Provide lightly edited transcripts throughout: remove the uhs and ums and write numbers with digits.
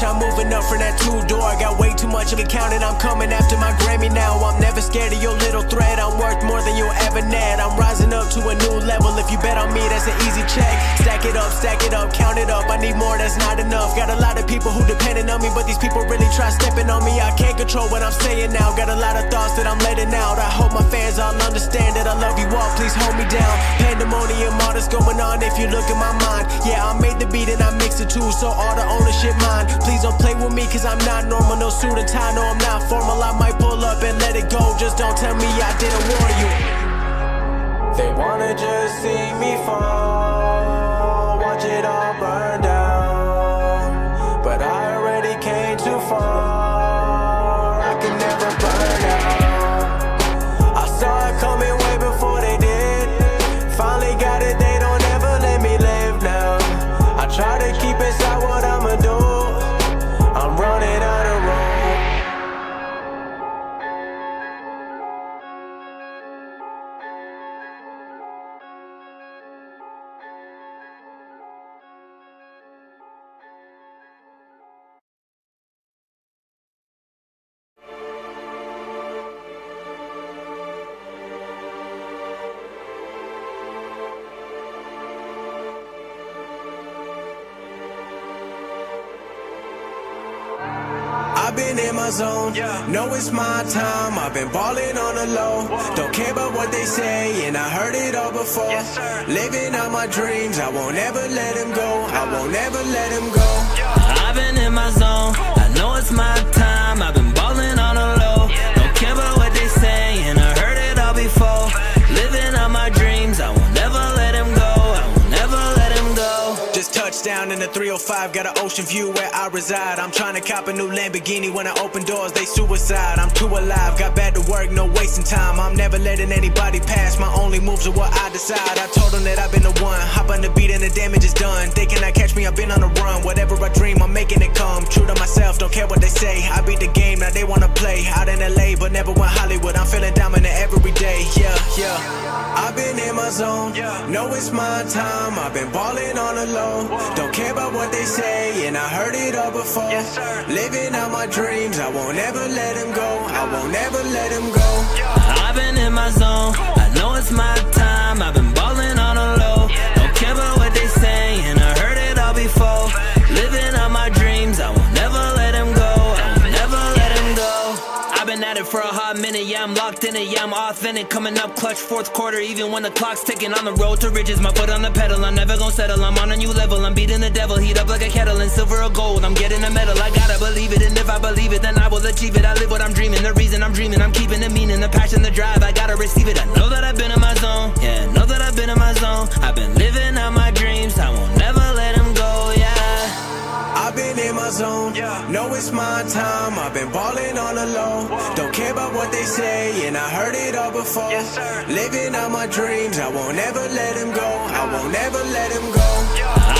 I'm moving up from that two-door. Got way too much of it counted, I'm coming after my Grammy now. I'm never scared of your little threat, I'm worth more than you'll ever net. I'm rising up to a new level, if you bet on me, that's an easy check. Stack it up, count it up, I need more, that's not enough. Got a lot of people who depending on me, but these people really try stepping on me. I can't control what I'm saying now, got a lot of thoughts that I'm letting out. I hope my fans all understand that I love you all, please hold me down. Pandemonium, all that's going on if you look at my mind. Yeah, I made the beat and I mixed it too, so all the ownership mine. Please don't play with me cause I'm not normal, no suit and tie, no I'm not formal. I might pull up and let it go, just don't tell me I didn't warn you. They wanna just see me fall, watch it all burn down, but I already came too far, I can never burn out. I saw it coming way before they did, finally got it, they don't ever let me live now. I try to keep inside what I'ma do, I'm running out of road. I've been in my zone, know it's my time, I've been balling on the low. Don't care about what they say, and I heard it all before. Living out my dreams, I won't ever let them go, I won't ever let them go. I've been in my zone, I know it's my time, I've been balling on the low. Don't care about what they say, and I heard it all before. Living out my dreams, I will never let them go, I will never let them go. Just touched down in the 305, got an ocean view where I reside. I'm trying to cop a new Lamborghini, when I open doors, they suicide. I'm too alive, got back to work, no wasting time. I'm never letting anybody pass, my only moves are what I decide. I told them that I've been the one, hop on the beat and the damage is done. They cannot catch me, I've been on the run. Whatever I dream, I'm making it come. True to myself, don't care what they say. I beat the game, now they wanna play. Out in LA, but never went Hollywood. I'm feeling dominant every day, yeah. I've been in my zone, know it's my time. I've been balling on the low. Don't care about what they say, and I heard it all before. Living out my dreams, I won't ever let them go, I won't ever let them go. I've been in my zone, I know it's my time, I've been balling on the low. Don't care about what they say, and I heard it all before. Living out my dreams, I will never let them go, I will never let them go. I've been at it for a hot minute, yeah, I'm locked in it, yeah, I'm authentic. Coming up clutch, fourth quarter, even when the clock's ticking. On the road to riches, my foot on the pedal, I'm never gonna settle. I'm on a new level, I'm beating the devil, heat up like a kettle. In silver or gold, I'm getting a medal, I gotta believe it. And if I believe it, then I will achieve it. I live what I'm dreaming, the reason I'm dreaming, I'm keeping the meaning, the passion, the drive, I gotta receive it. I know that I've been in my zone, yeah, know that I've been in my zone. I've been living out my dreams, I won't never let them go, yeah. I've been in my zone, know it's my time. I've been balling on the low. Don't care about what they say, and I heard it all before. Living out my dreams, I won't ever let them go, I won't ever let them go.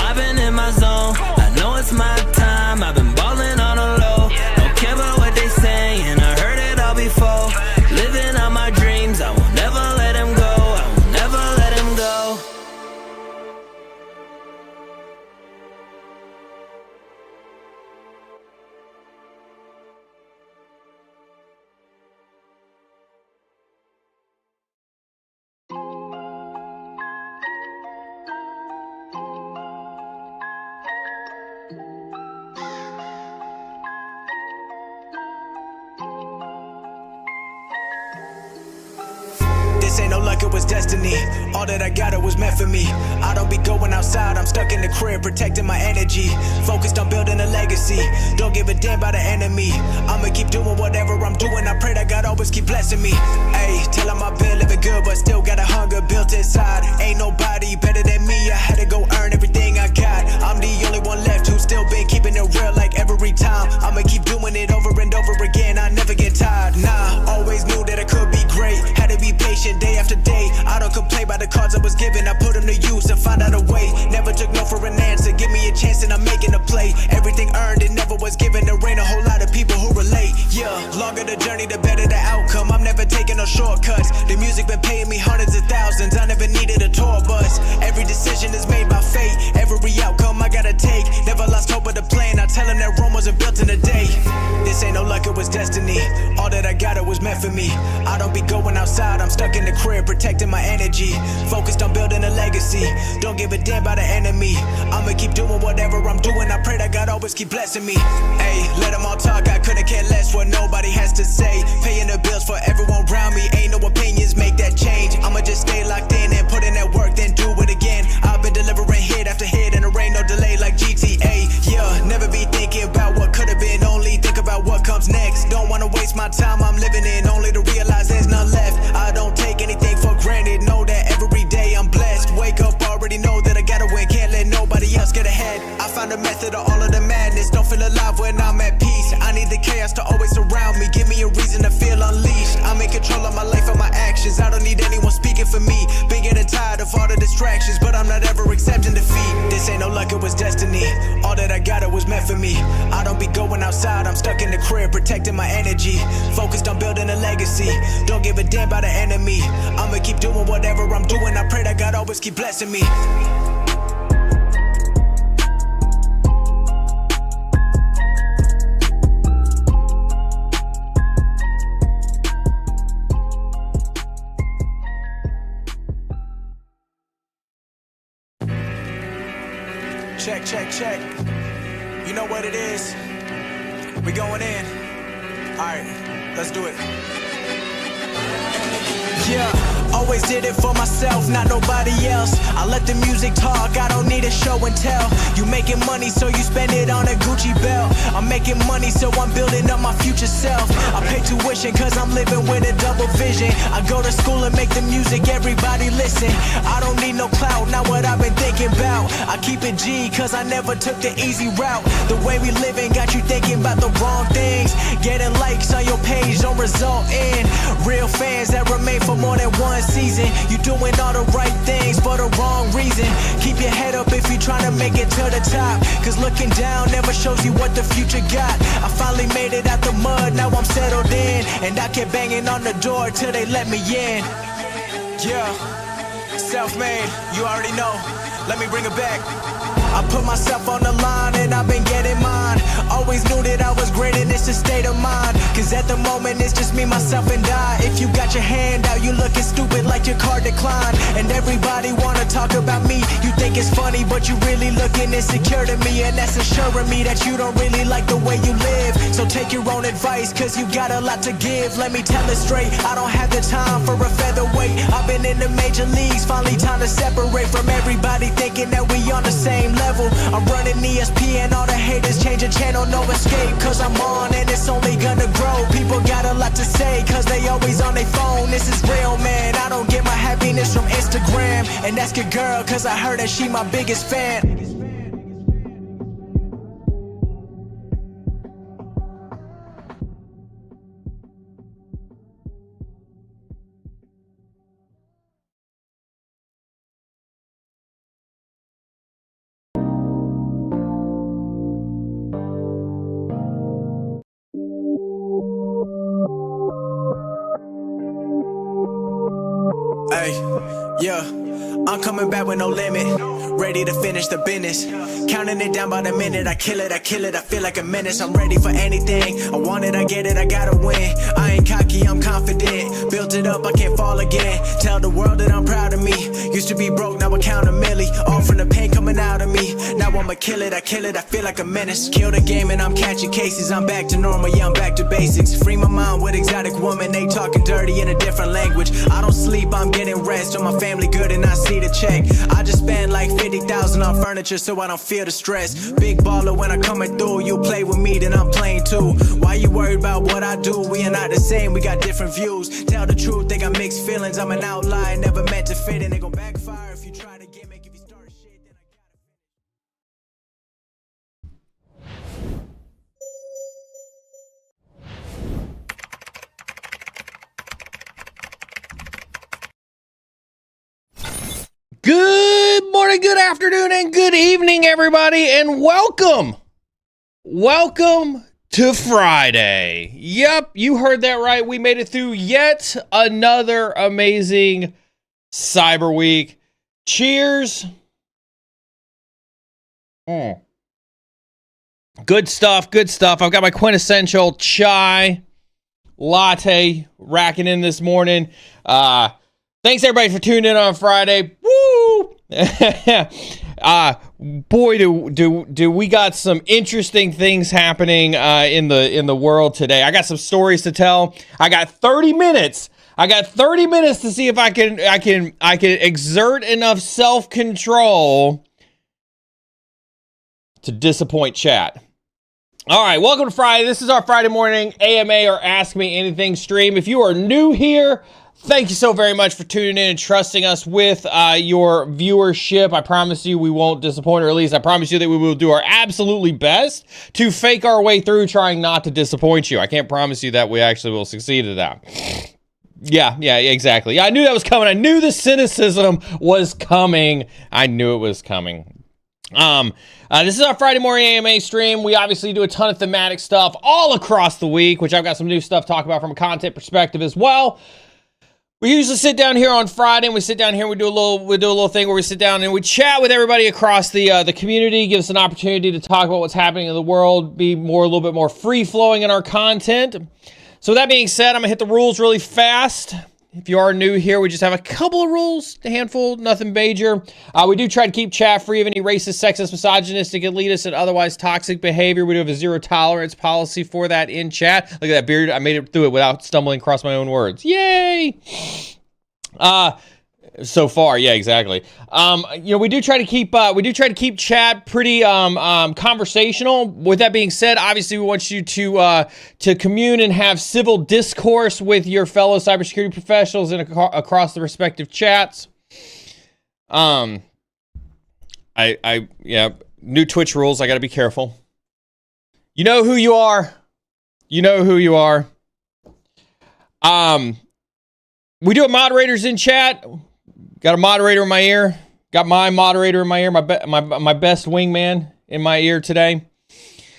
I've been in my zone, I know it's my time. I've been balling on the low. Don't care about what they say, and I heard it all before. Living out my dreams, I will never let them go, I will never let them go. This ain't no luck, it was destiny. All that I got, it was meant for me. I don't be going outside, I'm stuck in the crib, protecting my energy. Focused on building a legacy, don't give a damn about the enemy. I'ma keep doing whatever I'm doing, I pray that God always keep blessing me. Ayy, tell him I've been living good, but still got a hunger built inside. Ain't nobody better than me, I had to go earn everything I got. I'm the only one left who's still been keeping it real like every time. I'ma keep doing it over and over again, I never get tired. Nah, always knew that I could be great, had to be patient day after day. I don't complain about the cards I was given, I put them to use and find out a way. Never took no for an answer, give me a chance and I'm making a play. Everything earned, it never was given. There ain't a whole lot of people who relate. Yeah, longer the journey, the better the outcome. I'm never taking no shortcuts. The music been paying me hundreds of thousands, I never needed a tour bus. Every decision is made by fate, every outcome I gotta take. Never lost hope of the plan, I tell them that Rome was a crib, protecting my energy. Focused on building a legacy. Don't give a damn about the enemy. I'ma keep doing whatever I'm doing. I pray that God always keep blessing me. Ayy, let them all talk, I couldn't care less what nobody has to say. Paying the bills for everyone around me. Ain't no opinions, make that change. I'ma just stay locked in and put in that work, then do it again. I've been delivering hit after hit, and there ain't no delay like GTA. Yeah, never be thinking about what could've been, only think about what comes next. Don't wanna waste my time, I'm living in, only to realize there's none left. I don't take anything for granted, know that every day I'm blessed. Wake up, already know that I gotta win, can't let nobody else get ahead. I found a method of all of the madness, don't feel alive when I'm at peace. I need the chaos to always surround me, give me a reason to feel unleashed. I'm in control of my life and my actions, I don't need anyone speaking for me. Been getting tired of all the distractions, but I'm not ever accepting defeat. This ain't no luck, it was destiny. All that I got, it was meant for me. I don't be going outside, I'm stuck in the crib, protecting my energy. Focused on building a legacy. Don't give a damn about the enemy. I'ma keep doing whatever I'm doing. I pray that God always keep blessing me. Check, check, check. You know what it is. We going in. Alright, let's do it. Yeah, always did it for myself, not nobody else. I let the music talk, I don't need a show and tell. You making money, so you spend it on a Gucci belt. I'm making money, so I'm building up my future self. I pay tuition, cause I'm living with a double vision. I go to school and make the music, everybody listen. I don't need no clout, not what I've been thinking about. I keep it G, cause I never took the easy route. The way we living got you thinking about the wrong things. Getting likes on your page don't result in real fans that remain for more than one season. You doing all the right things for the wrong reason. Keep your head up if you trying to make it to the top, cause looking down never shows you what the future got. I finally made it out the mud, now I'm settled in, and I kept banging on the door till they let me in. Yeah, self-made, you already know. Let me bring it back. I put myself on the line and I've been getting mine. Always knew that I was great and it's a state of mind. Cause at the moment it's just me, myself and I. If you got your hand out, you looking stupid like your card declined. And everybody wanna talk about me. You think it's funny, but you really looking insecure to me. And that's assuring me that you don't really like the way you live. So take your own advice, cause you got a lot to give. Let me tell it straight, I don't have the time for a featherweight. I've been in the major leagues, finally time to separate from everybody thinking that we on the same level. I'm running ESPN, all the haters change the channel, no escape. Cause I'm on and it's only gonna grow. People got a lot to say, cause they always on their phone. This is real, man, I don't get my happiness from Instagram. And that's good girl, cause I heard that she my biggest fan. Hey, yeah, I'm coming back with no limit. Ready to finish the business. Counting it down by the minute. I kill it, I feel like a menace. I'm ready for anything. I want it, I get it, I gotta win. I ain't cocky, I'm confident. Built it up, I can't fall again. Tell the world that I'm proud of me. Used to be broke, now I count a milli. All from the pain coming out of me. Now I'ma kill it, I feel like a menace. Kill the game and I'm catching cases. I'm back to normal, yeah, I'm back to basics. Free my mind with exotic woman. They talking dirty in a different language. I don't sleep, I'm getting rest. On my family good and I see the check. I just spend like 50,000 on furniture so I don't feel the stress. Big baller when I'm coming through. You play with me, then I'm playing too. Why you worried about what I do? We are not the same, we got different views. Tell the truth, they got mixed feelings. I'm an outlier, never meant to fit in. They gon' backfire if you try to gimmick. If you start shit, then I Good morning, good afternoon, and good evening, everybody, and welcome. Welcome to Friday. Yep, you heard that right. We made it through yet another amazing Cyber Week. Cheers. Good stuff, good stuff. I've got my quintessential chai latte racking in this morning. Thanks everybody for tuning in on Friday. Woo! Boy, do we got some interesting things happening in the world today. I got some stories to tell. I got 30 minutes. To see if I can exert enough self-control to disappoint chat. All right, welcome to Friday. This is our Friday morning AMA or Ask Me Anything stream. If you are new here, thank you so very much for tuning in and trusting us with your viewership. I promise you we won't disappoint, or at least I promise you that we will do our absolutely best to fake our way through trying not to disappoint you. I can't promise you that we actually will succeed at that. Yeah, exactly. Yeah, I knew that was coming. I knew the cynicism was coming. I knew it was coming. This is our Friday morning AMA stream. We obviously do a ton of thematic stuff all across the week, which I've got some new stuff to talk about from a content perspective as well. We usually sit down here on Friday, and we sit down here and we do a little thing where we sit down and we chat with everybody across the community, give us an opportunity to talk about what's happening in the world, be a little bit more free flowing in our content. So with that being said, I'm gonna hit the rules really fast. If you are new here, we just have a couple of rules, a handful, nothing major. We do try to keep chat free of any racist, sexist, misogynistic, elitist, and otherwise toxic behavior. We do have a zero tolerance policy for that in chat. Look at that beard. I made it through it without stumbling across my own words. Yay! So far, yeah, exactly. We do try to keep chat pretty conversational. With that being said, obviously we want you to commune and have civil discourse with your fellow cybersecurity professionals and across the respective chats. New Twitch rules. I got to be careful. You know who you are. We do have moderators in chat. Got a moderator in my ear. Got my moderator in my ear. My best wingman in my ear today.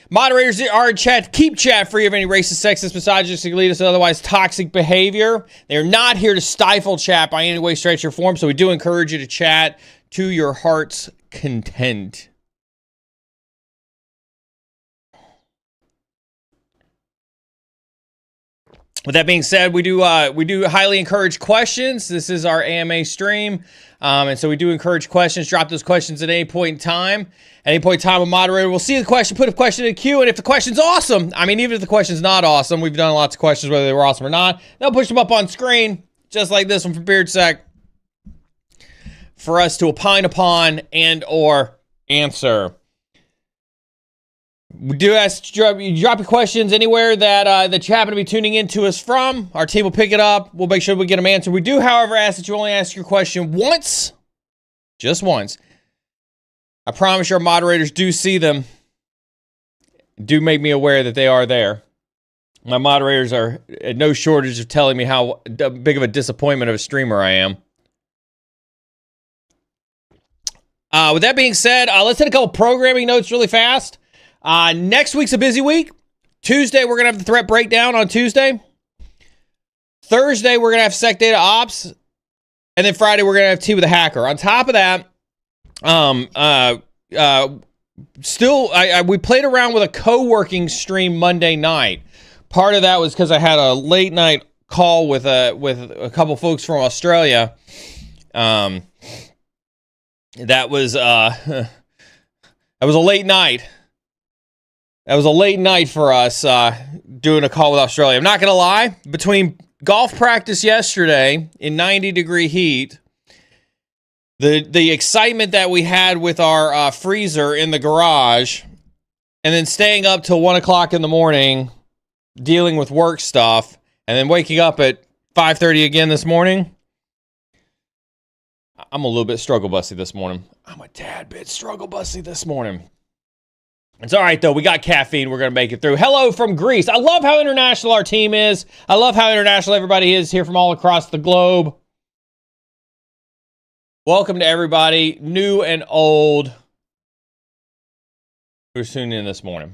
Moderators are in chat. Keep chat free of any racist, sexist, misogynistic, elitist, and otherwise toxic behavior. They are not here to stifle chat by any way, stretch, or form. So we do encourage you to chat to your heart's content. With that being said, we do highly encourage questions. This is our AMA stream, and so we do encourage questions. Drop those questions at any point in time. At any point in time, a moderator will see the question, put a question in the queue, and if the question's awesome, even if the question's not awesome, we've done lots of questions whether they were awesome or not, they'll push them up on screen, just like this one from BeardSec, for us to opine upon and or answer. We do ask you drop your questions anywhere that you happen to be tuning into us from. Our team will pick it up. We'll make sure we get them answered. We do, however, ask that you only ask your question once. Just once. I promise your moderators do see them. Do make me aware that they are there. My moderators are at no shortage of telling me how big of a disappointment of a streamer I am. With that being said, let's hit a couple programming notes really fast. Next week's a busy week. Tuesday, we're going to have the threat breakdown on Tuesday. Thursday, we're going to have Sec Data Ops. And then Friday, we're going to have Tea with a Hacker. On top of that, we played around with a co-working stream Monday night. Part of that was because I had a late night call with a couple folks from Australia. That was a late night. That was a late night for us doing a call with Australia. I'm not going to lie. Between golf practice yesterday in 90-degree heat, the excitement that we had with our freezer in the garage, and then staying up till 1 o'clock in the morning dealing with work stuff, and then waking up at 5:30 again this morning, I'm a little bit struggle bussy this morning. I'm a tad bit struggle bussy this morning. It's all right, though. We got caffeine. We're going to make it through. Hello from Greece. I love how international our team is. I love how international everybody is here from all across the globe. Welcome to everybody, new and old, who's tuning in this morning.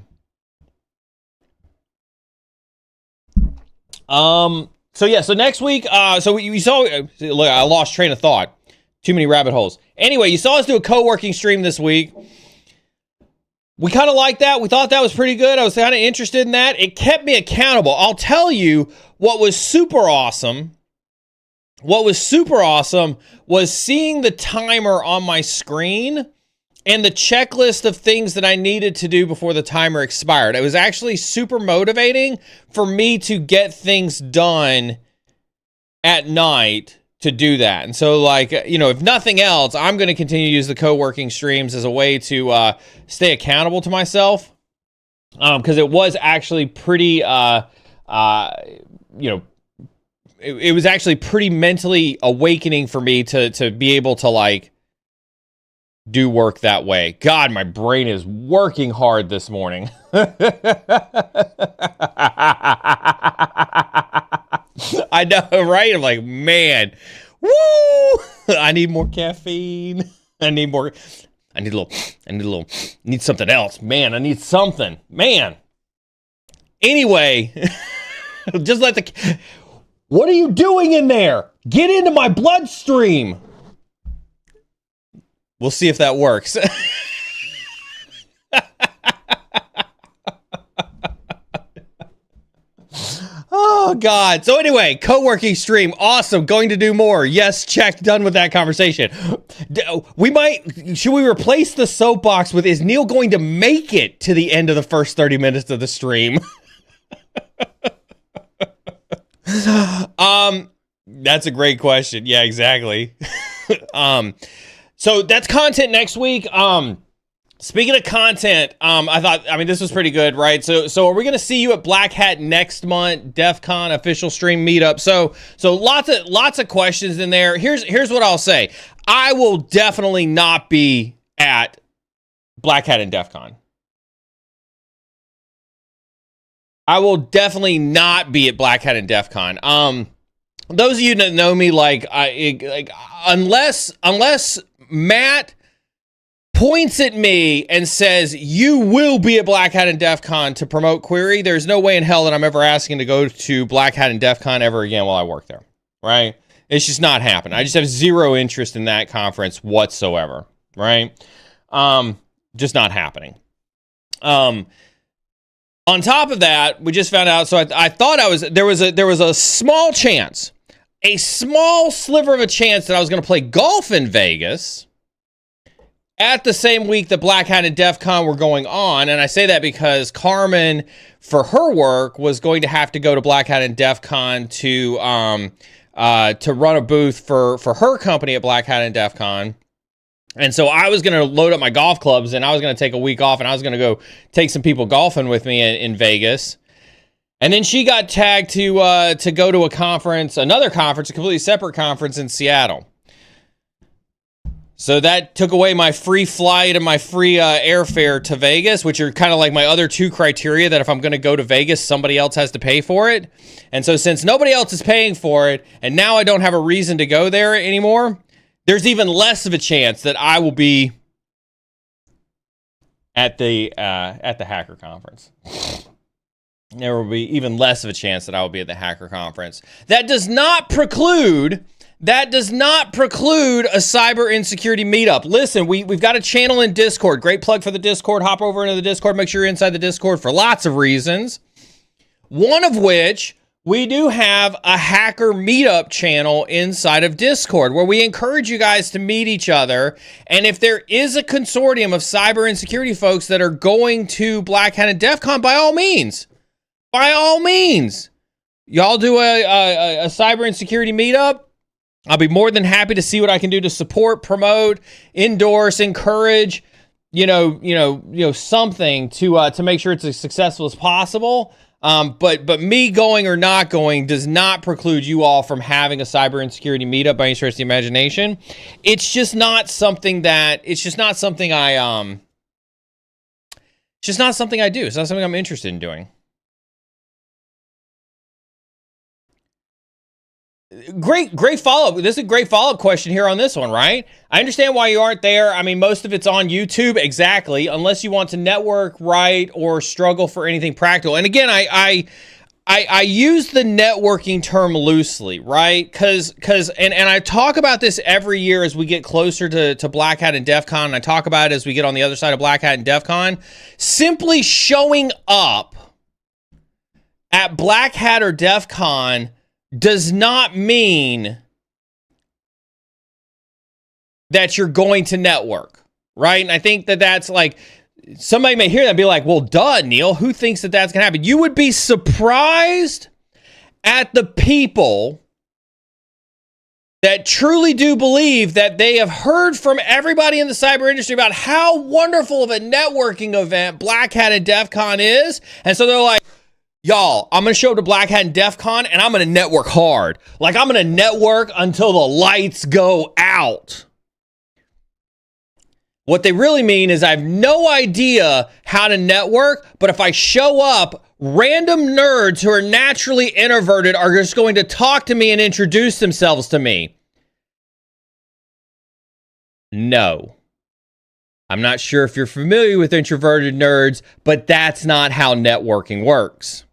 So next week, you saw, look, I lost train of thought. Too many rabbit holes. Anyway, you saw us do a co-working stream this week. We kind of liked that. We thought that was pretty good. I was kind of interested in that. It kept me accountable. I'll tell you what was super awesome what was super awesome was seeing the timer on my screen and the checklist of things that I needed to do before the timer expired. It was actually super motivating for me to get things done at night to do that. And so, like, you know, if nothing else, I'm going to continue to use the co-working streams as a way to stay accountable to myself, because it was actually pretty, you know, it was actually pretty mentally awakening for me to be able to, like, do work that way. God, my brain is working hard this morning. I know, right? I'm like, man, woo! I need more caffeine. I need something else. Man, I need something. Man. Anyway, just what are you doing in there? Get into my bloodstream. We'll see if that works. Oh, God. So anyway, co-working stream. Awesome. Going to do more. Yes, check. Done with that conversation. Should we replace the soapbox with, is Neal going to make it to the end of the first 30 minutes of the stream? That's a great question. Yeah, exactly. So that's content next week. Speaking of content, I mean, this was pretty good, right? So are we going to see you at Black Hat next month, DEF CON official stream meetup? So lots of questions in there. Here's what I'll say. I will definitely not be at Black Hat and DEF CON. I will definitely not be at Black Hat and DEF CON. Those of you that know me, unless Matt points at me and says, you will be at Black Hat and DEF CON to promote Query, there's no way in hell that I'm ever asking to go to Black Hat and DEF CON ever again while I work there, right? It's just not happening. I just have zero interest in that conference whatsoever, right? Just not happening. On top of that, we just found out, so I thought there was a small chance, a small sliver of a chance that I was going to play golf in Vegas at the same week that Black Hat and DEF CON were going on. And I say that because Carmen, for her work, was going to have to go to Black Hat and DEF CON to run a booth for her company at Black Hat and DEF CON. And so I was going to load up my golf clubs and I was going to take a week off and I was going to go take some people golfing with me in Vegas. And then she got tagged to go to another conference, a completely separate conference in Seattle. So that took away my free flight and my free airfare to Vegas, which are kind of like my other two criteria, that if I'm going to go to Vegas, somebody else has to pay for it. And so since nobody else is paying for it, and now I don't have a reason to go there anymore, there's even less of a chance that I will be at the Hacker Conference. There will be even less of a chance that I will be at the Hacker Conference. That does not preclude a Cyber Insecurity meetup. Listen, we've got a channel in Discord. Great plug for the Discord. Hop over into the Discord. Make sure you're inside the Discord for lots of reasons. One of which, we do have a hacker meetup channel inside of Discord where we encourage you guys to meet each other. And if there is a consortium of cyber insecurity folks that are going to Black Hat and DEF CON, by all means, y'all do a cyber insecurity meetup. I'll be more than happy to see what I can do to support, promote, endorse, encourage, something to make sure it's as successful as possible. But me going or not going does not preclude you all from having a cyber insecurity meetup by any stretch of the imagination. It's just not something I do. It's just not something I'm interested in doing. Great follow-up. This is a great follow-up question here on this one, right? I understand why you aren't there. I mean, most of it's on YouTube, exactly, unless you want to network, right, or struggle for anything practical. And again, I use the networking term loosely, right? Because I talk about this every year as we get closer to Black Hat and DEF CON, and I talk about it as we get on the other side of Black Hat and DEF CON. Simply showing up at Black Hat or DEF CON does not mean that you're going to network, right? And I think that that's like, somebody may hear that and be like, well, duh, Neal, who thinks that that's going to happen? You would be surprised at the people that truly do believe that they have heard from everybody in the cyber industry about how wonderful of a networking event Black Hat and DEF CON is. And so they're like, y'all, I'm going to show up to Black Hat and DEF CON and I'm going to network hard. Like, I'm going to network until the lights go out. What they really mean is I have no idea how to network, but if I show up, random nerds who are naturally introverted are just going to talk to me and introduce themselves to me. No. I'm not sure if you're familiar with introverted nerds, but that's not how networking works.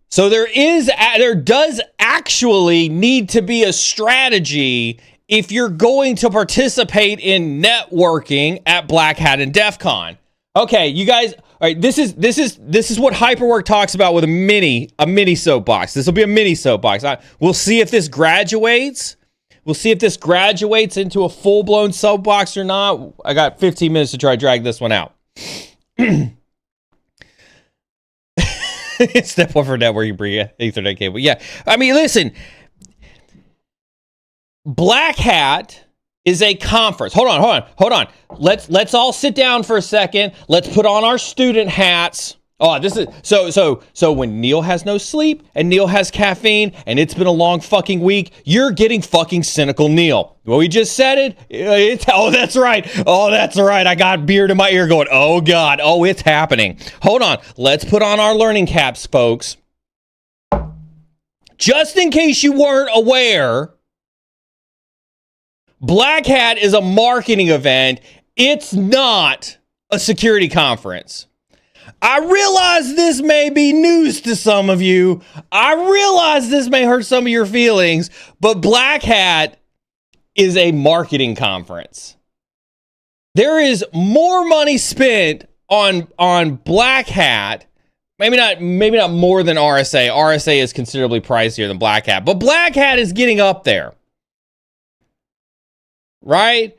So there does actually need to be a strategy if you're going to participate in networking at Black Hat and DEF CON. Okay, you guys, all right, this is what Hyperwork talks about with a mini soapbox. This will be a mini soapbox. We'll see if this graduates. We'll see if this graduates into a full-blown soapbox or not. I got 15 minutes to try to drag this one out. Step one for networking, bring Ethernet cable. Yeah, I mean, listen. Black Hat is a conference. Hold on. Let's all sit down for a second. Let's put on our student hats. Oh, this is so when Neal has no sleep and Neal has caffeine and it's been a long fucking week, you're getting fucking cynical Neal. Well, we just said it. That's right. I got beard in my ear going, oh God, oh, it's happening. Hold on. Let's put on our learning caps, folks. Just in case you weren't aware, Black Hat is a marketing event. It's not a security conference. I realize this may be news to some of you. I realize this may hurt some of your feelings, but Black Hat is a marketing conference. There is more money spent on Black Hat. Maybe not more than RSA. RSA is considerably pricier than Black Hat, but Black Hat is getting up there. Right?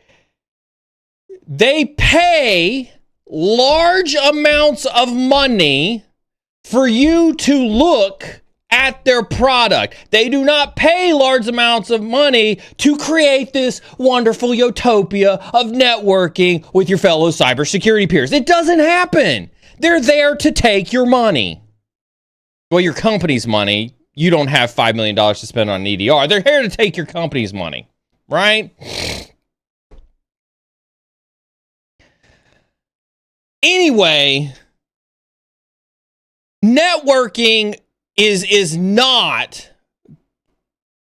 They pay large amounts of money for you to look at their product. They do not pay large amounts of money to create this wonderful utopia of networking with your fellow cybersecurity peers. It doesn't happen. They're there to take your money. Well, your company's money. You don't have $5 million to spend on an EDR. They're here to take your company's money, right? Anyway, networking is not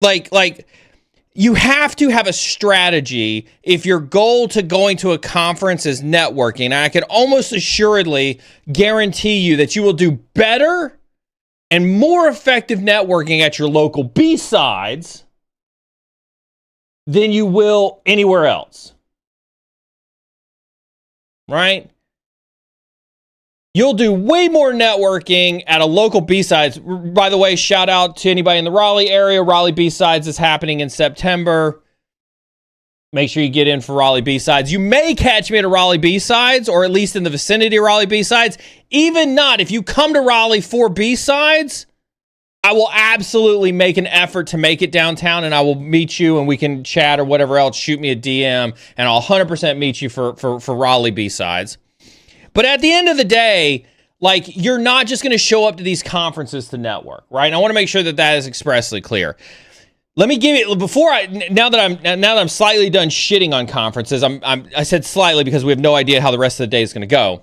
like you have to have a strategy if your goal to going to a conference is networking. And I can almost assuredly guarantee you that you will do better and more effective networking at your local B-sides than you will anywhere else. Right? You'll do way more networking at a local B-Sides. By the way, shout out to anybody in the Raleigh area. Raleigh B-Sides is happening in September. Make sure you get in for Raleigh B-Sides. You may catch me at a Raleigh B-Sides, or at least in the vicinity of Raleigh B-Sides. Even not, if you come to Raleigh for B-Sides, I will absolutely make an effort to make it downtown, and I will meet you, and we can chat or whatever else. Shoot me a DM, and I'll 100% meet you for Raleigh B-Sides. But at the end of the day, like, you're not just going to show up to these conferences to network, right? And I want to make sure that that is expressly clear. Let me give it now that I'm slightly done shitting on conferences. I said slightly because we have no idea how the rest of the day is going to go.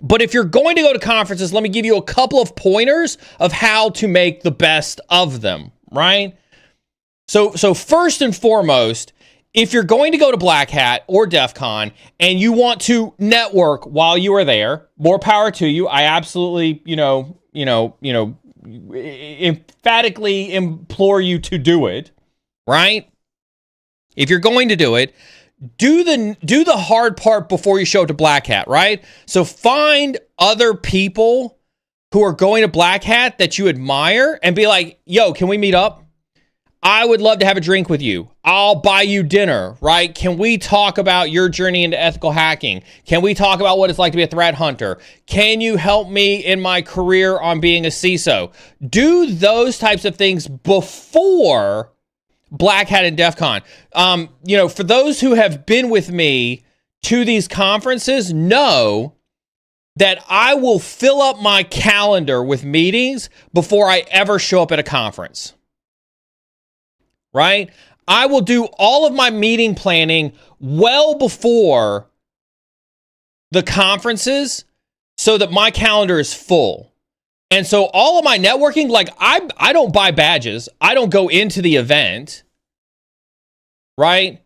But if you're going to go to conferences, let me give you a couple of pointers of how to make the best of them, right? So first and foremost, if you're going to go to Black Hat or DEF CON and you want to network while you are there, more power to you. I absolutely, emphatically implore you to do it, right? If you're going to do it, do the hard part before you show up to Black Hat, right? So find other people who are going to Black Hat that you admire and be like, yo, can we meet up? I would love to have a drink with you. I'll buy you dinner, right? Can we talk about your journey into ethical hacking? Can we talk about what it's like to be a threat hunter? Can you help me in my career on being a CISO? Do those types of things before Black Hat and DEF CON. For those who have been with me to these conferences, know that I will fill up my calendar with meetings before I ever show up at a conference, right? I will do all of my meeting planning well before the conferences so that my calendar is full. And so all of my networking, like I don't buy badges. I don't go into the event, right?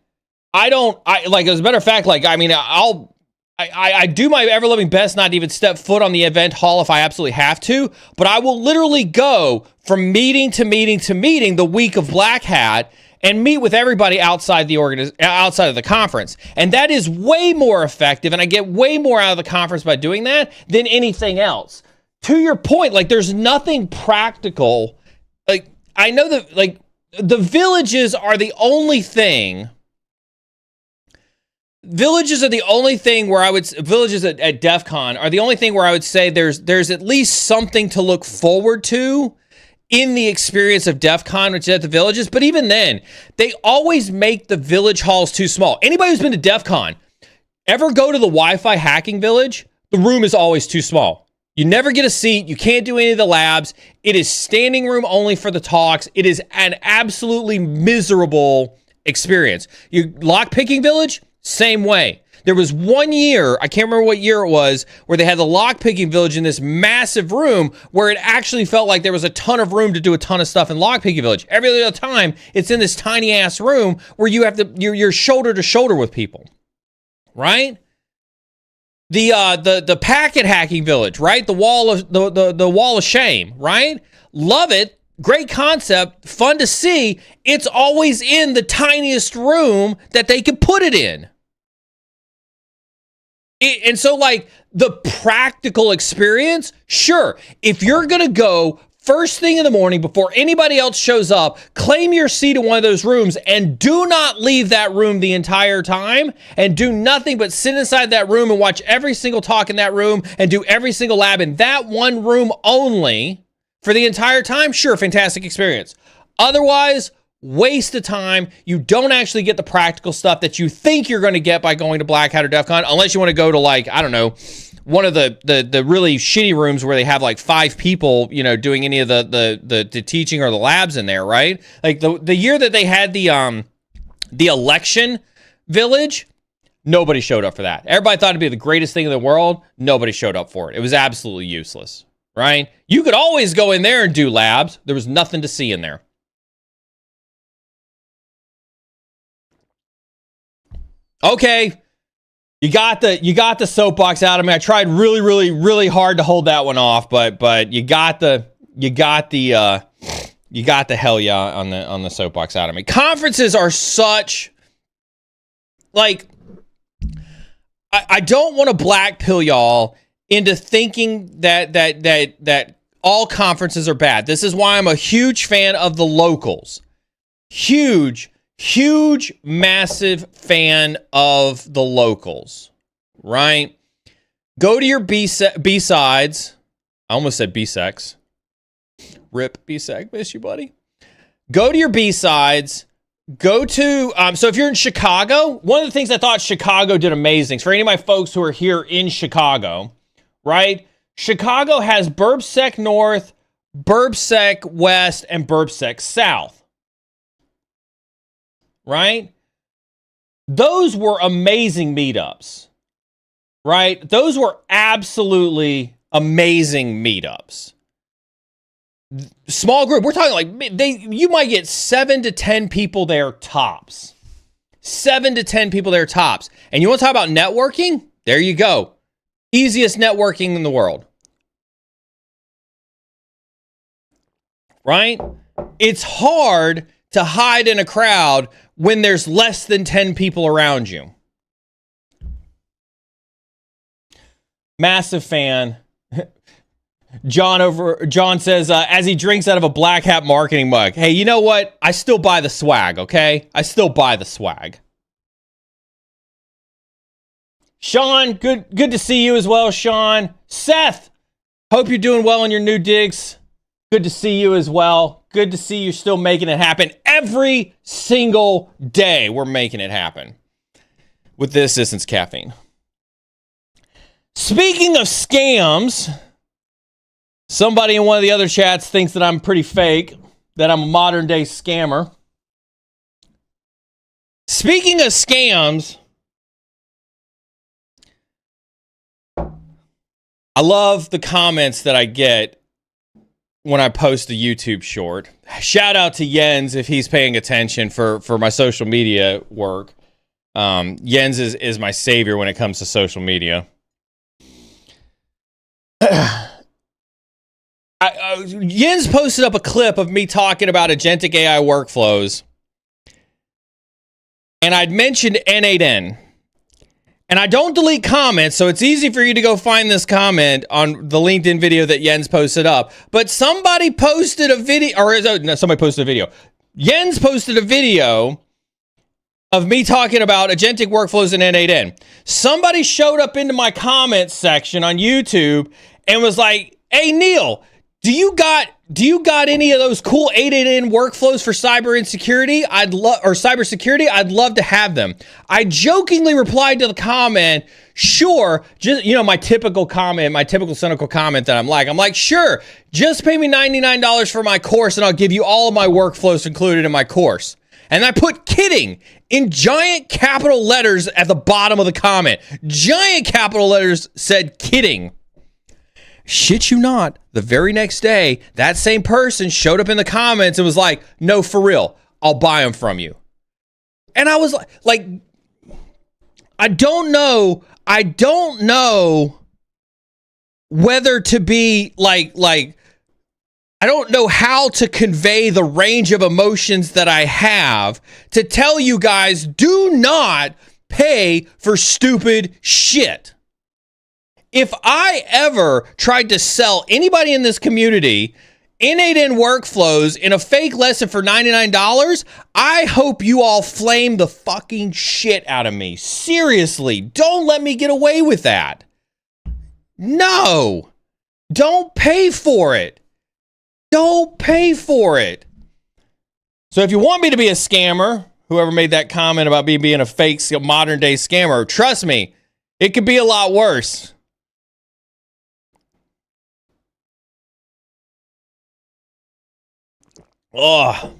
As a matter of fact, I do my ever loving best not to even step foot on the event hall if I absolutely have to, but I will literally go from meeting to meeting to meeting the week of Black Hat and meet with everybody outside outside of the conference. And that is way more effective, and I get way more out of the conference by doing that than anything else. To your point, there's nothing practical. I know that, the villages are the only thing. Villages are the only thing where villages at DEF CON are the only thing where I would say there's at least something to look forward to in the experience of DEF CON, which is at the villages. But even then, they always make the village halls too small. Anybody who's been to DEF CON, ever go to the Wi-Fi hacking village? The room is always too small. You never get a seat. You can't do any of the labs. It is standing room only for the talks. It is an absolutely miserable experience. You lockpicking village? Same way. There was 1 year, I can't remember what year it was, where they had the lockpicking village in this massive room where it actually felt like there was a ton of room to do a ton of stuff in lockpicking village. Every other time, it's in this tiny ass room where you're shoulder to shoulder with people, right? The packet hacking village, right? The wall of shame, right? Love it. Great concept, fun to see. It's always in the tiniest room that they can put it in. And so, the practical experience, sure, if you're going to go first thing in the morning before anybody else shows up, claim your seat in one of those rooms and do not leave that room the entire time and do nothing but sit inside that room and watch every single talk in that room and do every single lab in that one room only for the entire time, sure, fantastic experience. Otherwise, waste of time. You don't actually get the practical stuff that you think you're going to get by going to Black Hat or DEF CON, unless you want to go to, I don't know, one of the really shitty rooms where they have 5 people, doing any of the teaching or the labs in there, right? The year that they had the election village, nobody showed up for that. Everybody thought it'd be the greatest thing in the world. Nobody showed up for it. It was absolutely useless. Right? You could always go in there and do labs. There was nothing to see in there. Okay. You got the soapbox out of me. I tried really, really, really hard to hold that one off, but you got the hell yeah on the soapbox out of me. Conferences are such I don't want to black pill y'all into thinking that all conferences are bad. This is why I'm a huge fan of the locals. Huge, massive fan of the locals, right? Go to your B-sides. I almost said B-sex. Rip B-sec, miss you, buddy. Go to your B-sides. Go to, so if you're in Chicago, one of the things I thought Chicago did amazing, for any of my folks who are here in Chicago, right? Chicago has BurbSec North, BurbSec West, and BurbSec South, right? Those were amazing meetups, right? Those were absolutely amazing meetups. Small group, we're talking you might get 7 to 10 people there tops. 7 to 10 people there tops. And you want to talk about networking? There you go. Easiest networking in the world. Right? It's hard to hide in a crowd when there's less than 10 people around you. Massive fan. John says, as he drinks out of a black hat marketing mug. Hey, you know what? I still buy the swag, okay? I still buy the swag. Sean, good to see you as well, Sean. Seth, hope you're doing well in your new digs. Good to see you as well. Good to see you still making it happen. Every single day we're making it happen with the Assistance Caffeine. Speaking of scams, somebody in one of the other chats thinks that I'm pretty fake, that I'm a modern day scammer. Speaking of scams, I love the comments that I get when I post a YouTube short. Shout out to Jens if he's paying attention for my social media work. Jens is my savior when it comes to social media. Jens posted up a clip of me talking about agentic AI workflows, and I'd mentioned N8N. And I don't delete comments, so it's easy for you to go find this comment on the LinkedIn video that Jens posted up. But somebody posted a video, somebody posted a video. Jens posted a video of me talking about agentic workflows in N8N. Somebody showed up into my comments section on YouTube and was like, "Hey Neal, do you got any of those cool 8-8-N workflows for cyber insecurity? Cybersecurity? I'd love to have them." I jokingly replied to the comment, "Sure." Just, my typical comment, my typical cynical comment that I'm like, "Sure, just pay me $99 for my course and I'll give you all of my workflows included in my course." And I put "kidding" in giant capital letters at the bottom of the comment. Giant capital letters said "kidding." Shit you not, the very next day, that same person showed up in the comments and was like, "No, for real, I'll buy them from you." And I was like, I don't know whether to be like, I don't know how to convey the range of emotions that I have to tell you guys, do not pay for stupid shit. If I ever tried to sell anybody in this community N8N workflows in a fake lesson for $99, I hope you all flame the fucking shit out of me. Seriously, don't let me get away with that. No, don't pay for it. Don't pay for it. So if you want me to be a scammer, whoever made that comment about me being a fake modern day scammer, trust me, it could be a lot worse. Oh,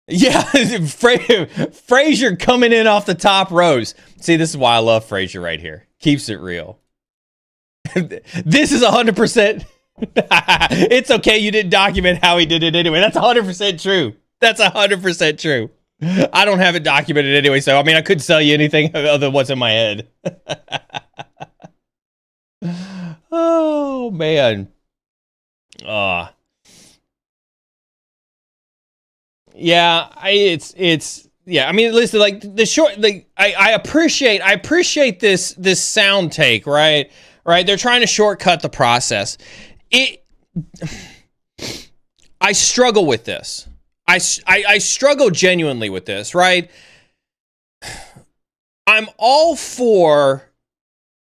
yeah. Frazier coming in off the top rows. See, this is why I love Frazier right here. Keeps it real. This is 100%. It's okay. You didn't document how he did it anyway. That's 100% true. That's 100% true. I don't have it documented anyway. So, I mean, I couldn't sell you anything other than what's in my head. Oh, man. Yeah, yeah. I mean, listen, like the short, I appreciate this sound take, right? They're trying to shortcut the process. I struggle with this. I struggle genuinely with this, right? I'm all for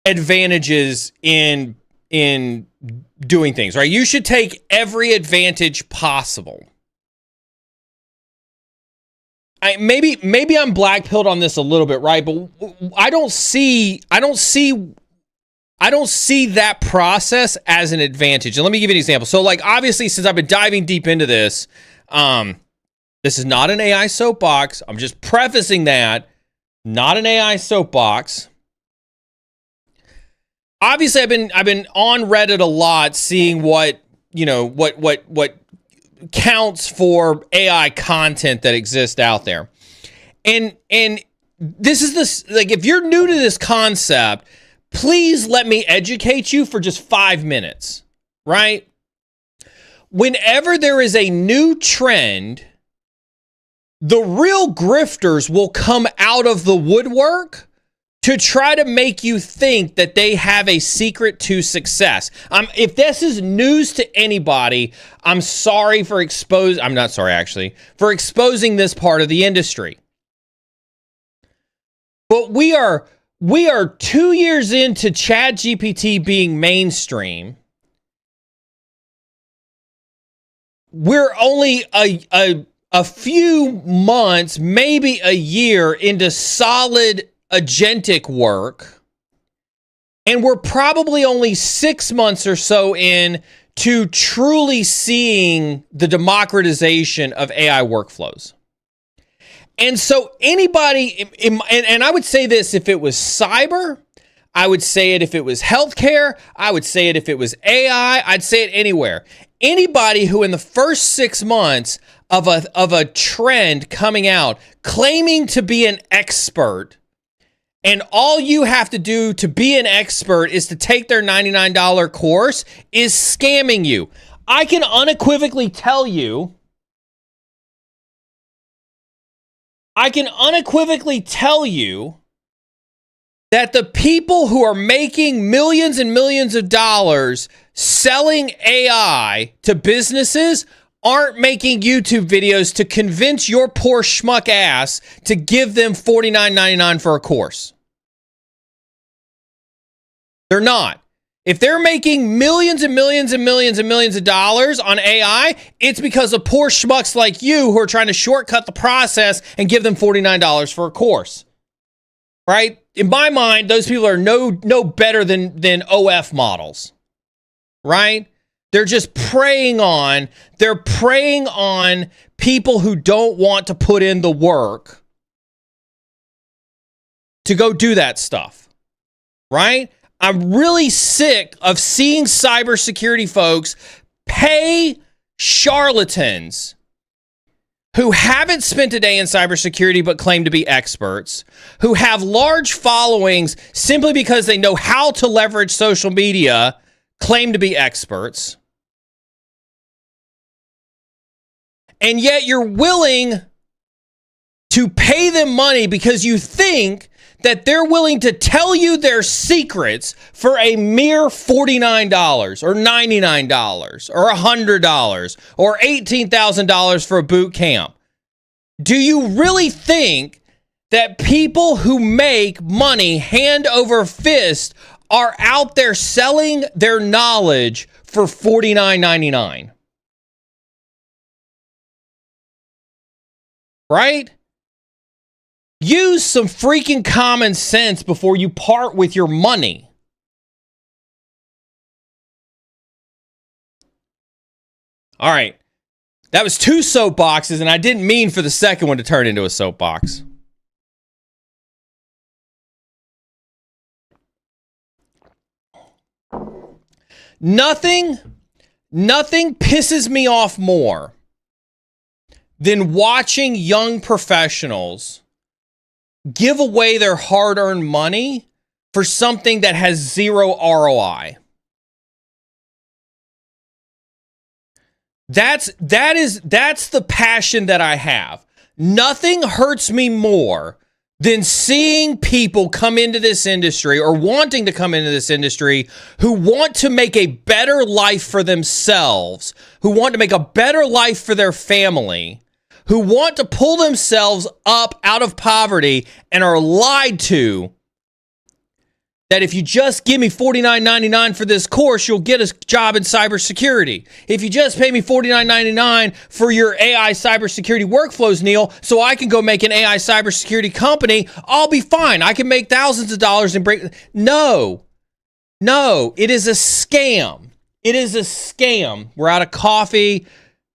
advantages in doing things, right? You should take every advantage possible. Maybe I'm black-pilled on this a little bit, right? But I don't see that process as an advantage. And let me give you an example. So, like, obviously, since I've been diving deep into this, this is not an AI soapbox. I'm just prefacing that. Not an AI soapbox. Obviously, I've been on Reddit a lot, seeing what counts for AI content that exists out there. And this is this, like, if you're new to this concept, please let me educate you for just 5 minutes, right? Whenever there is a new trend, the real grifters will come out of the woodwork to try to make you think that they have a secret to success. If this is news to anybody, I'm sorry for I'm not sorry, actually, for exposing this part of the industry. But we are 2 years into ChatGPT being mainstream. We're only a few months, maybe a year into solid agentic work, and we're probably only 6 months or so in to truly seeing the democratization of AI workflows. And so anybody, and I would say this if it was cyber, I would say it if it was healthcare, I would say it if it was AI, I'd say it anywhere. Anybody who in the first 6 months of a trend coming out, claiming to be an expert, and all you have to do to be an expert is to take their $99 course, is scamming you. I can unequivocally tell you that the people who are making millions and millions of dollars selling AI to businesses aren't making YouTube videos to convince your poor schmuck ass to give them $49.99 for a course. They're not. If they're making millions and millions and millions and millions of dollars on AI, it's because of poor schmucks like you who are trying to shortcut the process and give them $49 for a course. Right? In my mind, those people are no better than OF models. Right? They're just preying on people who don't want to put in the work to go do that stuff. Right? I'm really sick of seeing cybersecurity folks pay charlatans who haven't spent a day in cybersecurity but claim to be experts, who have large followings simply because they know how to leverage social media, claim to be experts. And yet you're willing to pay them money because you think that they're willing to tell you their secrets for a mere $49 or $99 or $100 or $18,000 for a boot camp. Do you really think that people who make money hand over fist are out there selling their knowledge for $49.99? Right? Use some freaking common sense before you part with your money. All right. That was 2 soapboxes, and I didn't mean for the second one to turn into a soapbox. Nothing pisses me off more than watching young professionals give away their hard-earned money for something that has zero ROI. That's the passion that I have. Nothing hurts me more than seeing people come into this industry or wanting to come into this industry who want to make a better life for themselves, who want to make a better life for their family, who want to pull themselves up out of poverty and are lied to that if you just give me $49.99 for this course, you'll get a job in cybersecurity. If you just pay me $49.99 for your AI cybersecurity workflows, Neal, so I can go make an AI cybersecurity company, I'll be fine. I can make thousands of dollars and break. No, it is a scam. It is a scam. We're out of coffee.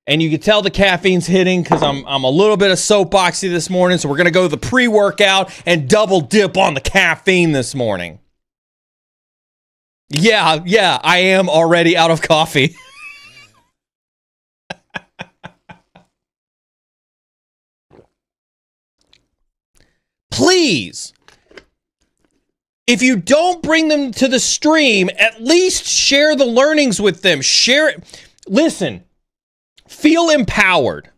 And you can tell the caffeine's hitting because I'm a little bit of soapboxy this morning. So we're going to go to the pre-workout and double dip on the caffeine this morning. Yeah, I am already out of coffee. Please, if you don't bring them to the stream, at least share the learnings with them. Share it. Listen. Feel empowered.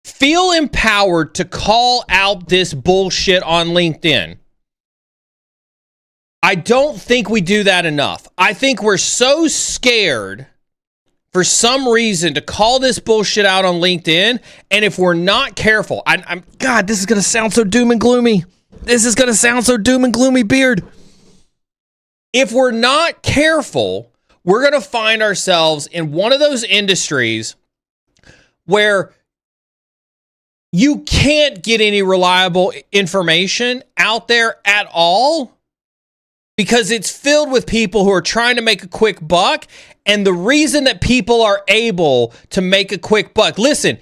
Feel empowered to call out this bullshit on LinkedIn. I don't think we do that enough. I think we're so scared for some reason to call this bullshit out on LinkedIn. And if we're not careful, God, this is going to sound so doom and gloomy. This is going to sound so doom and gloomy, Beard. If we're not careful, we're going to find ourselves in one of those industries where you can't get any reliable information out there at all because it's filled with people who are trying to make a quick buck. And the reason that people are able to make a quick buck, listen,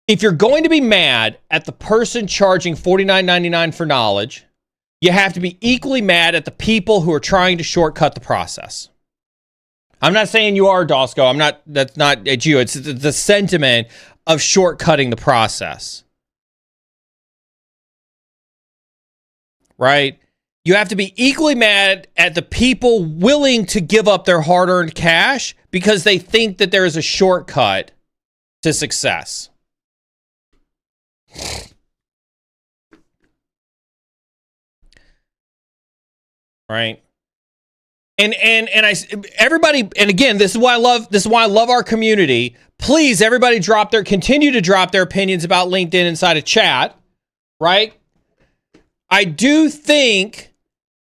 if you're going to be mad at the person charging $49.99 for knowledge, you have to be equally mad at the people who are trying to shortcut the process. I'm not saying you are, Dosco. That's not at you. It's the sentiment of shortcutting the process. Right? You have to be equally mad at the people willing to give up their hard-earned cash because they think that there is a shortcut to success. Right? And everybody, and again, this is why I love our community. Please, everybody continue to drop their opinions about LinkedIn inside of chat, right? I do think,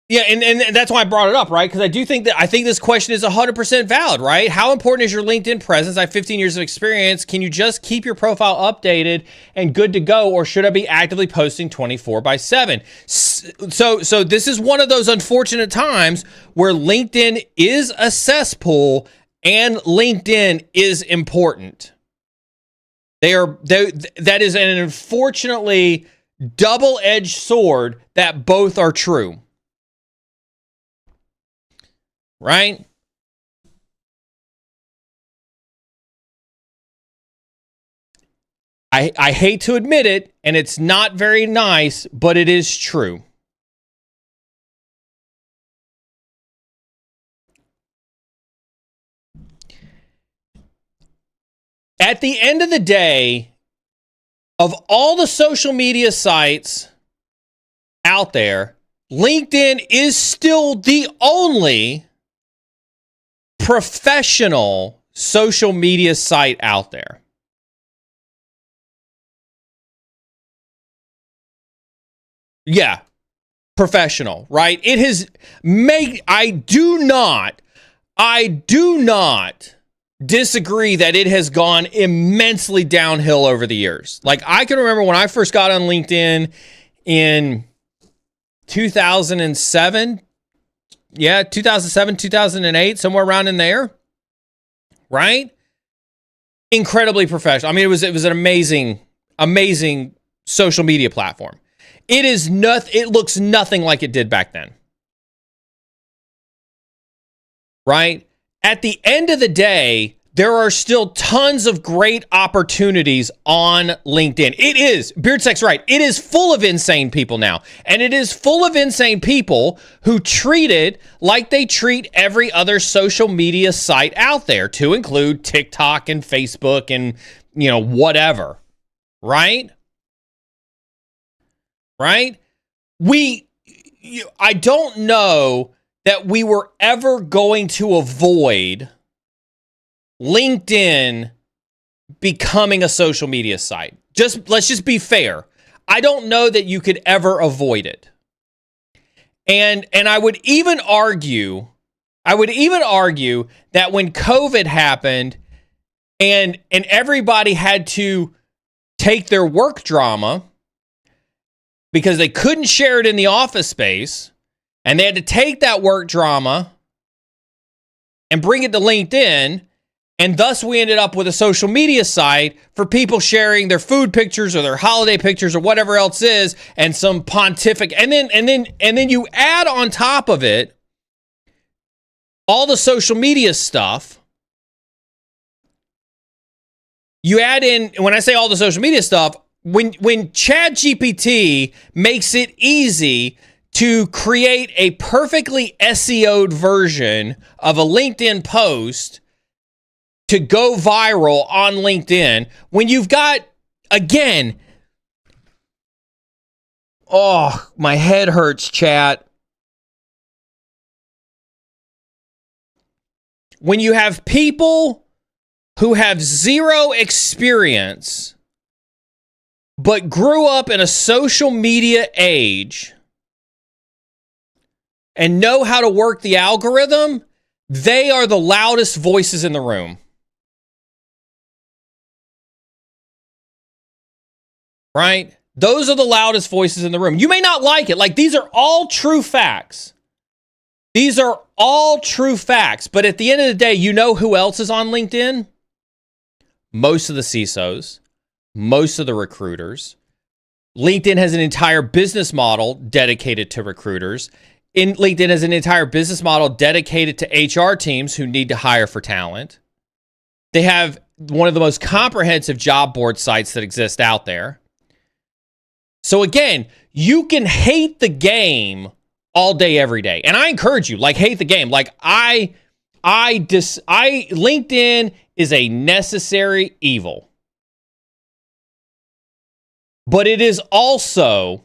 and that's why I brought it up, right? Because I think this question is 100% valid, right? How important is your LinkedIn presence? I have 15 years of experience. Can you just keep your profile updated and good to go, or should I be actively posting 24/7? So this is one of those unfortunate times where LinkedIn is a cesspool and LinkedIn is important. That is an unfortunately double-edged sword that both are true. Right? I hate to admit it, and it's not very nice, but it is true. At the end of the day, of all the social media sites out there, LinkedIn is still the only professional social media site out there. Yeah, professional, right? It has made, I do not disagree that it has gone immensely downhill over the years. Like, I can remember when I first got on LinkedIn in 2007, 2008, somewhere around in there, right? Incredibly professional. I mean, it was an amazing social media platform. It looks nothing like it did back then. Right? At the end of the day, there are still tons of great opportunities on LinkedIn. It is, Beardseck's right, it is full of insane people now. And it is full of insane people who treat it like they treat every other social media site out there, to include TikTok and Facebook and, whatever. Right? Right? I don't know that we were ever going to avoid LinkedIn becoming a social media site. Let's just be fair. I don't know that you could ever avoid it. And I would even argue that when COVID happened and everybody had to take their work drama because they couldn't share it in the office space, and they had to take that work drama and bring it to LinkedIn, and thus we ended up with a social media site for people sharing their food pictures or their holiday pictures or whatever else is, and some pontific, and then you add on top of it all the social media stuff. You add in, when I say all the social media stuff, when ChatGPT makes it easy to create a perfectly SEO'd version of a LinkedIn post to go viral on LinkedIn, when you've got, again, Oh, my head hurts, chat. When you have people who have zero experience but grew up in a social media age and know how to work the algorithm, they are the loudest voices in the room. Right? Those are the loudest voices in the room. You may not like it. Like, these are all true facts. These are all true facts. But at the end of the day, you know who else is on LinkedIn? Most of the CISOs, most of the recruiters. LinkedIn has an entire business model dedicated to recruiters. LinkedIn has an entire business model dedicated to HR teams who need to hire for talent. They have one of the most comprehensive job board sites that exist out there. So again, you can hate the game all day, every day. And I encourage you, like, hate the game. Like, LinkedIn is a necessary evil. But it is also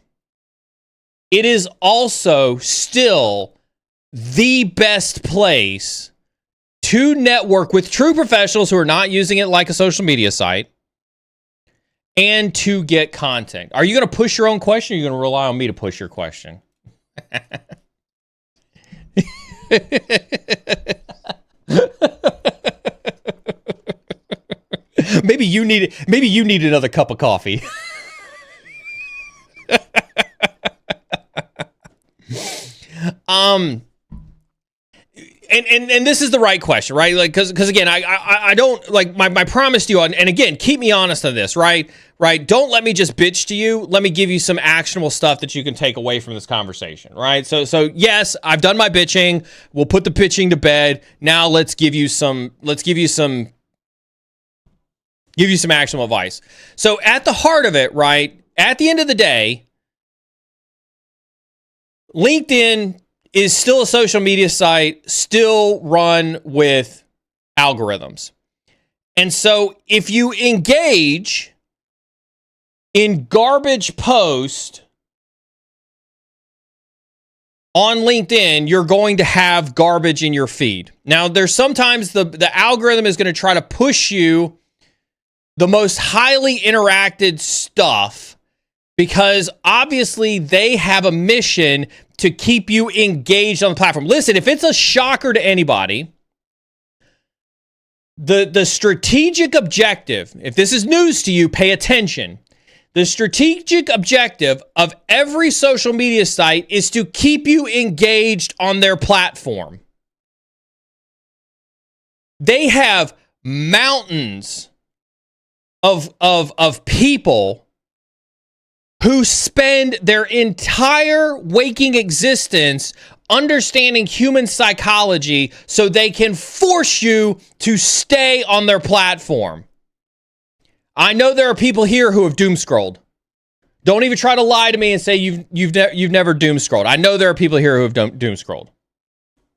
still the best place to network with true professionals who are not using it like a social media site and to get content. Are you going to push your own question, or are you going to rely on me to push your question? Maybe you need another cup of coffee. And this is the right question, right? Like, because again, I don't, like, my promise to you, and again, keep me honest on this, right? Don't let me just bitch to you. Let me give you some actionable stuff that you can take away from this conversation, right? So yes, I've done my bitching. We'll put the pitching to bed. Now let's give you some actionable advice. So at the heart of it, right? At the end of the day, LinkedIn is still a social media site, still run with algorithms. And so if you engage in garbage post on LinkedIn, you're going to have garbage in your feed. Now, there's sometimes the algorithm is going to try to push you the most highly interacted stuff because obviously they have a mission to keep you engaged on the platform. Listen, if it's a shocker to anybody, the strategic objective, if this is news to you, pay attention. The strategic objective of every social media site is to keep you engaged on their platform. They have mountains of people who spend their entire waking existence understanding human psychology so they can force you to stay on their platform. I know there are people here who have doom scrolled. Don't even try to lie to me and say you've never doom scrolled. I know there are people here who have doom scrolled.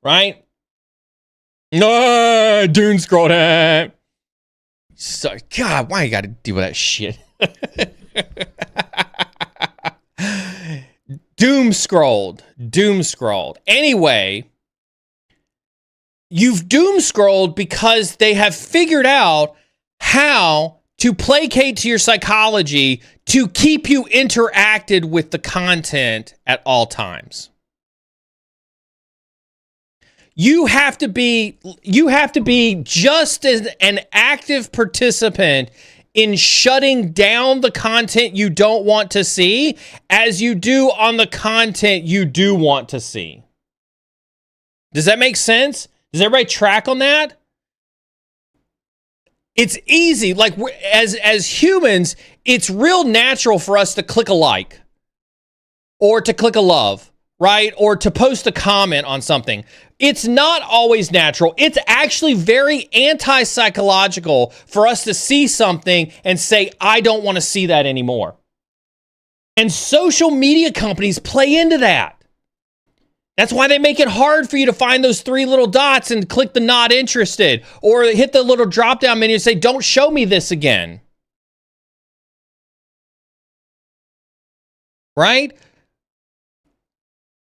Right? No, doom scrolled. So, God, why you got to deal with that shit? Doom scrolled. Anyway, you've doom scrolled because they have figured out how to placate to your psychology to keep you interacted with the content at all times. You have to be just as an active participant in shutting down the content you don't want to see as you do on the content you do want to see. Does that make sense? Does everybody track on that? It's easy. Like, as humans, it's real natural for us to click a like or to click a love, right? Or to post a comment on something. It's not always natural. It's actually very anti-psychological for us to see something and say, I don't want to see that anymore. And social media companies play into that. That's why they make it hard for you to find those three little dots and click the not interested, or hit the little drop-down menu and say, don't show me this again. Right?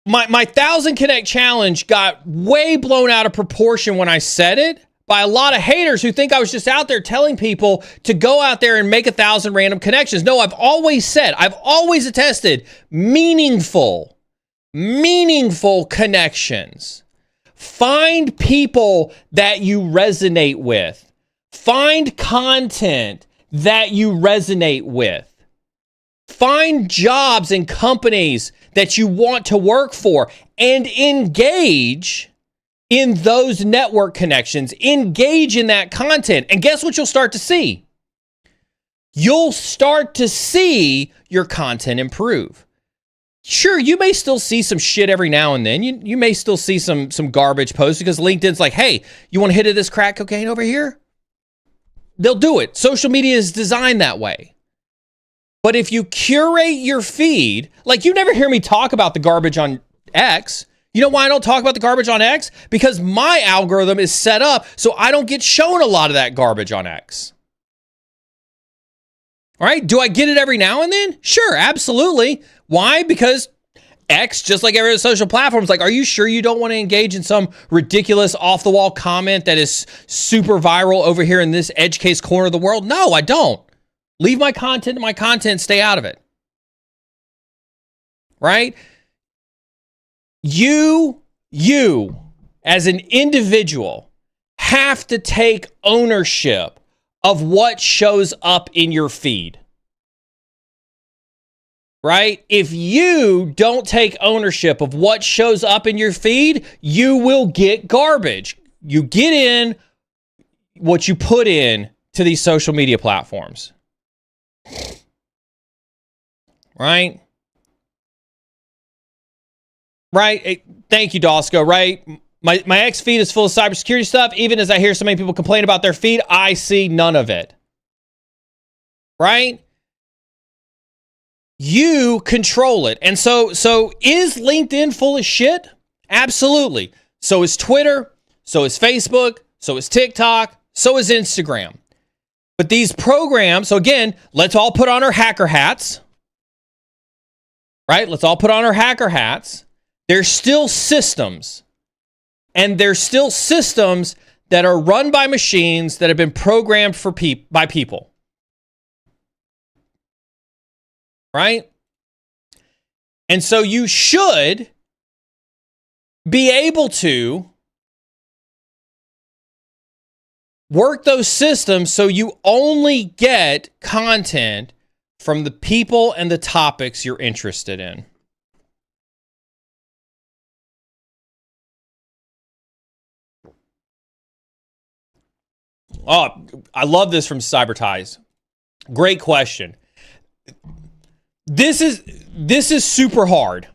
my 1,000 Connect challenge got way blown out of proportion when I said it by a lot of haters who think I was just out there telling people to go out there and make 1,000 random connections. No, I've always attested meaningful connections. Find people that you resonate with. Find content that you resonate with. Find jobs and companies that you want to work for and engage in those network connections. Engage in that content. And guess what you'll start to see? You'll start to see your content improve. Sure, you may still see some shit every now and then. You may still see some garbage posts because LinkedIn's like, hey, you want a hit of this crack cocaine over here? They'll do it. Social media is designed that way. But if you curate your feed, like you never hear me talk about the garbage on X. You know why I don't talk about the garbage on X? Because my algorithm is set up so I don't get shown a lot of that garbage on X. All right, do I get it every now and then? Sure, absolutely. Why? Because X, just like every other social platform, is like, are you sure you don't want to engage in some ridiculous off-the-wall comment that is super viral over here in this edge case corner of the world? No, I don't. Leave my content to my content, stay out of it. Right? You, as an individual, have to take ownership of what shows up in your feed. Right? If you don't take ownership of what shows up in your feed, you will get garbage. You get in what you put in to these social media platforms. Right? Right? Thank you, Dosco. Right? My ex feed is full of cybersecurity stuff. Even as I hear so many people complain about their feed, I see none of it. Right? You control it. And so is LinkedIn full of shit? Absolutely. So is Twitter. So is Facebook. So is TikTok. So is Instagram. But these programs, so again, let's all put on our hacker hats. Right? Let's all put on our hacker hats. There's still systems. And there's still systems that are run by machines that have been programmed by people. Right? And so you should be able to work those systems so you only get content from the people and the topics you're interested in. Oh, I love this from Cyber Ties. Great question. This is super hard.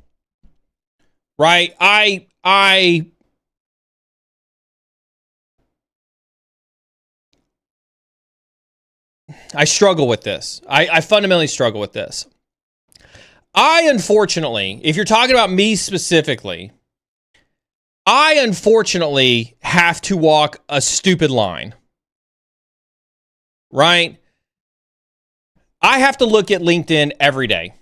Right? I struggle with this. I fundamentally struggle with this. I unfortunately, if you're talking about me specifically, I unfortunately have to walk a stupid line. Right? I have to look at LinkedIn every day,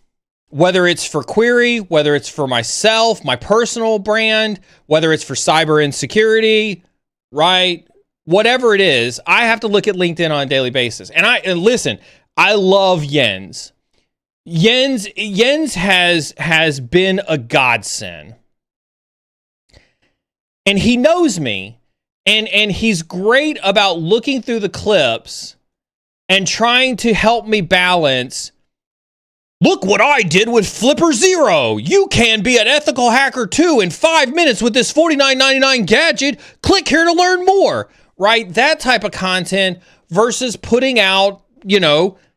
whether it's for query, whether it's for myself, my personal brand, whether it's for cyber insecurity, right? Whatever it is, I have to look at LinkedIn on a daily basis. And listen, I love Jens. Jens has been a godsend. And he knows me, and he's great about looking through the clips and trying to help me balance. Look what I did with Flipper Zero. You can be an ethical hacker too in 5 minutes with this $49.99 gadget. Click here to learn more. Right? That type of content versus putting out,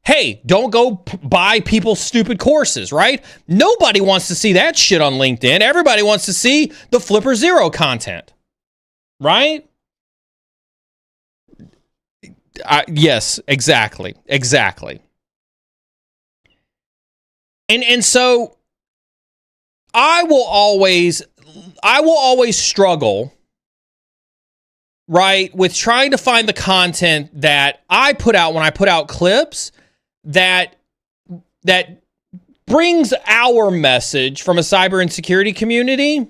hey, don't go buy people's stupid courses, right? Nobody wants to see that shit on LinkedIn. Everybody wants to see the Flipper Zero content. Right? Yes, exactly. And so I will always struggle, right, with trying to find the content that I put out when I put out clips that brings our message from a cyber insecurity community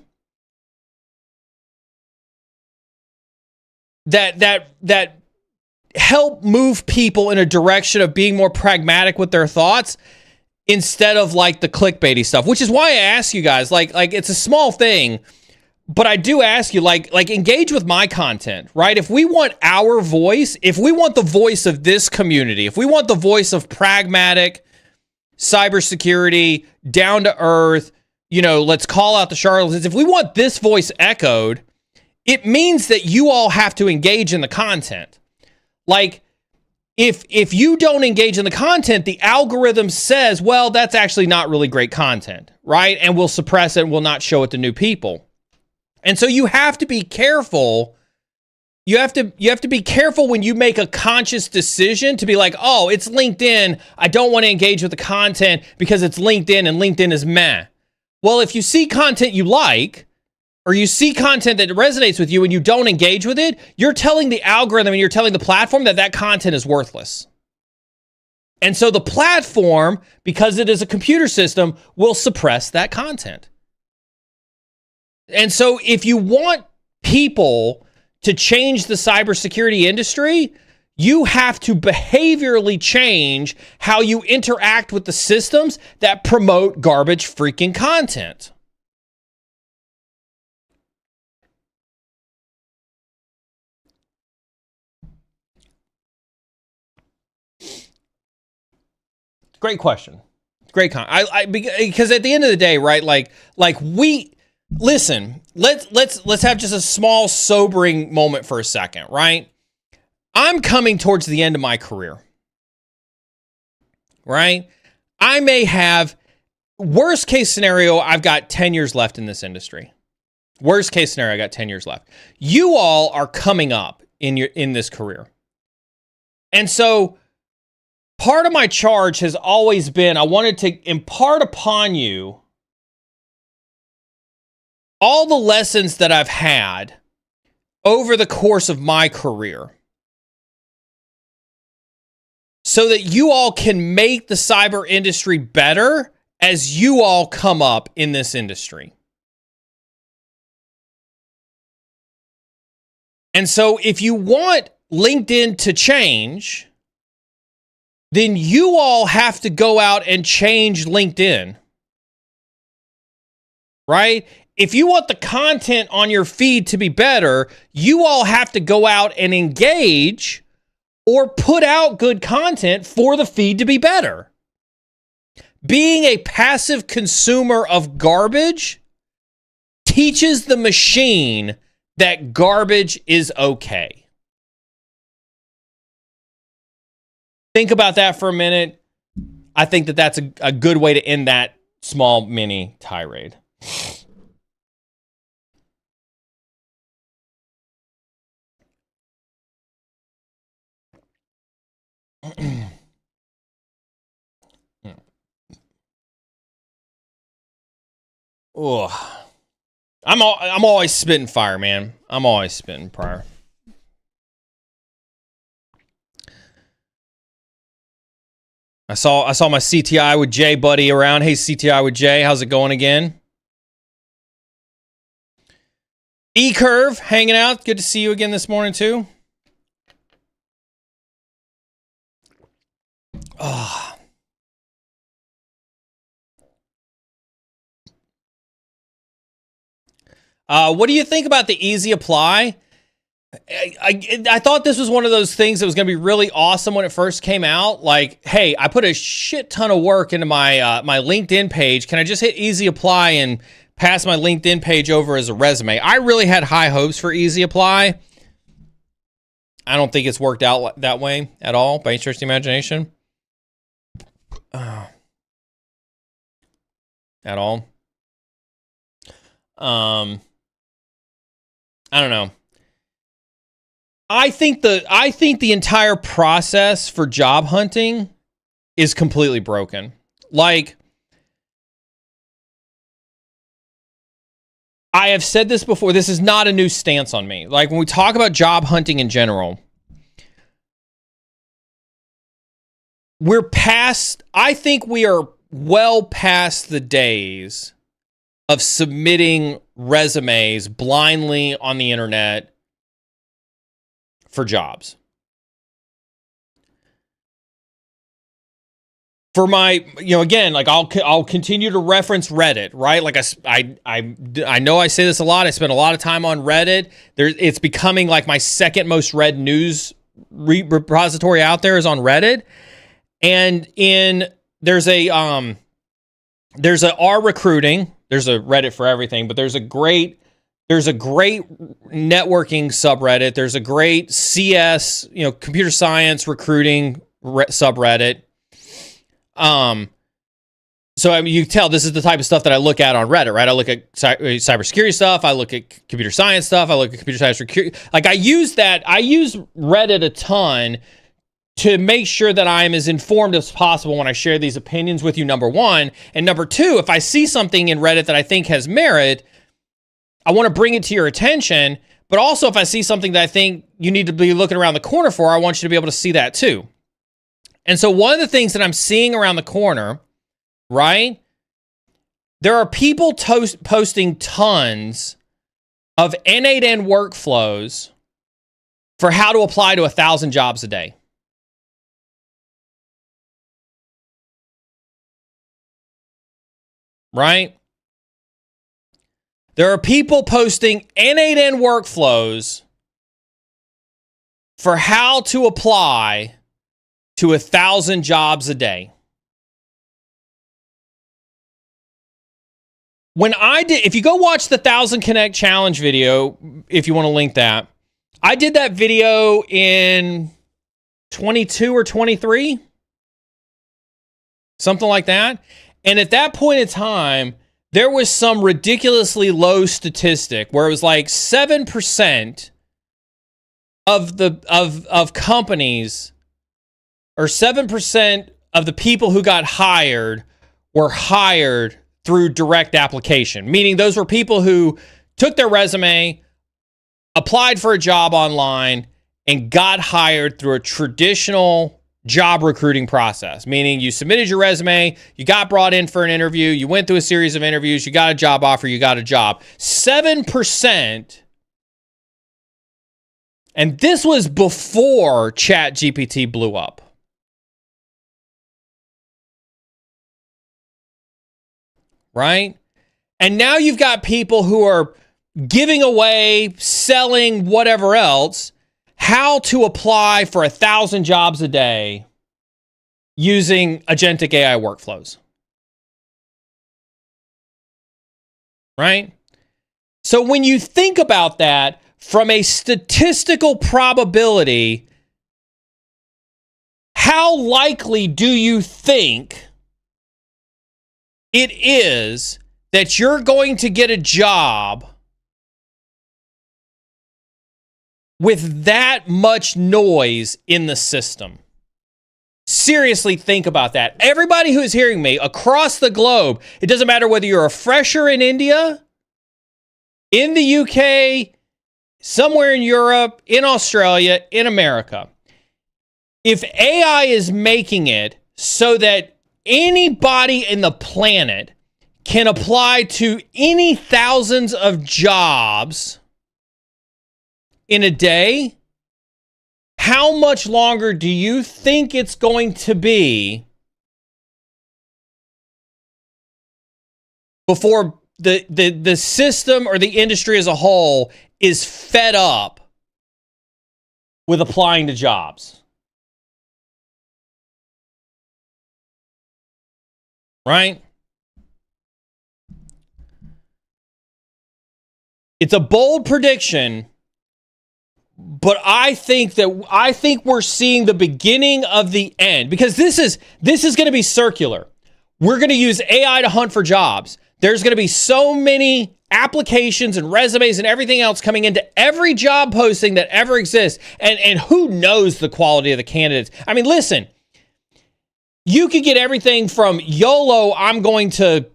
that help move people in a direction of being more pragmatic with their thoughts instead of like the clickbaity stuff, which is why I ask you guys, like it's a small thing, but I do ask you, like engage with my content, right? If we want our voice, if we want the voice of this community, if we want the voice of pragmatic cybersecurity, down to earth, let's call out the charlatans. If we want this voice echoed, it means that you all have to engage in the content. Like, if you don't engage in the content, the algorithm says, well, that's actually not really great content, right? And we'll suppress it and will not show it to new people. And so you have to be careful. You have to be careful when you make a conscious decision to be like, oh, it's LinkedIn. I don't want to engage with the content because it's LinkedIn and LinkedIn is meh. Well, if you see content you like, or you see content that resonates with you and you don't engage with it, you're telling the algorithm and you're telling the platform that content is worthless. And so the platform, because it is a computer system, will suppress that content. And so if you want people to change the cybersecurity industry, you have to behaviorally change how you interact with the systems that promote garbage freaking content. Great question. Great because at the end of the day, right? Listen. Let's have just a small sobering moment for a second, right? I'm coming towards the end of my career, right? I may have, worst case scenario, I've got 10 years left in this industry. Worst case scenario, I got 10 years left. You all are coming up in this career, and so part of my charge has always been, I wanted to impart upon you all the lessons that I've had over the course of my career so that you all can make the cyber industry better as you all come up in this industry. And so if you want LinkedIn to change, then you all have to go out and change LinkedIn, right? If you want the content on your feed to be better, you all have to go out and engage or put out good content for the feed to be better. Being a passive consumer of garbage teaches the machine that garbage is okay. Think about that for a minute. I think that's a good way to end that small mini tirade. Oh, I'm always spitting fire, man. I'm always spitting fire. I saw my CTI with Jay buddy around. Hey, CTI with Jay, how's it going again? E-Curve hanging out. Good to see you again this morning too. Oh. What do you think about the easy apply? I thought this was one of those things that was going to be really awesome when it first came out. Like, hey, I put a shit ton of work into my my LinkedIn page. Can I just hit easy apply and pass my LinkedIn page over as a resume? I really had high hopes for easy apply. I don't think it's worked out that way at all by any stretch of the imagination. At all. I don't know. I think the entire process for job hunting is completely broken. Like, I have said this before. This is not a new stance on me. Like, when we talk about job hunting in general, we're past, I think we are well past the days of submitting resumes blindly on the internet for jobs. For my, again, like I'll continue to reference Reddit, right? Like I know I say this a lot. I spend a lot of time on Reddit. It's becoming like my second most read news repository out there is on Reddit. And there's a R recruiting. There's a Reddit for everything, but there's a great networking subreddit. There's a great CS, computer science recruiting subreddit. So I mean, you can tell this is the type of stuff that I look at on Reddit, right? I look at cybersecurity stuff. I look at computer science stuff. I look at computer science recruiting. Like I use Reddit a ton to make sure that I'm as informed as possible when I share these opinions with you, number one. And number two, if I see something in Reddit that I think has merit, I want to bring it to your attention. But also if I see something that I think you need to be looking around the corner for, I want you to be able to see that too. And so one of the things that I'm seeing around the corner, right? There are people posting tons of N8N workflows for how to apply to 1,000 jobs a day. Right? There are people posting N8N workflows for how to apply to 1,000 jobs a day. If you go watch the 1,000 Connect Challenge video, if you want to link that, I did that video in 22 or 23, something like that. And at that point in time, there was some ridiculously low statistic where it was like 7% of companies, or 7% of the people who got hired were hired through direct application, meaning those were people who took their resume, applied for a job online, and got hired through a traditional job recruiting process, meaning you submitted your resume, you got brought in for an interview, you went through a series of interviews, you got a job offer, you got a job. 7%. And this was before ChatGPT blew up. Right? And now you've got people who are giving away, selling, whatever else, how to apply for 1,000 jobs a day using agentic AI workflows. Right? So when you think about that from a statistical probability, how likely do you think it is that you're going to get a job with that much noise in the system? Seriously, think about that. Everybody who is hearing me across the globe, it doesn't matter whether you're a fresher in India, in the UK, somewhere in Europe, in Australia, in America. If AI is making it so that anybody in the planet can apply to any thousands of jobs in a day, how much longer do you think it's going to be before the system or the industry as a whole is fed up with applying to jobs? Right? It's a bold prediction, but I think we're seeing the beginning of the end, because this is going to be circular. We're going to use AI to hunt for jobs. There's going to be so many applications and resumes and everything else coming into every job posting that ever exists, and who knows the quality of the candidates. I mean, listen, you could get everything from YOLO, I'm going to,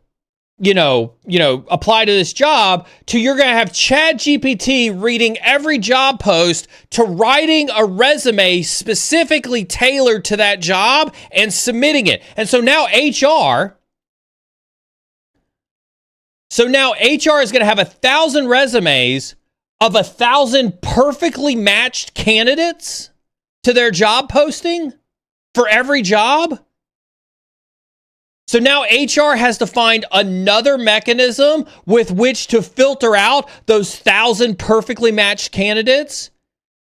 apply to this job, to you're going to have ChatGPT reading every job post, to writing a resume specifically tailored to that job and submitting it. And so now HR, So now HR is going to have 1,000 resumes of 1,000 perfectly matched candidates to their job posting for every job. So now HR has to find another mechanism with which to filter out those 1,000 perfectly matched candidates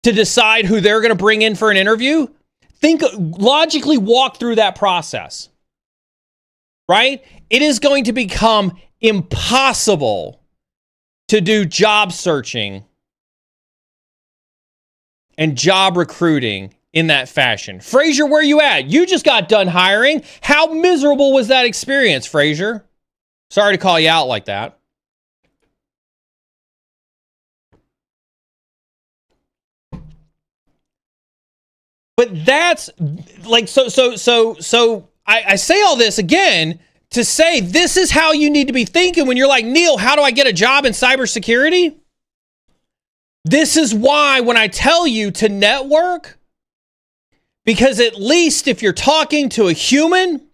to decide who they're going to bring in for an interview. Logically walk through that process, right? It is going to become impossible to do job searching and job recruiting in that fashion. Frazier, where you at? You just got done hiring. How miserable was that experience, Frazier? Sorry to call you out like that. But that's like, so I say all this again to say this is how you need to be thinking when you're like, Neal, how do I get a job in cybersecurity? This is why when I tell you to network, because at least if you're talking to a human,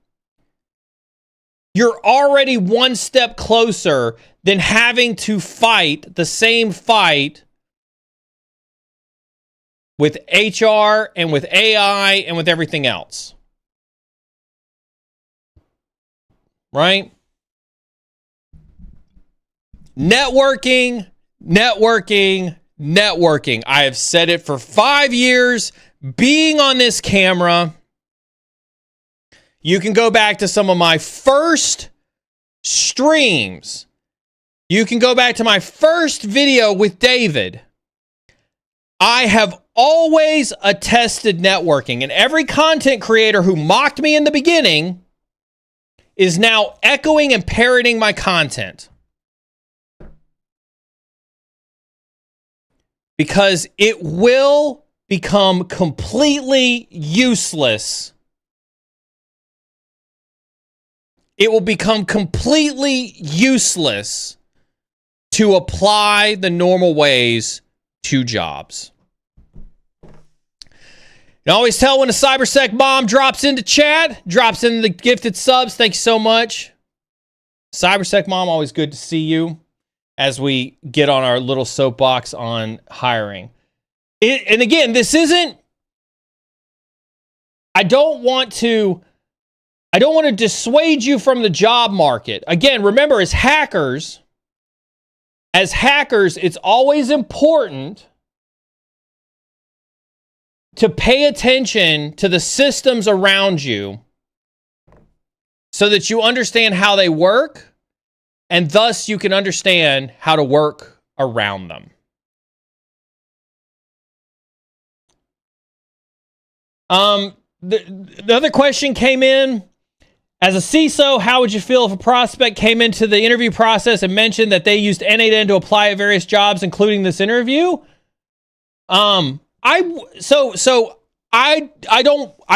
you're already one step closer than having to fight the same fight with HR and with AI and with everything else. Right? Networking. I have said it for 5 years. Being on this camera, you can go back to some of my first streams. You can go back to my first video with David. I have always attested networking, and every content creator who mocked me in the beginning is now echoing and parroting my content. Because it will become completely useless. It will become completely useless to apply the normal ways to jobs. You always tell when a cybersec bomb drops into chat, drops into the gifted subs. Thank you so much. Cybersec mom, always good to see you as we get on our little soapbox on hiring. And again, this isn't, I don't want to dissuade you from the job market. Again, remember, as hackers, it's always important to pay attention to the systems around you so that you understand how they work, and thus you can understand how to work around them. The other question came in. As a CISO, how would you feel if a prospect came into the interview process and mentioned that they used N8N to apply at various jobs, including this interview? I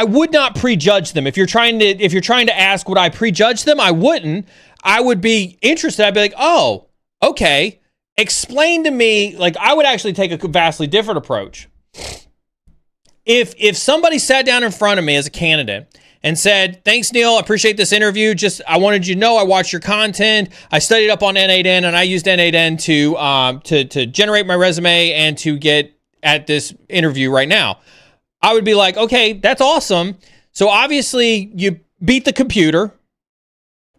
would not prejudge them. If you're trying to ask, would I prejudge them? I wouldn't. I would be interested. I'd be like, oh, okay. Explain to me. Like, I would actually take a vastly different approach. If somebody sat down in front of me as a candidate and said, thanks, Neal, I appreciate this interview. Just, I wanted you to know I watched your content. I studied up on N8N, and I used N8N to generate my resume and to get at this interview right now. I would be like, okay, that's awesome. So obviously you beat the computer.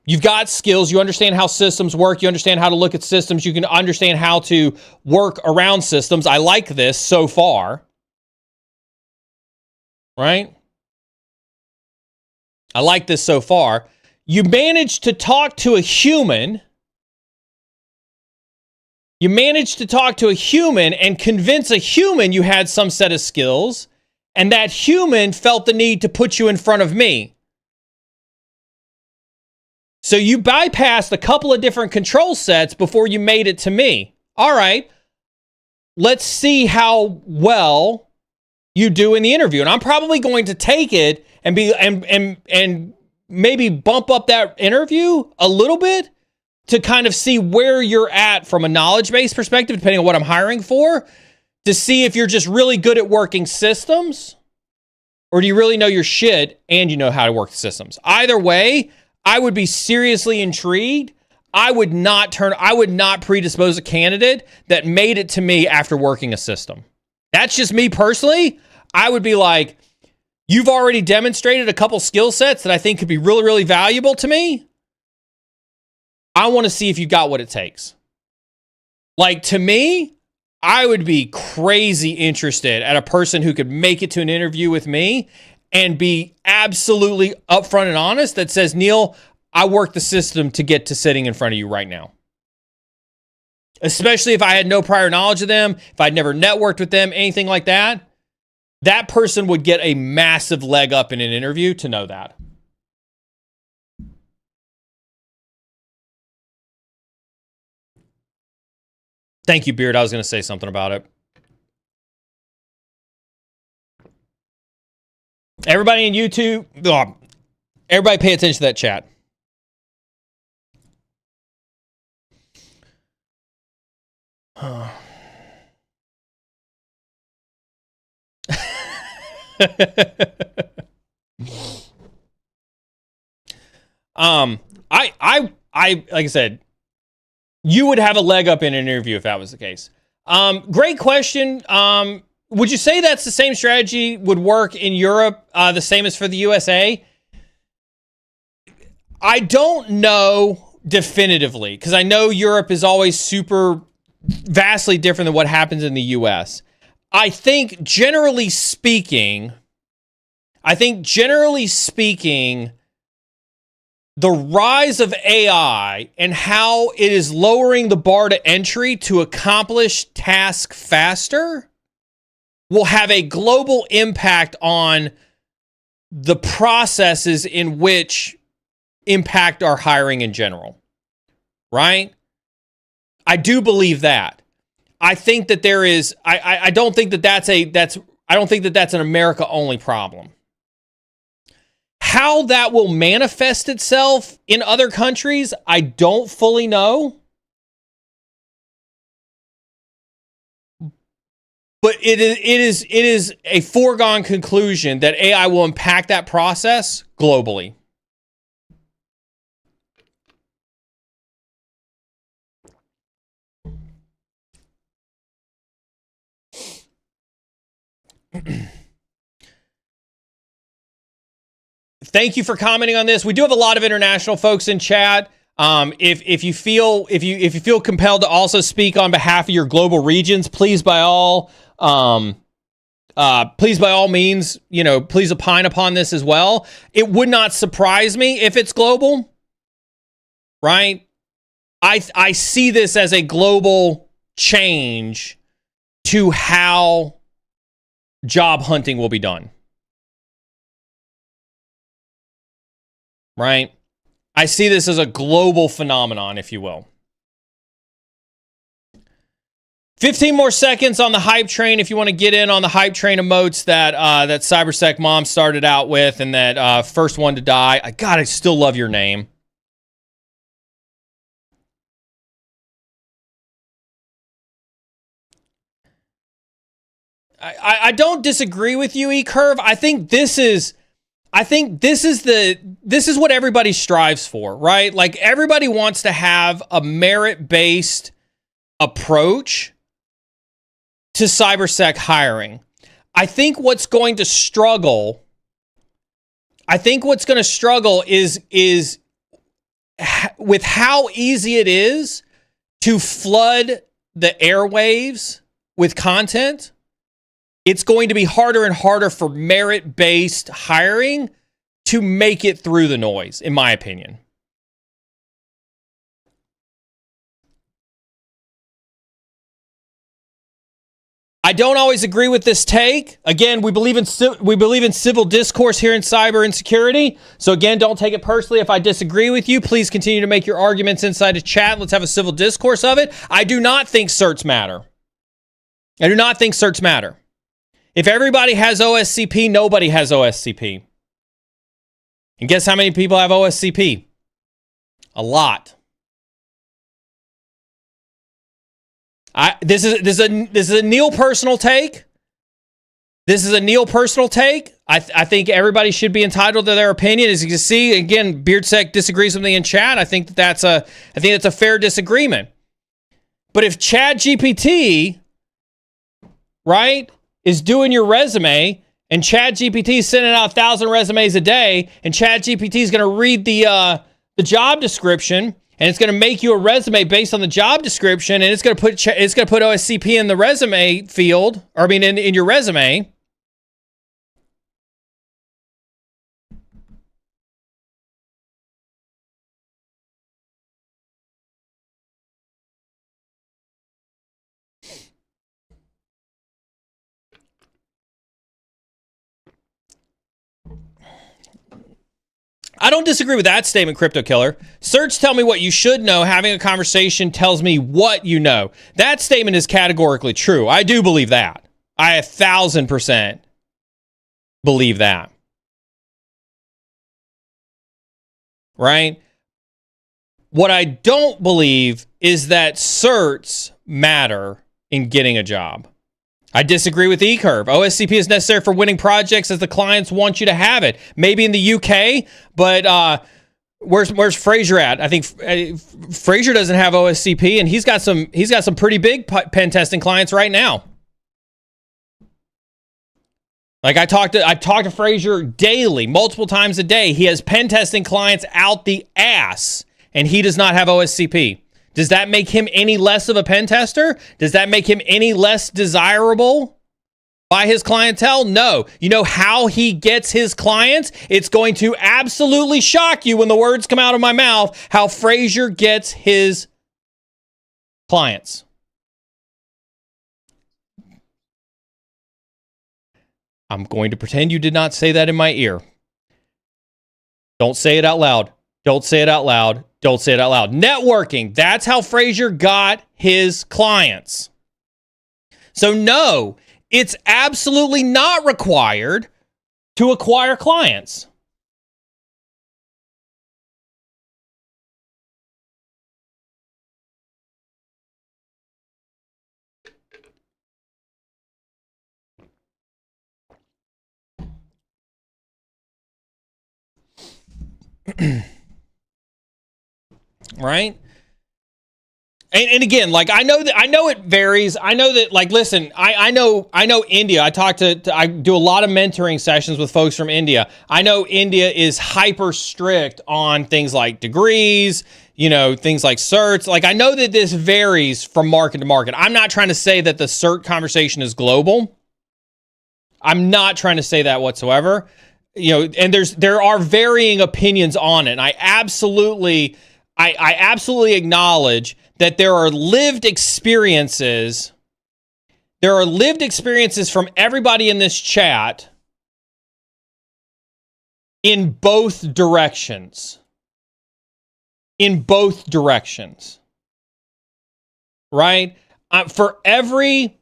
You've got skills. You understand how systems work. You understand how to look at systems. You can understand how to work around systems. I like this so far. Right? I like this so far. You managed to talk to a human. You managed to talk to a human and convince a human you had some set of skills, and that human felt the need to put you in front of me. So you bypassed a couple of different control sets before you made it to me. All right, let's see how well you do in the interview. And I'm probably going to take it and and maybe bump up that interview a little bit to kind of see where you're at from a knowledge-based perspective, depending on what I'm hiring for, to see if you're just really good at working systems, or do you really know your shit and you know how to work the systems. Either way, I would be seriously intrigued. I would not predispose a candidate that made it to me after working a system. That's just me personally. I would be like, you've already demonstrated a couple skill sets that I think could be really, really valuable to me. I want to see if you got what it takes. Like, to me, I would be crazy interested at a person who could make it to an interview with me and be absolutely upfront and honest that says, Neal, I worked the system to get to sitting in front of you right now. Especially if I had no prior knowledge of them, if I'd never networked with them, anything like that. That person would get a massive leg up in an interview to know that. Thank you, Beard. I was going to say something about it. Everybody in YouTube, everybody pay attention to that chat. I like I said, you would have a leg up in an interview if that was the case. Great question. Would you say that's the same strategy would work in Europe, the same as for the USA? I don't know definitively, because I know Europe is always vastly different than what happens in the US. I think generally speaking, the rise of AI and how it is lowering the bar to entry to accomplish tasks faster will have a global impact on the processes in which impact our hiring in general. Right? I do believe that. I think that there is, I don't think that I don't think that that's an America only problem. How that will manifest itself in other countries, I don't fully know. But it is a foregone conclusion that AI will impact that process globally. Thank you for commenting on this. We do have a lot of international folks in chat. If you feel compelled to also speak on behalf of your global regions, please by all means, please opine upon this as well. It would not surprise me if it's global, right? I see this as a global change to how job hunting will be done. Right? I see this as a global phenomenon, if you will. 15 more seconds on the hype train if you want to get in on the hype train emotes that CyberSec Mom started out with and that first one to die. I still love your name. I don't disagree with you, E-Curve. I think this is what everybody strives for, right? Like, everybody wants to have a merit-based approach to cybersec hiring. I think what's going to struggle is with how easy it is to flood the airwaves with content. It's going to be harder and harder for merit-based hiring to make it through the noise, in my opinion. I don't always agree with this take. Again, we believe in civil discourse here in Cyber Insecurity. So again, don't take it personally if I disagree with you. Please continue to make your arguments inside the chat. Let's have a civil discourse of it. I do not think certs matter. If everybody has OSCP, nobody has OSCP. And guess how many people have OSCP? A lot. This is a Neal personal take. This is a Neal personal take. I think everybody should be entitled to their opinion. As you can see, again, BeardSec disagrees with me in chat. I think that's a fair disagreement. But if ChatGPT, right, is doing your resume, and ChatGPT is sending out 1,000 resumes a day, and ChatGPT is going to read the job description, and it's going to make you a resume based on the job description, and it's going to put OSCP in the resume field, or I mean in your resume. I don't disagree with that statement, Crypto Killer. Certs tell me what you should know. Having a conversation tells me what you know. That statement is categorically true. I do believe that. I 1,000% believe that. Right? What I don't believe is that certs matter in getting a job. I disagree with eCurve. OSCP is necessary for winning projects as the clients want you to have it. Maybe in the UK, but where's Fraser at? I think Fraser doesn't have OSCP, and he's got some pretty big pen testing clients right now. Like I talk to Fraser daily, multiple times a day. He has pen testing clients out the ass, and he does not have OSCP. Does that make him any less of a pen tester? Does that make him any less desirable by his clientele? No. You know how he gets his clients? It's going to absolutely shock you when the words come out of my mouth how Fraser gets his clients. I'm going to pretend you did not say that in my ear. Don't say it out loud. Don't say it out loud. Don't say it out loud. Networking. That's how Fraser got his clients. So no, it's absolutely not required to acquire clients. Right? And again, like I know it varies. I know that, like, listen, I know India. I do a lot of mentoring sessions with folks from India. I know India is hyper strict on things like degrees, things like certs. Like, I know that this varies from market to market. I'm not trying to say that the cert conversation is global. I'm not trying to say that whatsoever. And there are varying opinions on it. And I absolutely acknowledge that there are lived experiences. There are lived experiences from everybody in this chat in both directions. In both directions. Right? For every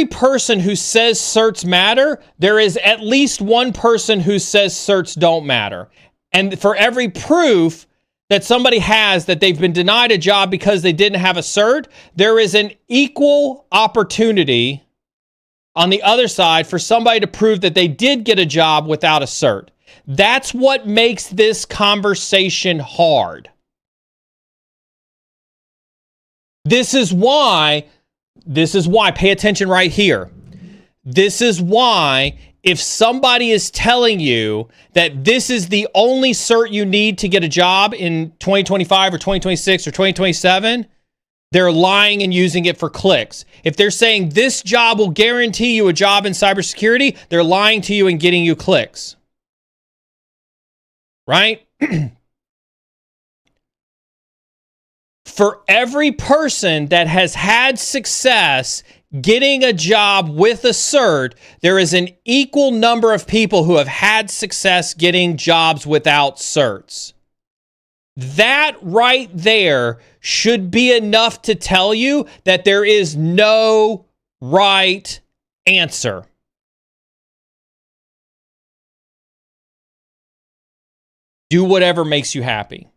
person who says certs matter, there is at least one person who says certs don't matter. And for every proof that somebody has that they've been denied a job because they didn't have a cert, there is an equal opportunity on the other side for somebody to prove that they did get a job without a cert. That's what makes this conversation hard. This is why, pay attention right here. This is why if somebody is telling you that this is the only cert you need to get a job in 2025 or 2026 or 2027, they're lying and using it for clicks. If they're saying this job will guarantee you a job in cybersecurity, they're lying to you and getting you clicks. Right? For every person that has had success getting a job with a cert, there is an equal number of people who have had success getting jobs without certs. That right there should be enough to tell you that there is no right answer. Do whatever makes you happy.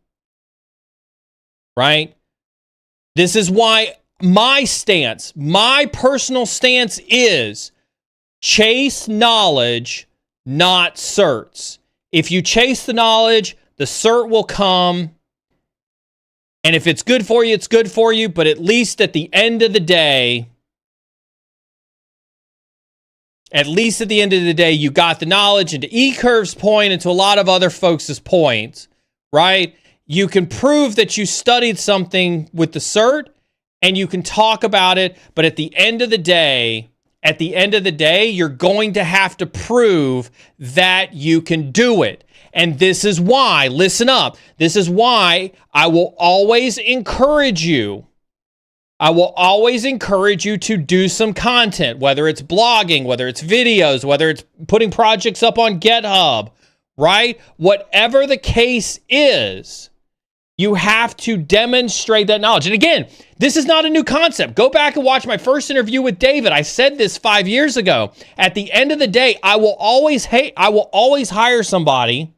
Right? This is why my personal stance is chase knowledge, not certs. If you chase the knowledge, the cert will come. And if it's good for you, it's good for you. But at least at the end of the day, you got the knowledge. And to E-Curve's point, and to a lot of other folks' points, right? You can prove that you studied something with the cert, and you can talk about it. But at the end of the day, you're going to have to prove that you can do it. And this is why, listen up, this is why I will always encourage you. I will always encourage you to do some content, whether it's blogging, whether it's videos, whether it's putting projects up on GitHub, right? Whatever the case is, you have to demonstrate that knowledge. And again, this is not a new concept. Go back and watch my first interview with David. I said this 5 years ago. At the end of the day, I will always hire somebody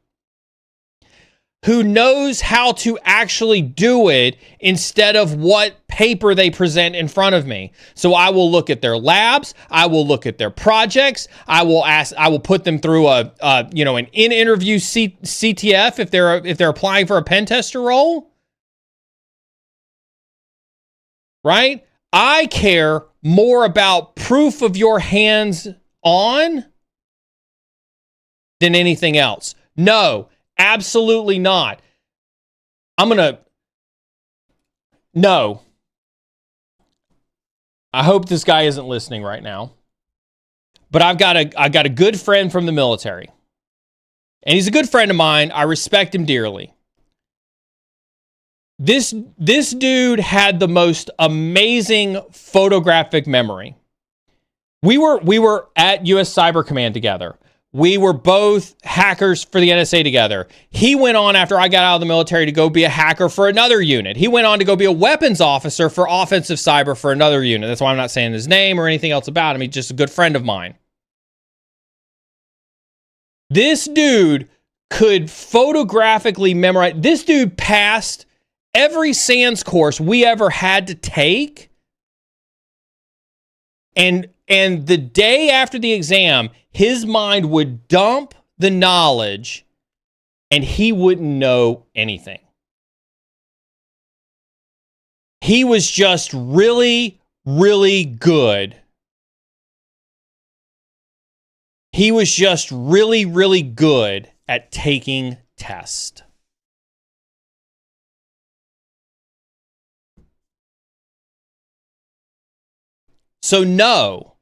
who knows how to actually do it instead of what paper they present in front of me. So I will look at their labs, I will look at their projects, I will put them through an in-interview CTF if they're applying for a pen tester role. Right? I care more about proof of your hands-on than anything else. No, absolutely not. No. I hope this guy isn't listening right now. But I got a good friend from the military. And he's a good friend of mine. I respect him dearly. This dude had the most amazing photographic memory. We were at US Cyber Command together. We were both hackers for the NSA together. He went on after I got out of the military to go be a hacker for another unit. He went on to go be a weapons officer for offensive cyber for another unit. That's why I'm not saying his name or anything else about him. He's just a good friend of mine. This dude could photographically memorize. This dude passed every SANS course we ever had to take. And the day after the exam, his mind would dump the knowledge and he wouldn't know anything. He was just really, really good. He was just really, really good at taking tests. So no,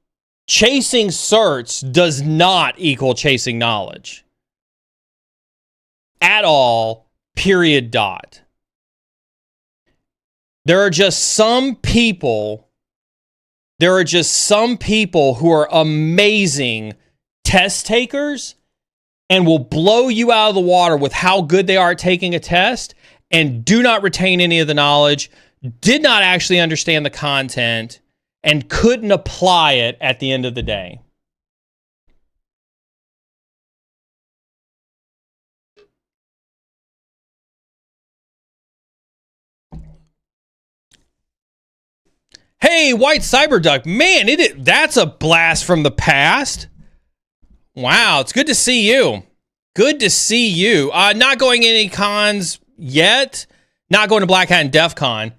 chasing certs does not equal chasing knowledge. At all, period, dot. There are just some people who are amazing test takers and will blow you out of the water with how good they are at taking a test and do not retain any of the knowledge, did not actually understand the content, and couldn't apply it at the end of the day. Hey, White Cyberduck, man, that's a blast from the past. Wow, it's good to see you. Good to see you. Not going any cons yet. Not going to Black Hat and DEF CON.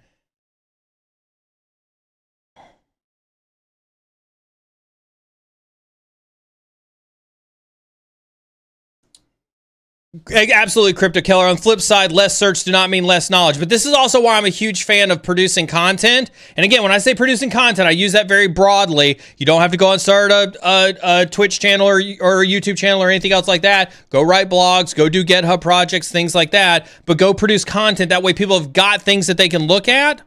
Absolutely, Crypto Killer. On the flip side, less search do not mean less knowledge. But this is also why I'm a huge fan of producing content. And again, when I say producing content, I use that very broadly. You don't have to go and start a Twitch channel or a YouTube channel or anything else like that. Go write blogs, go do GitHub projects, things like that. But go produce content. That way people have got things that they can look at.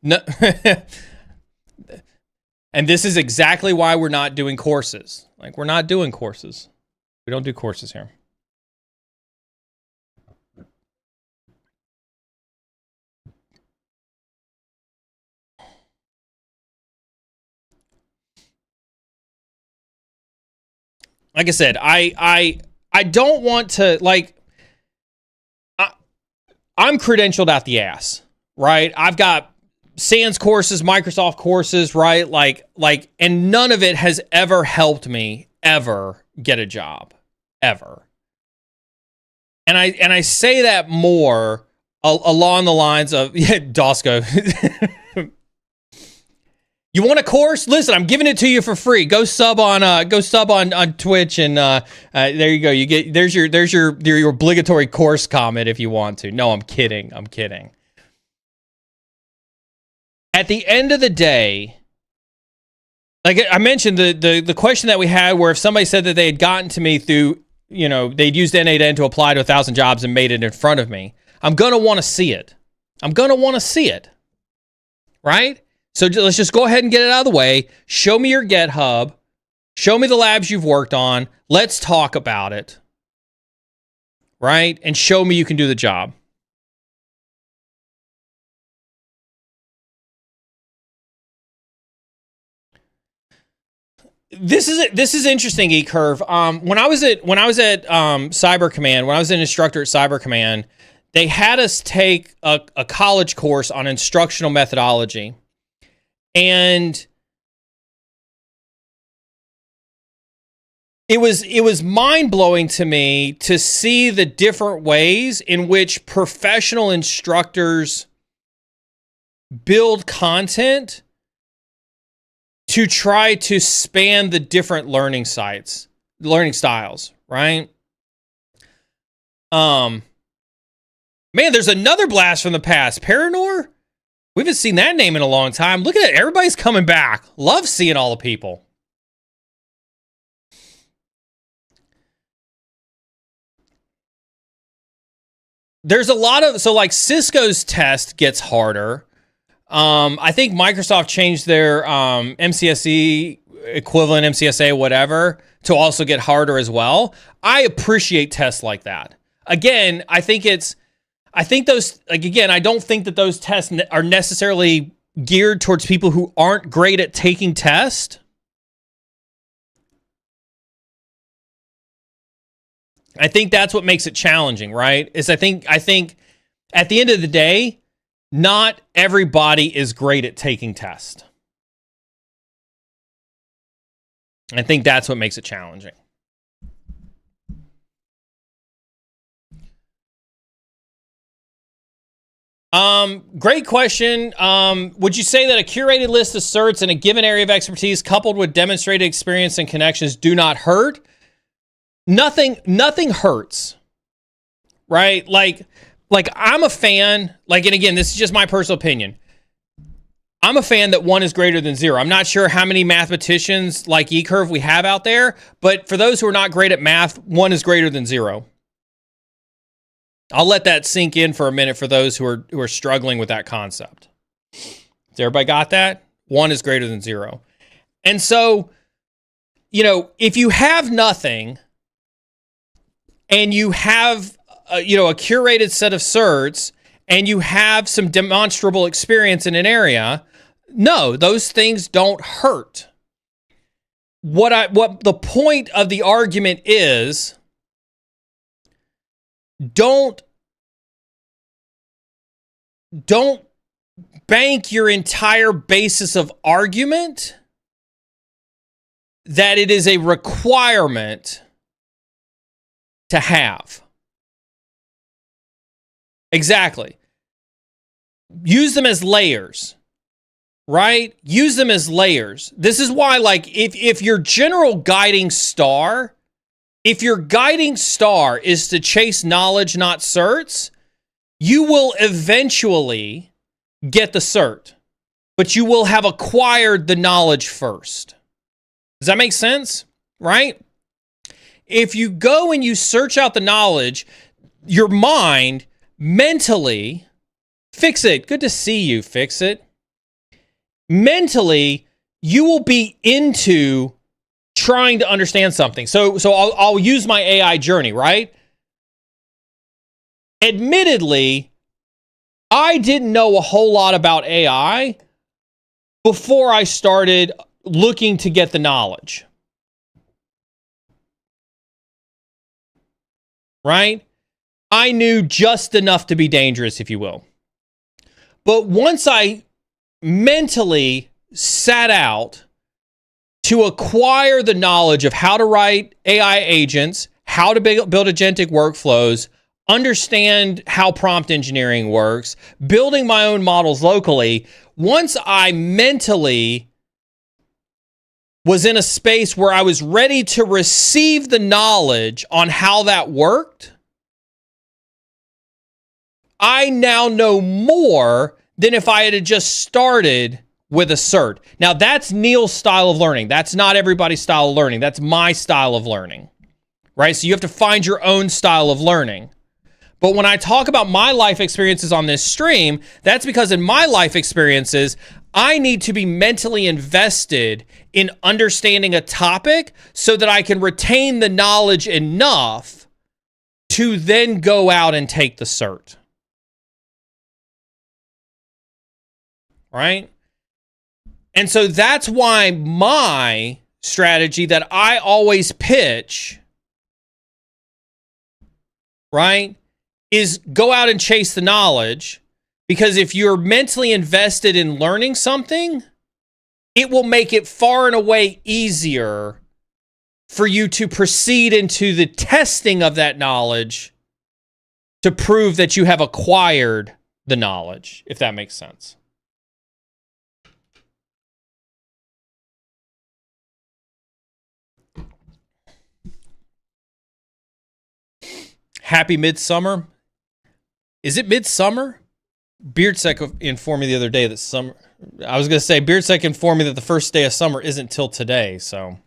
No. And this is exactly why we're not doing courses. Like, we're not doing courses. We don't do courses here. Like I said, I don't want to, like, I'm credentialed out the ass, right? I've got SANS courses, Microsoft courses, right? And none of it has ever helped me ever get a job, ever. And I say that more along the lines of, Dosco. You want a course? Listen, I'm giving it to you for free. Go sub on Twitch, and there you go. There's your obligatory course comment if you want to. No, I'm kidding. At the end of the day, like I mentioned, the question that we had, where if somebody said that they had gotten to me through, they'd used N8N to apply to 1,000 jobs and made it in front of me, I'm gonna want to see it. Right? So let's just go ahead and get it out of the way. Show me your GitHub. Show me the labs you've worked on. Let's talk about it. Right? And show me you can do the job. This is interesting, eCurve. When I was at Cyber Command, when I was an instructor at Cyber Command, they had us take a college course on instructional methodology. And it was mind-blowing to me to see the different ways in which professional instructors build content to try to span the different learning styles, right? Man, there's another blast from the past, Paranor. We haven't seen that name in a long time. Look at it. Everybody's coming back. Love seeing all the people. There's a lot of, so like Cisco's test gets harder. I think Microsoft changed their MCSE equivalent, MCSA, whatever, to also get harder as well. I appreciate tests like that. Again, I don't think that those tests are necessarily geared towards people who aren't great at taking tests. I think that's what makes it challenging, right? I think at the end of the day, not everybody is great at taking tests. I think that's what makes it challenging. Great question. Would you say that a curated list of certs in a given area of expertise coupled with demonstrated experience and connections do not hurt? Nothing hurts, right? Like I'm a fan, and again, this is just my personal opinion. I'm a fan that 1 is greater than 0. I'm not sure how many mathematicians like eCurve we have out there, but for those who are not great at math, 1 is greater than 0. I'll let that sink in for a minute for those who are struggling with that concept. Has everybody got that? 1 is greater than 0. And so, if you have nothing and you have a curated set of certs and you have some demonstrable experience in an area, no, those things don't hurt. What the point of the argument is, don't bank your entire basis of argument that it is a requirement to have. Exactly. Use them as layers, right? Use them as layers. This is why, if your general guiding star, if your guiding star is to chase knowledge, not certs, you will eventually get the cert, but you will have acquired the knowledge first. Does that make sense? Right? If you go and you search out the knowledge, your mind mentally, fix it. Good to see you, fix it. Mentally, you will be into trying to understand something. So I'll use my AI journey, right? Admittedly, I didn't know a whole lot about AI before I started looking to get the knowledge. Right? I knew just enough to be dangerous, if you will. But once I mentally set out to acquire the knowledge of how to write AI agents, how to build agentic workflows, understand how prompt engineering works, building my own models locally. Once I mentally was in a space where I was ready to receive the knowledge on how that worked, I now know more than if I had just started with a cert. Now, that's Neal's style of learning. That's not everybody's style of learning. That's my style of learning, right? So you have to find your own style of learning. But when I talk about my life experiences on this stream, that's because in my life experiences, I need to be mentally invested in understanding a topic so that I can retain the knowledge enough to then go out and take the cert. Right? And so that's why my strategy that I always pitch, right, is go out and chase the knowledge, because if you're mentally invested in learning something, it will make it far and away easier for you to proceed into the testing of that knowledge to prove that you have acquired the knowledge, if that makes sense. Happy midsummer. Is it midsummer? Beardsec informed me the other day that summer. I was going to say, Beardsec informed me that the first day of summer isn't till today, so.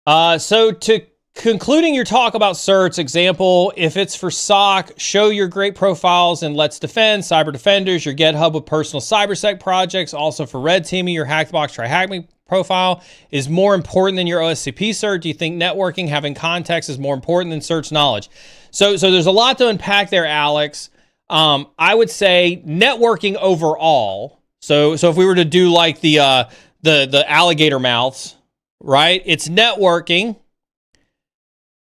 So to concluding your talk about certs, example, if it's for SOC, show your great profiles in Let's Defend, Cyber Defenders, your GitHub with personal cybersec projects. Also for red teaming, your Hack the Box, Try Hack Me profile is more important than your OSCP cert. Do you think networking, having context is more important than certs knowledge? So there's a lot to unpack there, Alex. I would say networking overall. So if we were to do like the alligator mouths, right? It's networking,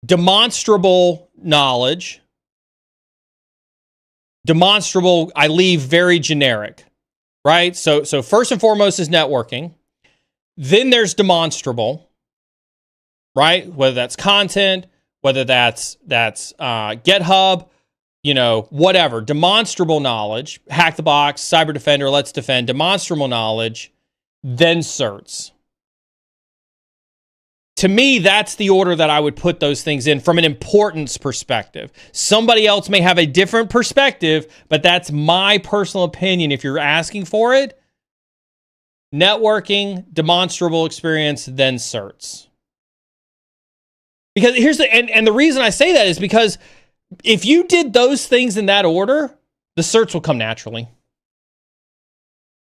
demonstrable knowledge. Demonstrable, I leave very generic, right? So first and foremost is networking. Then there's demonstrable, right? Whether that's content, whether that's GitHub, whatever. Demonstrable knowledge, Hack the Box, Cyber Defender, Let's Defend, demonstrable knowledge, then certs. To me, that's the order that I would put those things in from an importance perspective. Somebody else may have a different perspective, but that's my personal opinion. If you're asking for it, networking, demonstrable experience, then certs. Because here's the reason I say that is because if you did those things in that order, the certs will come naturally.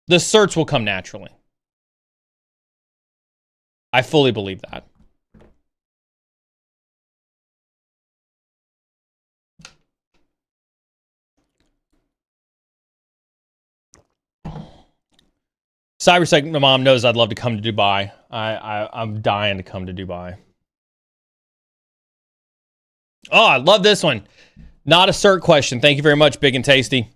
The certs will come naturally. I fully believe that. Cybersec Mom knows I'd love to come to Dubai. I'm dying to come to Dubai. Oh, I love this one. Not a cert question. Thank you very much, Big and Tasty.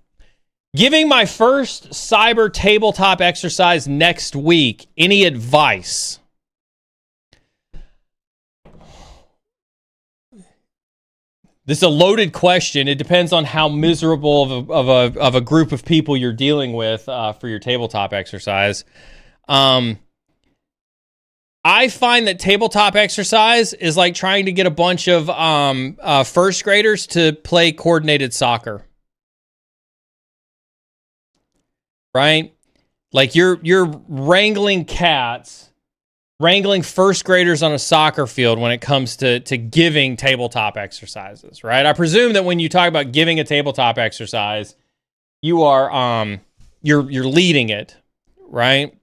Giving my first cyber tabletop exercise next week. Any advice? This is a loaded question. It depends on how miserable of a group of people you're dealing with for your tabletop exercise. I find that tabletop exercise is like trying to get a bunch of first graders to play coordinated soccer. Right? Like you're wrangling cats. Wrangling first graders on a soccer field when it comes to giving tabletop exercises, right? I presume that when you talk about giving a tabletop exercise, you are you're leading it, right?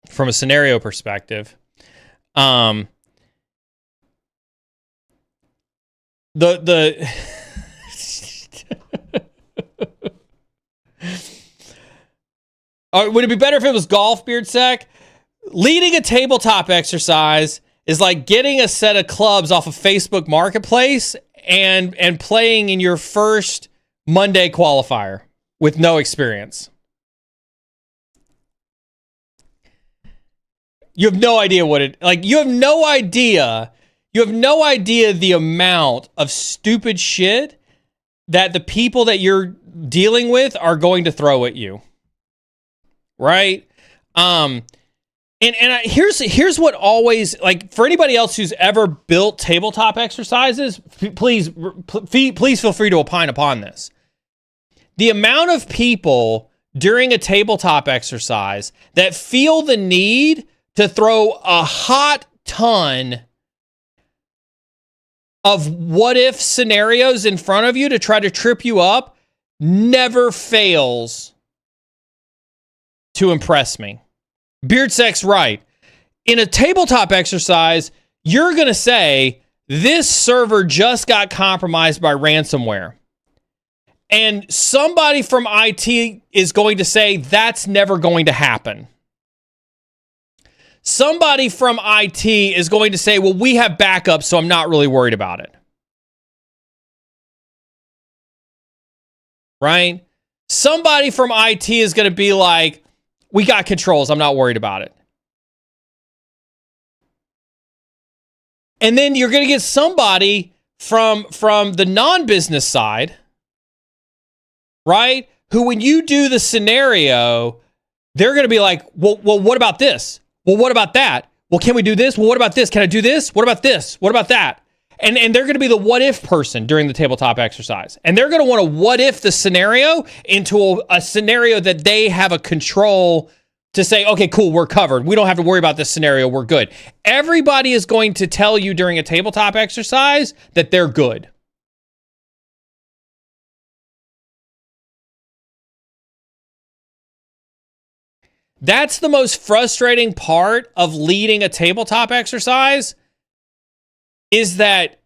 From a scenario perspective. The would it be better if it was golf, Beardsec? Leading a tabletop exercise is like getting a set of clubs off of Facebook Marketplace and playing in your first Monday qualifier with no experience. You have no idea you have no idea the amount of stupid shit that the people that you're dealing with are going to throw at you. Right? Here's what always, like, for anybody else who's ever built tabletop exercises, please feel free to opine upon this. The amount of people during a tabletop exercise that feel the need to throw a hot ton of what if scenarios in front of you to try to trip you up never fails to impress me. Beard Sex right. In a tabletop exercise, you're going to say, this server just got compromised by ransomware. And somebody from IT is going to say, that's never going to happen. Somebody from IT is going to say, well, we have backup, so I'm not really worried about it. Right? Somebody from IT is going to be like, we got controls, I'm not worried about it. And then you're going to get somebody from the non-business side, right? Who, when you do the scenario, they're going to be like, well, what about this? Well, what about that? Well, can we do this? Well, what about this? Can I do this? What about this? What about that? And they're going to be the what if person during the tabletop exercise. And they're going to want to what if the scenario into a scenario that they have a control to say, okay, cool, we're covered. We don't have to worry about this scenario. We're good. Everybody is going to tell you during a tabletop exercise that they're good. That's the most frustrating part of leading a tabletop exercise, is that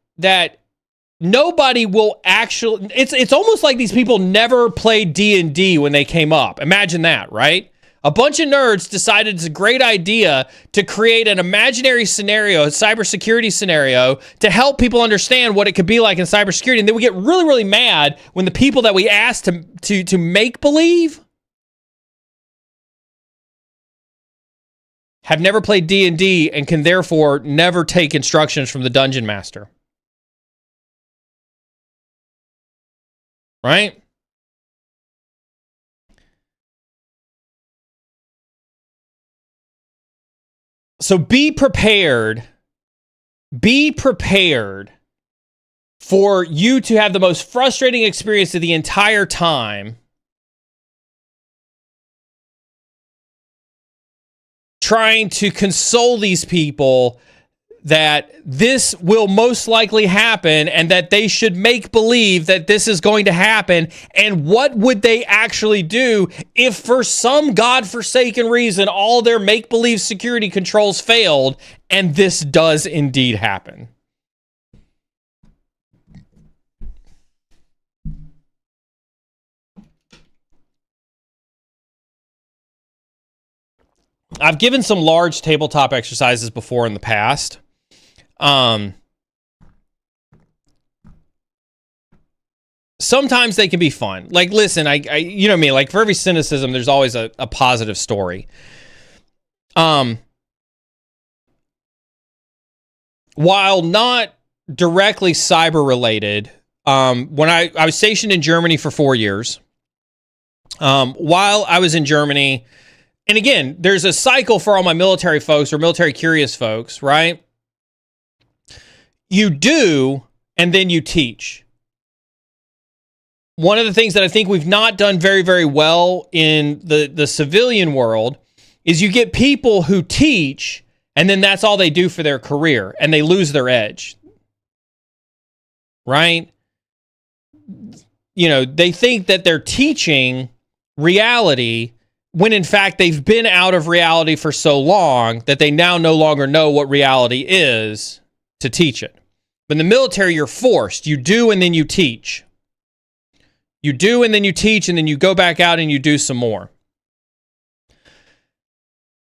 nobody will actually, it's almost like these people never played D&D when they came up. Imagine that, right? A bunch of nerds decided it's a great idea to create an imaginary scenario, a cybersecurity scenario, to help people understand what it could be like in cybersecurity. And then we get really, really mad when the people that we asked to make believe have never played D&D and can therefore never take instructions from the dungeon master. Right? So be prepared. Be prepared for you to have the most frustrating experience of the entire time trying to console these people that this will most likely happen and that they should make believe that this is going to happen. And what would they actually do if for some godforsaken reason all their make-believe security controls failed and this does indeed happen? I've given some large tabletop exercises before in the past. Sometimes they can be fun. Like, listen, I you know me, like for every cynicism, there's always a positive story. While not directly cyber related, when I was stationed in Germany for 4 years, while I was in Germany, and again, there's a cycle for all my military folks or military curious folks, right? You do, and then you teach. One of the things that I think we've not done very, very well in the civilian world is you get people who teach, and then that's all they do for their career, and they lose their edge. Right? You know, they think that they're teaching reality when in fact they've been out of reality for so long that they now no longer know what reality is to teach it. But in the military, you're forced. You do and then you teach. You do and then you teach, and then you go back out and you do some more.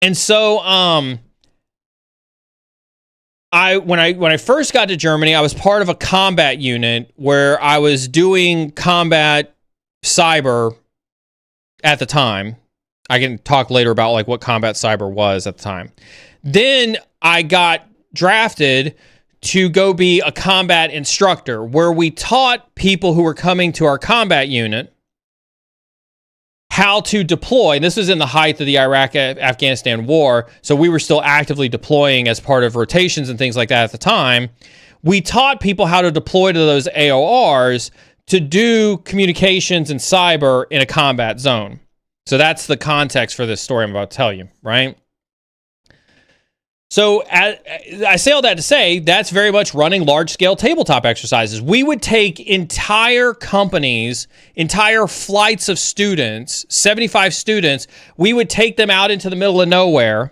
And so when I first got to Germany, I was part of a combat unit where I was doing combat cyber at the time. I can talk later about like what combat cyber was at the time. Then I got drafted to go be a combat instructor where we taught people who were coming to our combat unit how to deploy. This was in the height of the Iraq-Afghanistan war, so we were still actively deploying as part of rotations and things like that at the time. We taught people how to deploy to those AORs to do communications and cyber in a combat zone. So that's the context for this story I'm about to tell you, right? So I say all that to say, that's very much running large-scale tabletop exercises. We would take entire companies, entire flights of students, 75 students, we would take them out into the middle of nowhere,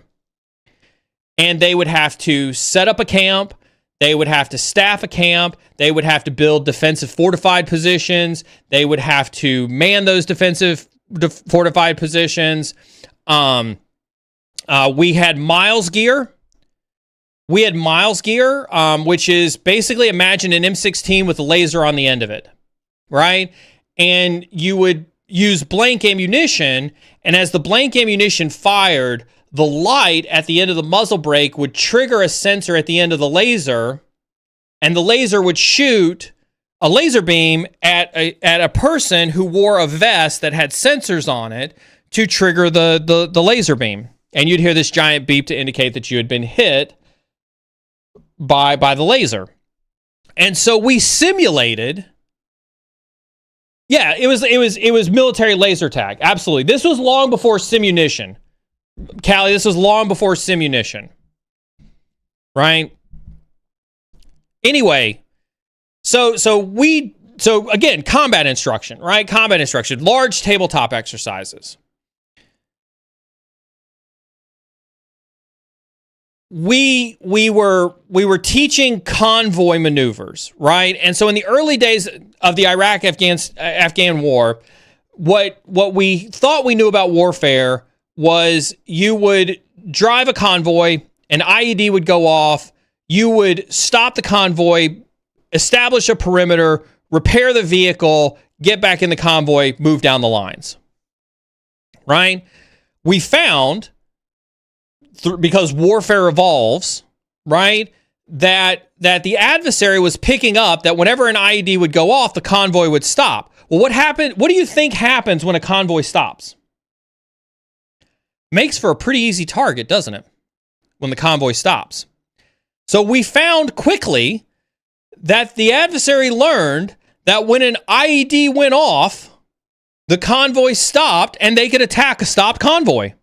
and they would have to set up a camp, they would have to staff a camp, they would have to build defensive fortified positions, they would have to man those defensive fortified positions. We had miles gear. Which is basically, imagine an M16 with a laser on the end of it, right? And you would use blank ammunition, and as the blank ammunition fired, the light at the end of the muzzle brake would trigger a sensor at the end of the laser, and the laser would shoot a laser beam at a person who wore a vest that had sensors on it to trigger the laser beam. And you'd hear this giant beep to indicate that you had been hit by the laser. And so we simulated. Yeah, it was military laser tag. Absolutely. This was long before simunition. Callie, this was long before simunition. Right? Anyway, so again, combat instruction, right? Combat instruction, large tabletop exercises. We were teaching convoy maneuvers, right? And so in the early days of the Iraq-Afghan war, what we thought we knew about warfare was you would drive a convoy, an IED would go off, you would stop the convoy, establish a perimeter, repair the vehicle, get back in the convoy, move down the lines, right? We found, because warfare evolves, right, that the adversary was picking up that whenever an IED would go off, the convoy would stop. Well, what happened? What do you think happens when a convoy stops? Makes for a pretty easy target, doesn't it? When the convoy stops. So we found quickly that the adversary learned that when an IED went off, the convoy stopped and they could attack a stopped convoy.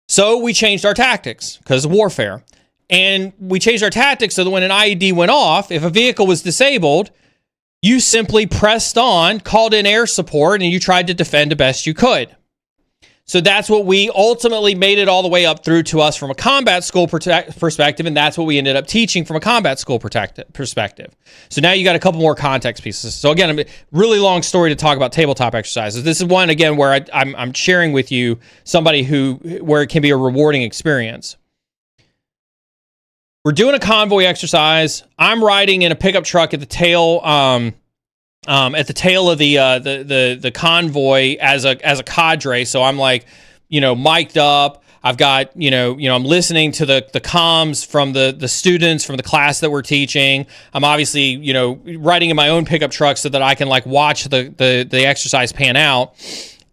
So we changed our tactics because of warfare. And we changed our tactics so that when an IED went off, if a vehicle was disabled, you simply pressed on, called in air support, and you tried to defend the best you could. So that's what we ultimately made it all the way up through to us from a combat school perspective, and that's what we ended up teaching from a combat school perspective. So now you got a couple more context pieces. So again, a really long story to talk about tabletop exercises. This is one, again, where I'm sharing with you somebody where it can be a rewarding experience. We're doing a convoy exercise. I'm riding in a pickup truck at the tail of the convoy as a cadre. So I'm like, mic'd up. I've got, I'm listening to the comms from the students from the class that we're teaching. I'm obviously, riding in my own pickup truck so that I can like watch the exercise pan out.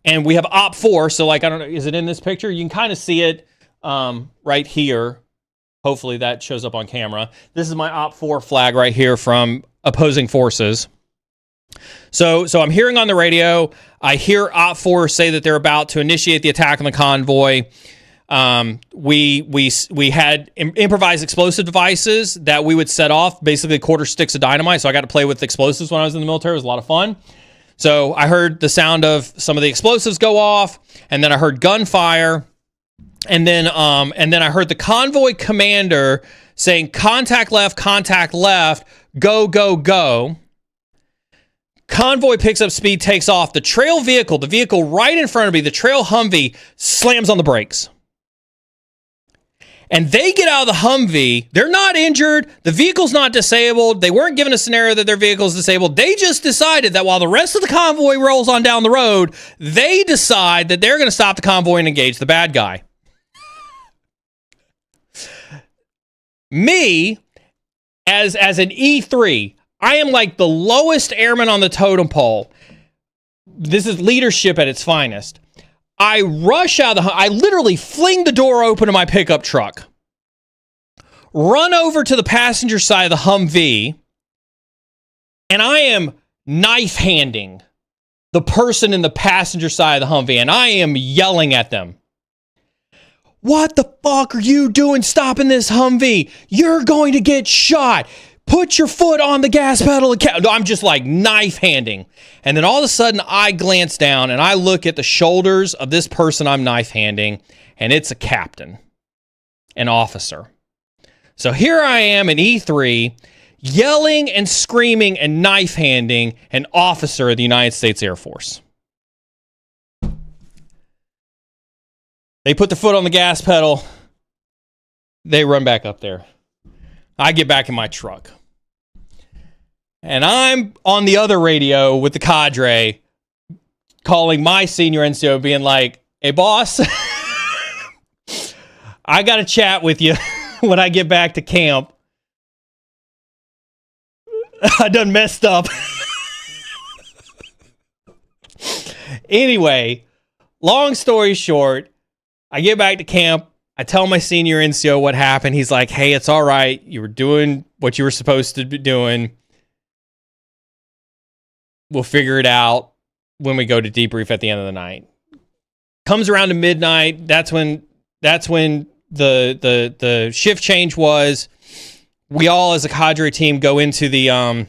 And we have Op 4. So like, I don't know, is it in this picture? You can kind of see it right here. Hopefully that shows up on camera. This is my Op 4 flag right here from opposing forces. So I'm hearing on the radio, I hear Op 4 say that they're about to initiate the attack on the convoy. We had improvised explosive devices that we would set off, basically quarter sticks of dynamite. So I got to play with explosives when I was in the military. It was a lot of fun. So I heard the sound of some of the explosives go off, and then I heard gunfire. And then I heard the convoy commander saying, contact left, go, go, go. Convoy picks up speed, takes off. The trail vehicle, the vehicle right in front of me, the trail Humvee, slams on the brakes. And they get out of the Humvee. They're not injured. The vehicle's not disabled. They weren't given a scenario that their vehicle's disabled. They just decided that while the rest of the convoy rolls on down the road, they decide that they're going to stop the convoy and engage the bad guy. Me, as an E3, I am like the lowest airman on the totem pole. This is leadership at its finest. I rush out I literally fling the door open to my pickup truck, run over to the passenger side of the Humvee, and I am knife-handing the person in the passenger side of the Humvee, and I am yelling at them. What the fuck are you doing stopping this Humvee? You're going to get shot. Put your foot on the gas pedal. I'm just like knife handing. And then all of a sudden I glance down and I look at the shoulders of this person I'm knife handing, and it's a captain, an officer. So here I am in E3 yelling and screaming and knife handing an officer of the United States Air Force. They put their foot on the gas pedal. They run back up there. I get back in my truck. And I'm on the other radio with the cadre calling my senior NCO being like, hey, boss, I got to chat with you when I get back to camp. I done messed up. Anyway, long story short, I get back to camp. I tell my senior NCO what happened. He's like, hey, it's all right. You were doing what you were supposed to be doing. We'll figure it out when we go to debrief at the end of the night. Comes around to midnight. That's when the shift change was. We all as a cadre team go into the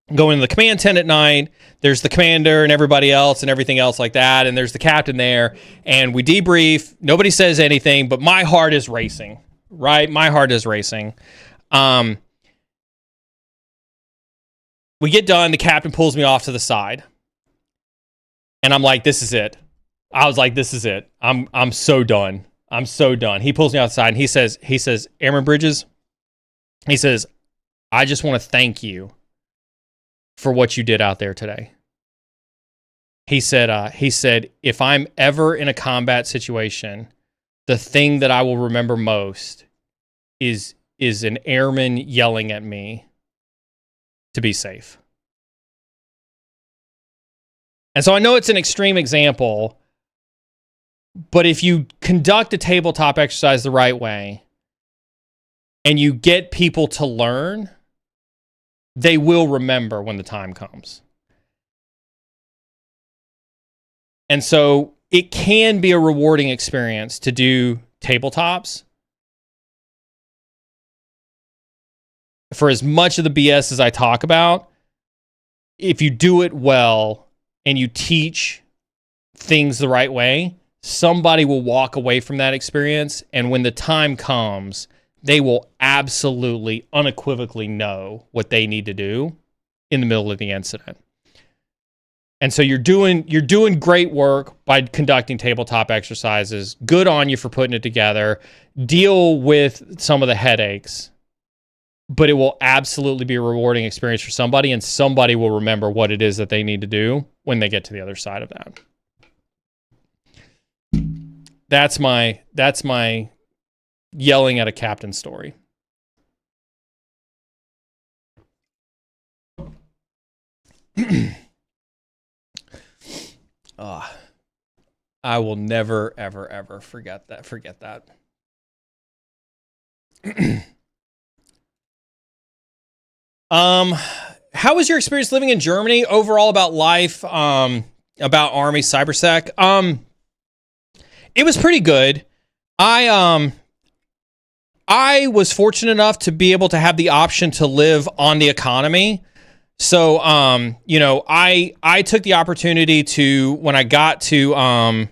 command tent at night. There's the commander and everybody else and everything else like that. And there's the captain there. And we debrief. Nobody says anything, but my heart is racing, right? My heart is racing. We get done. The captain pulls me off to the side. And I'm like, this is it. I was like, this is it. I'm so done. I'm so done. He pulls me outside and he says, Airman Bridges, he says, I just want to thank you for what you did out there today. He said, if I'm ever in a combat situation, the thing that I will remember most is an airman yelling at me to be safe. And so I know it's an extreme example, but if you conduct a tabletop exercise the right way and you get people to learn, they will remember when the time comes. And so it can be a rewarding experience to do tabletops. For as much of the BS as I talk about, if you do it well and you teach things the right way, somebody will walk away from that experience. And when the time comes, they will absolutely, unequivocally know what they need to do in the middle of the incident. And so you're doing great work by conducting tabletop exercises. Good on you for putting it together. Deal with some of the headaches. But it will absolutely be a rewarding experience for somebody, and somebody will remember what it is that they need to do when they get to the other side of that. That's my yelling at a captain story. I will never, ever, ever forget that. How was your experience living in Germany overall about life, about Army CyberSec? It was pretty good. I was fortunate enough to be able to have the option to live on the economy. So, I took the opportunity to, when I got to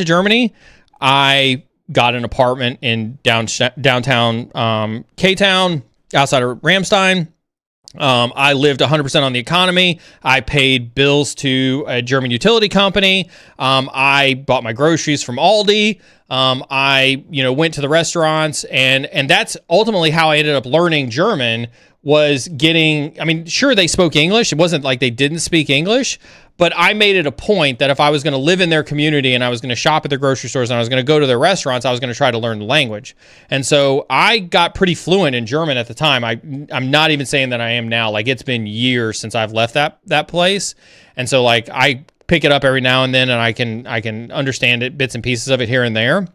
Germany, I got an apartment in downtown K-Town, outside of Ramstein. I lived 100% on the economy. I paid bills to a German utility company. I bought my groceries from Aldi. I went to the restaurants, and that's ultimately how I ended up learning German. Was getting, I mean, sure, they spoke English. It wasn't like they didn't speak English, but I made it a point that if I was going to live in their community and I was going to shop at their grocery stores and I was going to go to their restaurants, I was going to try to learn the language. And so I got pretty fluent in German at the time. I'm not even saying that I am now. Like, it's been years since I've left that place. And so like I pick it up every now and then, and I can understand it, bits and pieces of it here and there.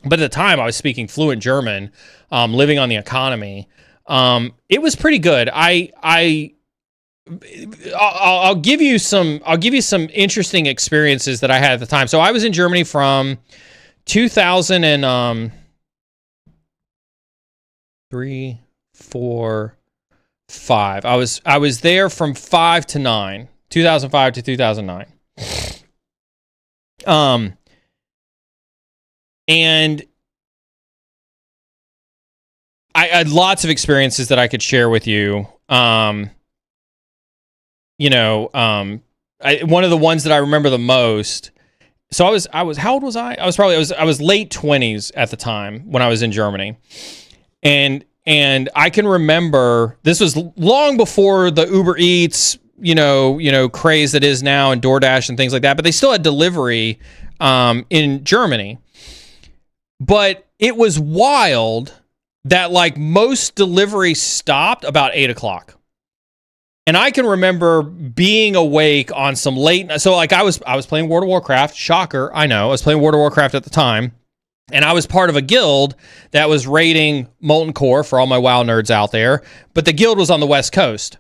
But at the time I was speaking fluent German, living on the economy. It was pretty good. I'll give you some interesting experiences that I had at the time. So I was in Germany from 2003, 4, 5. I was there from 5 to 9, 2005 to 2009. And I had lots of experiences that I could share with you. One of the ones that I remember the most. So I was how old was I? I was late 20s at the time when I was in Germany. And I can remember, this was long before the Uber Eats, craze that is now, and DoorDash and things like that, but they still had delivery in Germany. But it was wild that like most deliveries stopped about 8:00. And I can remember being awake on some late, so like I was playing World of Warcraft, shocker, I know, I was playing World of Warcraft at the time, and I was part of a guild that was raiding Molten Core for all my WoW nerds out there, but the guild was on the West Coast.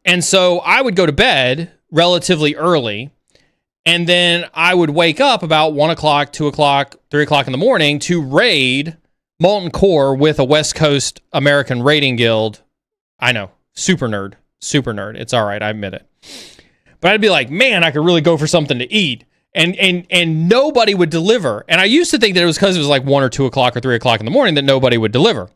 And so I would go to bed relatively early, and then I would wake up about 1:00, 2:00, 3:00 in the morning to raid Molten Core with a West Coast American raiding guild. I know, super nerd. It's all right, I admit it. But I'd be like, man, I could really go for something to eat. And nobody would deliver. And I used to think that it was because it was like 1 or 2 o'clock or 3 o'clock in the morning that nobody would deliver.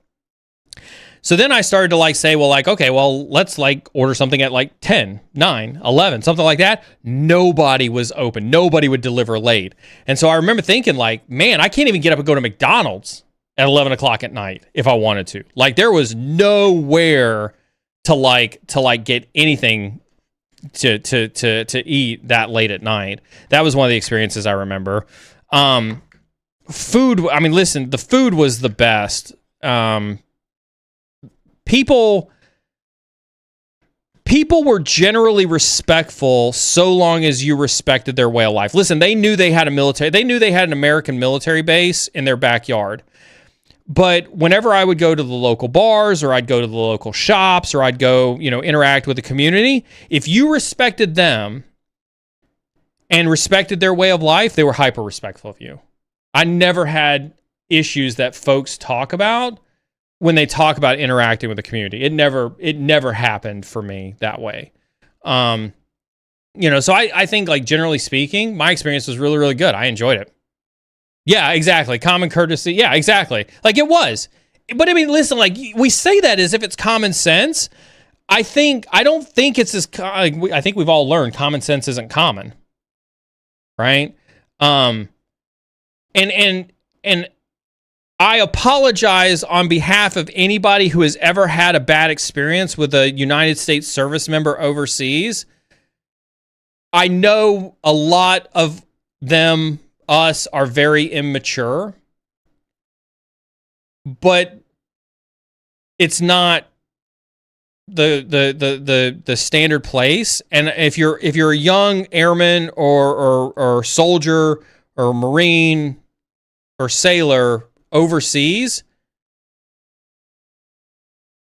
So then I started to like say, well, like, okay, well, let's like order something at like 10, 9, 11, something like that. Nobody was open. Nobody would deliver late. And so I remember thinking like, man, I can't even get up and go to McDonald's at 11 o'clock at night if I wanted to. Like, there was nowhere to get anything to eat that late at night. That was one of the experiences I remember. Food, I mean, listen, the food was the best. People were generally respectful so long as you respected their way of life. Listen, they knew they had an American military base in their backyard. But whenever I would go to the local bars, or I'd go to the local shops, or I'd go, interact with the community, if you respected them and respected their way of life, they were hyper respectful of you. I never had issues that folks talk about when they talk about interacting with the community. It never happened for me that way. So I think, like, generally speaking, my experience was really, really good. I enjoyed it. Yeah, exactly. Common courtesy. Yeah, exactly. Like, it was. But I mean, listen, like, we say that as if it's common sense. I don't think it's as, I think we've all learned common sense isn't common. Right? And I apologize on behalf of anybody who has ever had a bad experience with a United States service member overseas. I know a lot of us are very immature, but it's not the standard place. And if you're a young airman or soldier or Marine or sailor overseas,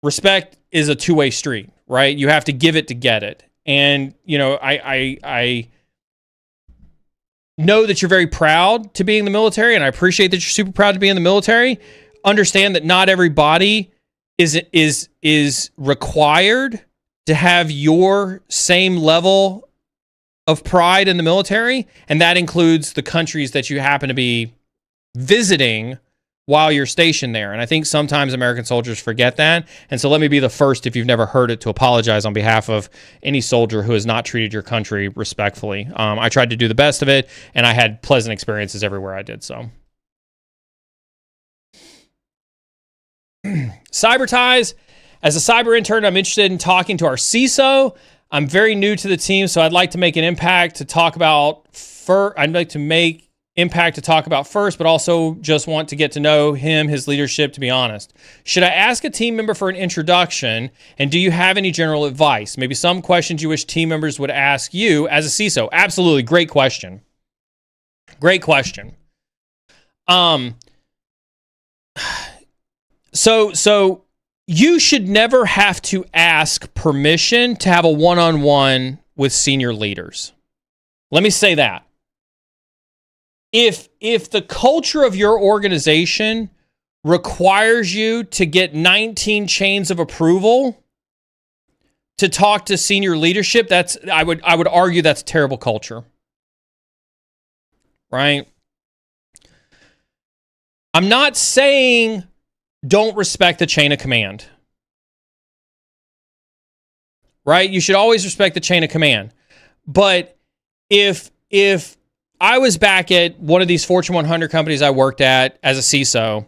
respect is a two-way street, right? You have to give it to get it. And I know that you're very proud to be in the military, and I appreciate that you're super proud to be in the military. Understand that not everybody is required to have your same level of pride in the military, and that includes the countries that you happen to be visiting while you're stationed there. And I think sometimes American soldiers forget that. And so let me be the first, if you've never heard it, to apologize on behalf of any soldier who has not treated your country respectfully. I tried to do the best of it, and I had pleasant experiences everywhere I did so. Cyber ties. As a cyber intern, I'm interested in talking to our CISO. I'm very new to the team, so I'd like to make an impact to talk about first, but also just want to get to know him, his leadership, to be honest. Should I ask a team member for an introduction? And do you have any general advice? Maybe some questions you wish team members would ask you as a CISO? Absolutely. Great question. Great question. So you should never have to ask permission to have a one-on-one with senior leaders. Let me say that. If the culture of your organization requires you to get 19 chains of approval to talk to senior leadership, I would argue that's a terrible culture. Right? I'm not saying don't respect the chain of command. Right? You should always respect the chain of command. But if I was back at one of these Fortune 100 companies I worked at as a CISO,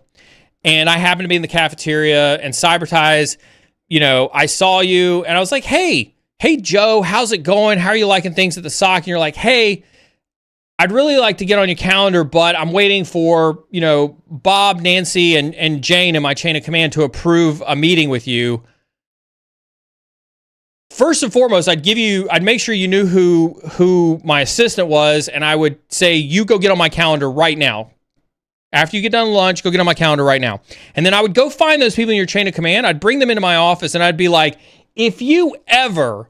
and I happened to be in the cafeteria, and Cyber Ties, I saw you, and I was like, hey Joe, how's it going? How are you liking things at the SOC? And you're like, hey, I'd really like to get on your calendar, but I'm waiting for, Bob, Nancy, and Jane in my chain of command to approve a meeting with you. First and foremost, I'd make sure you knew who my assistant was, and I would say, you go get on my calendar right now. After you get done lunch, go get on my calendar right now. And then I would go find those people in your chain of command. I'd bring them into my office, and I'd be like, if you ever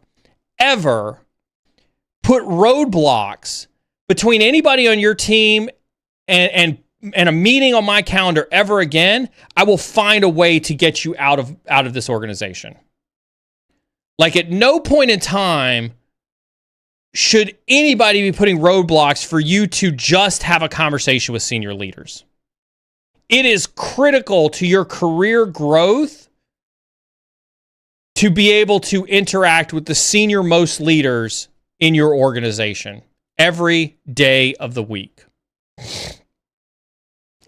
put roadblocks between anybody on your team and a meeting on my calendar ever again, I will find a way to get you out of this organization. Like, at no point in time should anybody be putting roadblocks for you to just have a conversation with senior leaders. It is critical to your career growth to be able to interact with the senior most leaders in your organization every day of the week.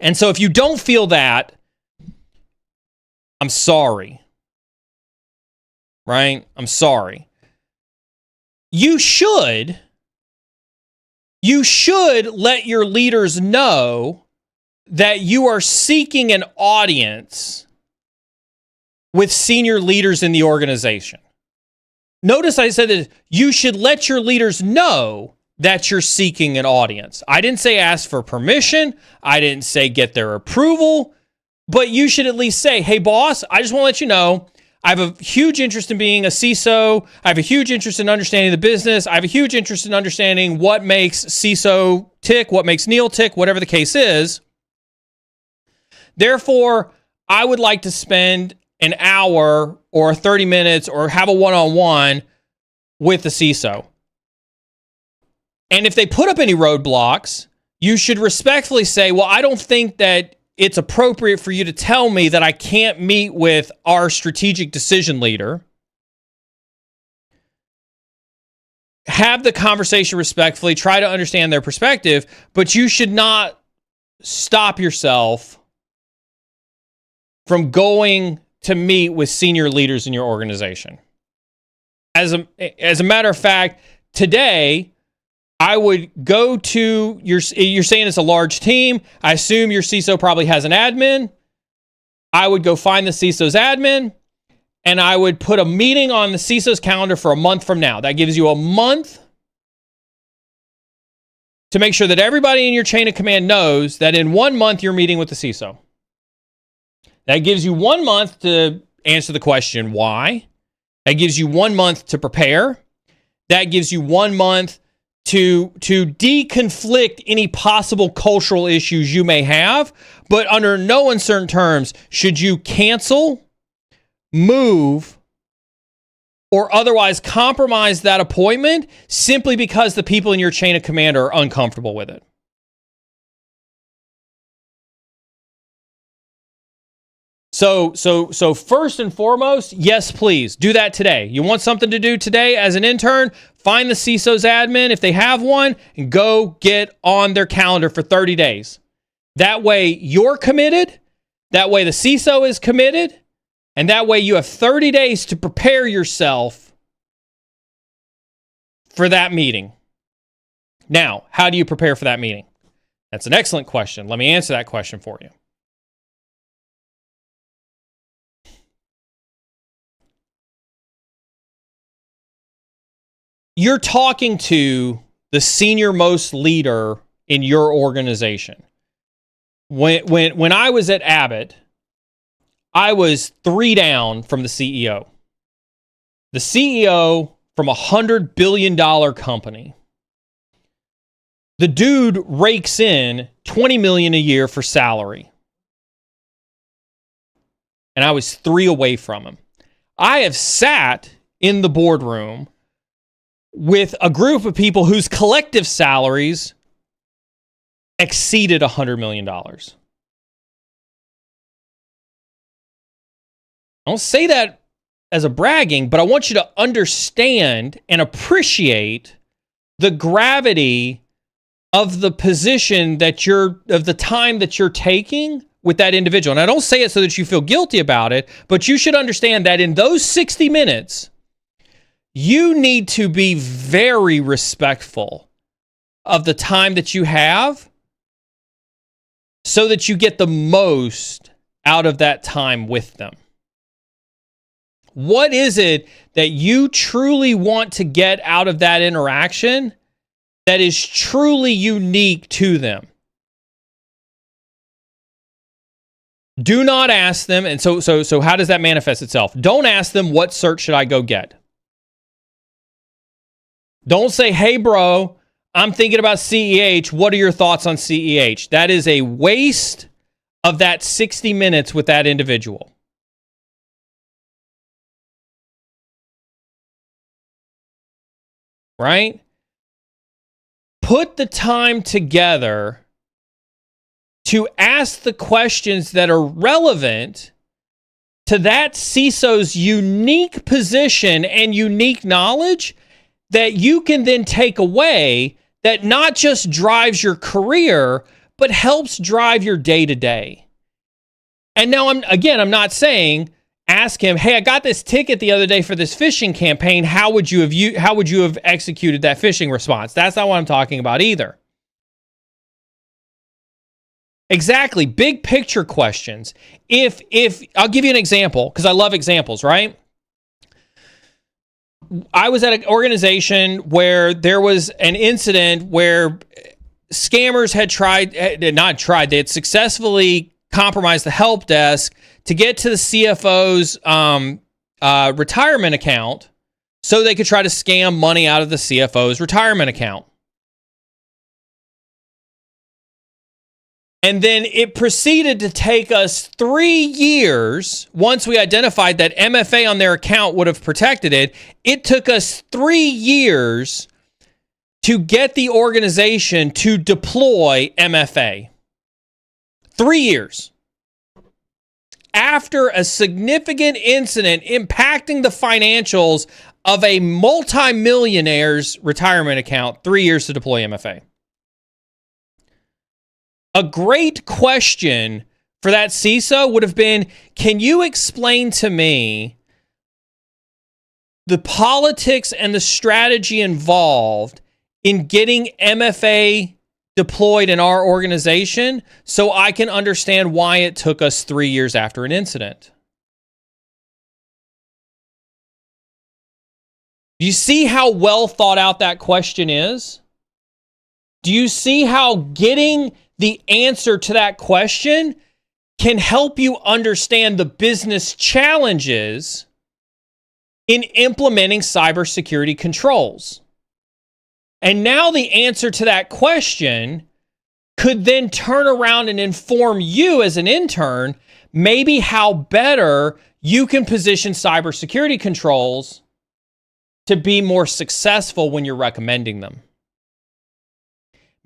And so if you don't feel that, I'm sorry. Right? I'm sorry. You should let your leaders know that you are seeking an audience with senior leaders in the organization. Notice I said that you should let your leaders know that you're seeking an audience. I didn't say ask for permission. I didn't say get their approval. But you should at least say, hey, boss, I just want to let you know, I have a huge interest in being a CISO. I have a huge interest in understanding the business. I have a huge interest in understanding what makes CISO tick, what makes Neal tick, whatever the case is. Therefore, I would like to spend an hour or 30 minutes or have a one-on-one with the CISO. And if they put up any roadblocks, you should respectfully say, well, I don't think that it's appropriate for you to tell me that I can't meet with our strategic decision leader. Have the conversation respectfully, try to understand their perspective, but you should not stop yourself from going to meet with senior leaders in your organization. As a matter of fact, today, I would go to you're saying it's a large team. I assume your CISO probably has an admin. I would go find the CISO's admin, and I would put a meeting on the CISO's calendar for a month from now. That gives you a month to make sure that everybody in your chain of command knows that in 1 month you're meeting with the CISO. That gives you 1 month to answer the question, why? That gives you 1 month to prepare. That gives you 1 month to deconflict any possible cultural issues you may have, but under no uncertain terms should you cancel, move, or otherwise compromise that appointment simply because the people in your chain of command are uncomfortable with it. So first and foremost, yes, please do that today. You want something to do today as an intern? Find the CISO's admin if they have one and go get on their calendar for 30 days. That way you're committed. That way the CISO is committed. And that way you have 30 days to prepare yourself for that meeting. Now, how do you prepare for that meeting? That's an excellent question. Let me answer that question for you. You're talking to the senior most leader in your organization. When I was at Abbott, I was 3 down from the CEO. The CEO from a $100 billion company. The dude rakes in $20 million a year for salary. And I was 3 away from him. I have sat in the boardroom with a group of people whose collective salaries exceeded $100 million. I don't say that as a bragging, but I want you to understand and appreciate the gravity of the position of the time that you're taking with that individual. And I don't say it so that you feel guilty about it, but you should understand that in those 60 minutes, you need to be very respectful of the time that you have so that you get the most out of that time with them. What is it that you truly want to get out of that interaction that is truly unique to them? Do not ask them, and so how does that manifest itself? Don't ask them, what cert should I go get? Don't say, hey, bro, I'm thinking about CEH. What are your thoughts on CEH? That is a waste of that 60 minutes with that individual. Right? Put the time together to ask the questions that are relevant to that CISO's unique position and unique knowledge that you can then take away, that not just drives your career, but helps drive your day-to-day. And now, I'm not saying ask him, hey, I got this ticket the other day for this phishing campaign. How would you have executed that phishing response? That's not what I'm talking about either. Exactly. Big picture questions. If I'll give you an example, because I love examples, right? I was at an organization where there was an incident where scammers they had successfully compromised the help desk to get to the CFO's retirement account so they could try to scam money out of the CFO's retirement account. And then it proceeded to take us 3 years, once we identified that MFA on their account would have protected it. It took us 3 years to get the organization to deploy MFA. 3 years. After a significant incident impacting the financials of a multimillionaire's retirement account, 3 years to deploy MFA. A great question for that CISO would have been, can you explain to me the politics and the strategy involved in getting MFA deployed in our organization so I can understand why it took us 3 years after an incident? Do you see how well thought out that question is? Do you see how getting the answer to that question can help you understand the business challenges in implementing cybersecurity controls? And now the answer to that question could then turn around and inform you as an intern maybe how better you can position cybersecurity controls to be more successful when you're recommending them.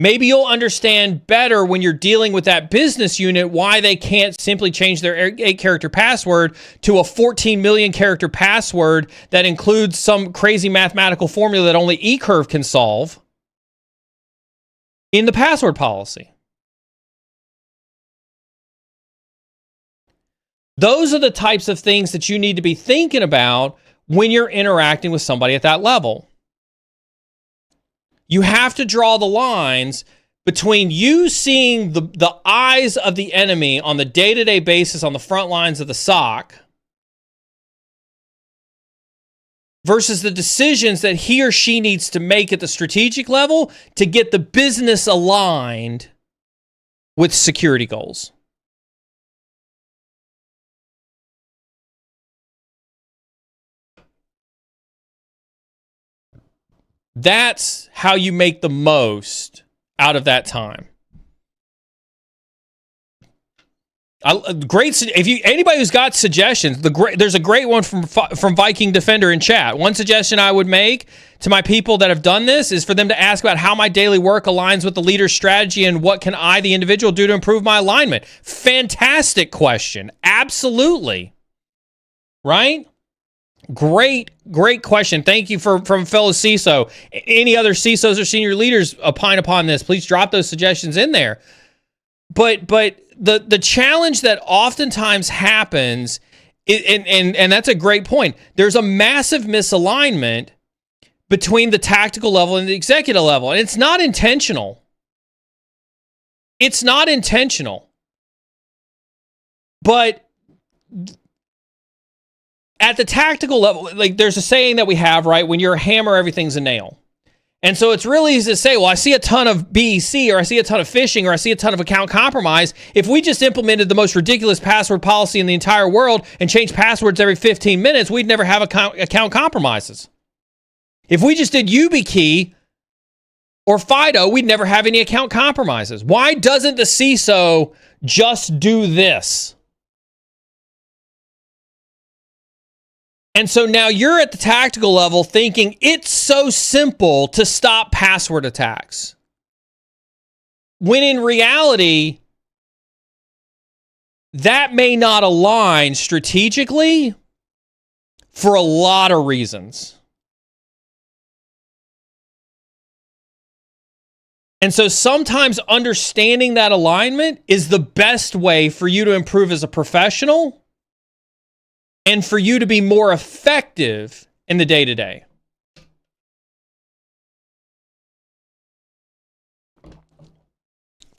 Maybe you'll understand better when you're dealing with that business unit why they can't simply change their 8-character password to a 14 million character password that includes some crazy mathematical formula that only eCurve can solve in the password policy. Those are the types of things that you need to be thinking about when you're interacting with somebody at that level. You have to draw the lines between you seeing the eyes of the enemy on the day-to-day basis on the front lines of the SOC versus the decisions that he or she needs to make at the strategic level to get the business aligned with security goals. That's how you make the most out of that time. Anybody who's got suggestions, there's a great one from Viking Defender in chat. One suggestion I would make to my people that have done this is for them to ask about how my daily work aligns with the leader's strategy and what can I, the individual, do to improve my alignment. Fantastic question. Absolutely. Right? Great question. Thank you from fellow CISO. Any other CISOs or senior leaders opine upon this, please drop those suggestions in there. But the challenge that oftentimes happens, and that's a great point, there's a massive misalignment between the tactical level and the executive level, and it's not intentional. It's not intentional. But at the tactical level, like there's a saying that we have, right? When you're a hammer, everything's a nail. And so it's really easy to say, well, I see a ton of BEC, or I see a ton of phishing, or I see a ton of account compromise. If we just implemented the most ridiculous password policy in the entire world and changed passwords every 15 minutes, we'd never have account compromises. If we just did YubiKey or FIDO, we'd never have any account compromises. Why doesn't the CISO just do this? And so now you're at the tactical level thinking it's so simple to stop password attacks. When in reality, that may not align strategically for a lot of reasons. And so sometimes understanding that alignment is the best way for you to improve as a professional and for you to be more effective in the day-to-day.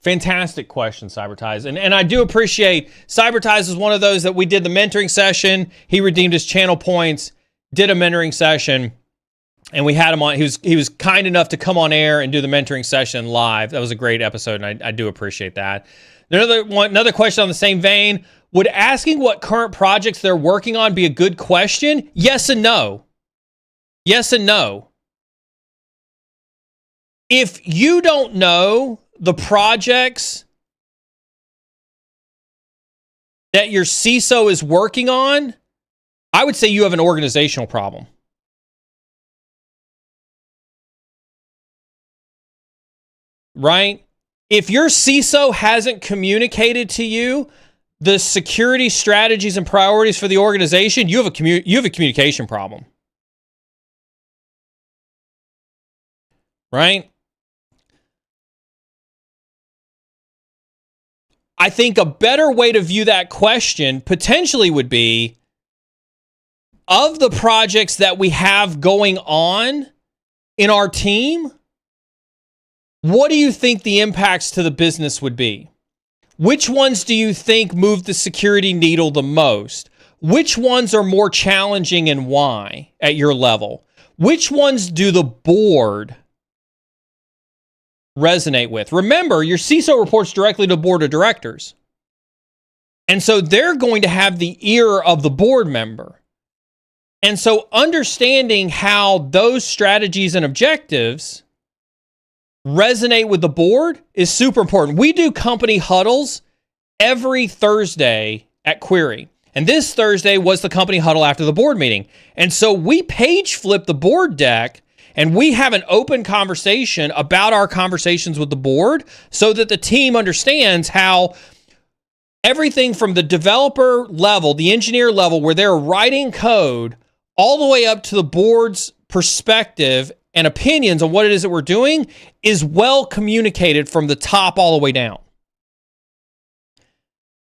Fantastic question, Cybertize. And I do appreciate, Cybertize is one of those that we did the mentoring session. He redeemed his channel points, did a mentoring session, and we had him on. He was kind enough to come on air and do the mentoring session live. That was a great episode, and I do appreciate that. Another question on the same vein. Would asking what current projects they're working on be a good question? Yes and no. Yes and no. If you don't know the projects that your CISO is working on, I would say you have an organizational problem. Right? If your CISO hasn't communicated to you the security strategies and priorities for the organization, you have a communication problem. Right? I think a better way to view that question potentially would be, of the projects that we have going on in our team, what do you think the impacts to the business would be? Which ones do you think move the security needle the most? Which ones are more challenging and why at your level? Which ones do the board resonate with? Remember, your CISO reports directly to the board of directors. And so they're going to have the ear of the board member. And so understanding how those strategies and objectives resonate with the board is super important. We do company huddles every Thursday at Query. And this Thursday was the company huddle after the board meeting. And so we page flip the board deck And we have an open conversation about our conversations with the board so that the team understands how everything from the developer level, the engineer level, where they're writing code, all the way up to the board's perspective and opinions on what it is that we're doing is well communicated from the top all the way down.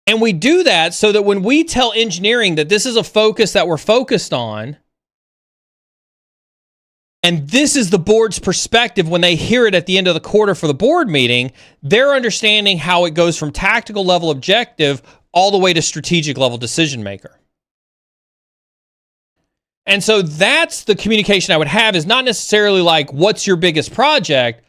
And we do that so that when we tell engineering that this is a focus that we're focused on, and this is the board's perspective when they hear it at the end of the quarter for the board meeting, they're understanding how it goes from tactical level objective all the way to strategic level decision maker. And so that's the communication I would have, is not necessarily like, what's your biggest project?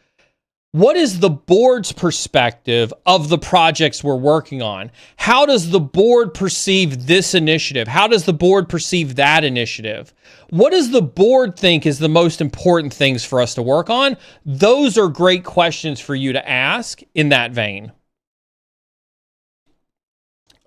What is the board's perspective of the projects we're working on? How does the board perceive this initiative? How does the board perceive that initiative? What does the board think is the most important things for us to work on? Those are great questions for you to ask in that vein.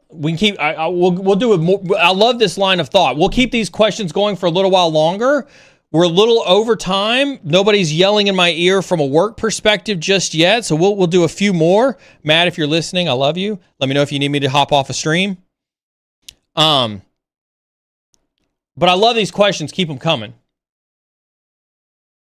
We can keep. We'll do it more. I love this line of thought. We'll keep these questions going for a little while longer. We're a little over time. Nobody's yelling in my ear from a work perspective just yet, so we'll do a few more. Matt, if you're listening, I love you. Let me know if you need me to hop off a stream. But I love these questions. Keep them coming.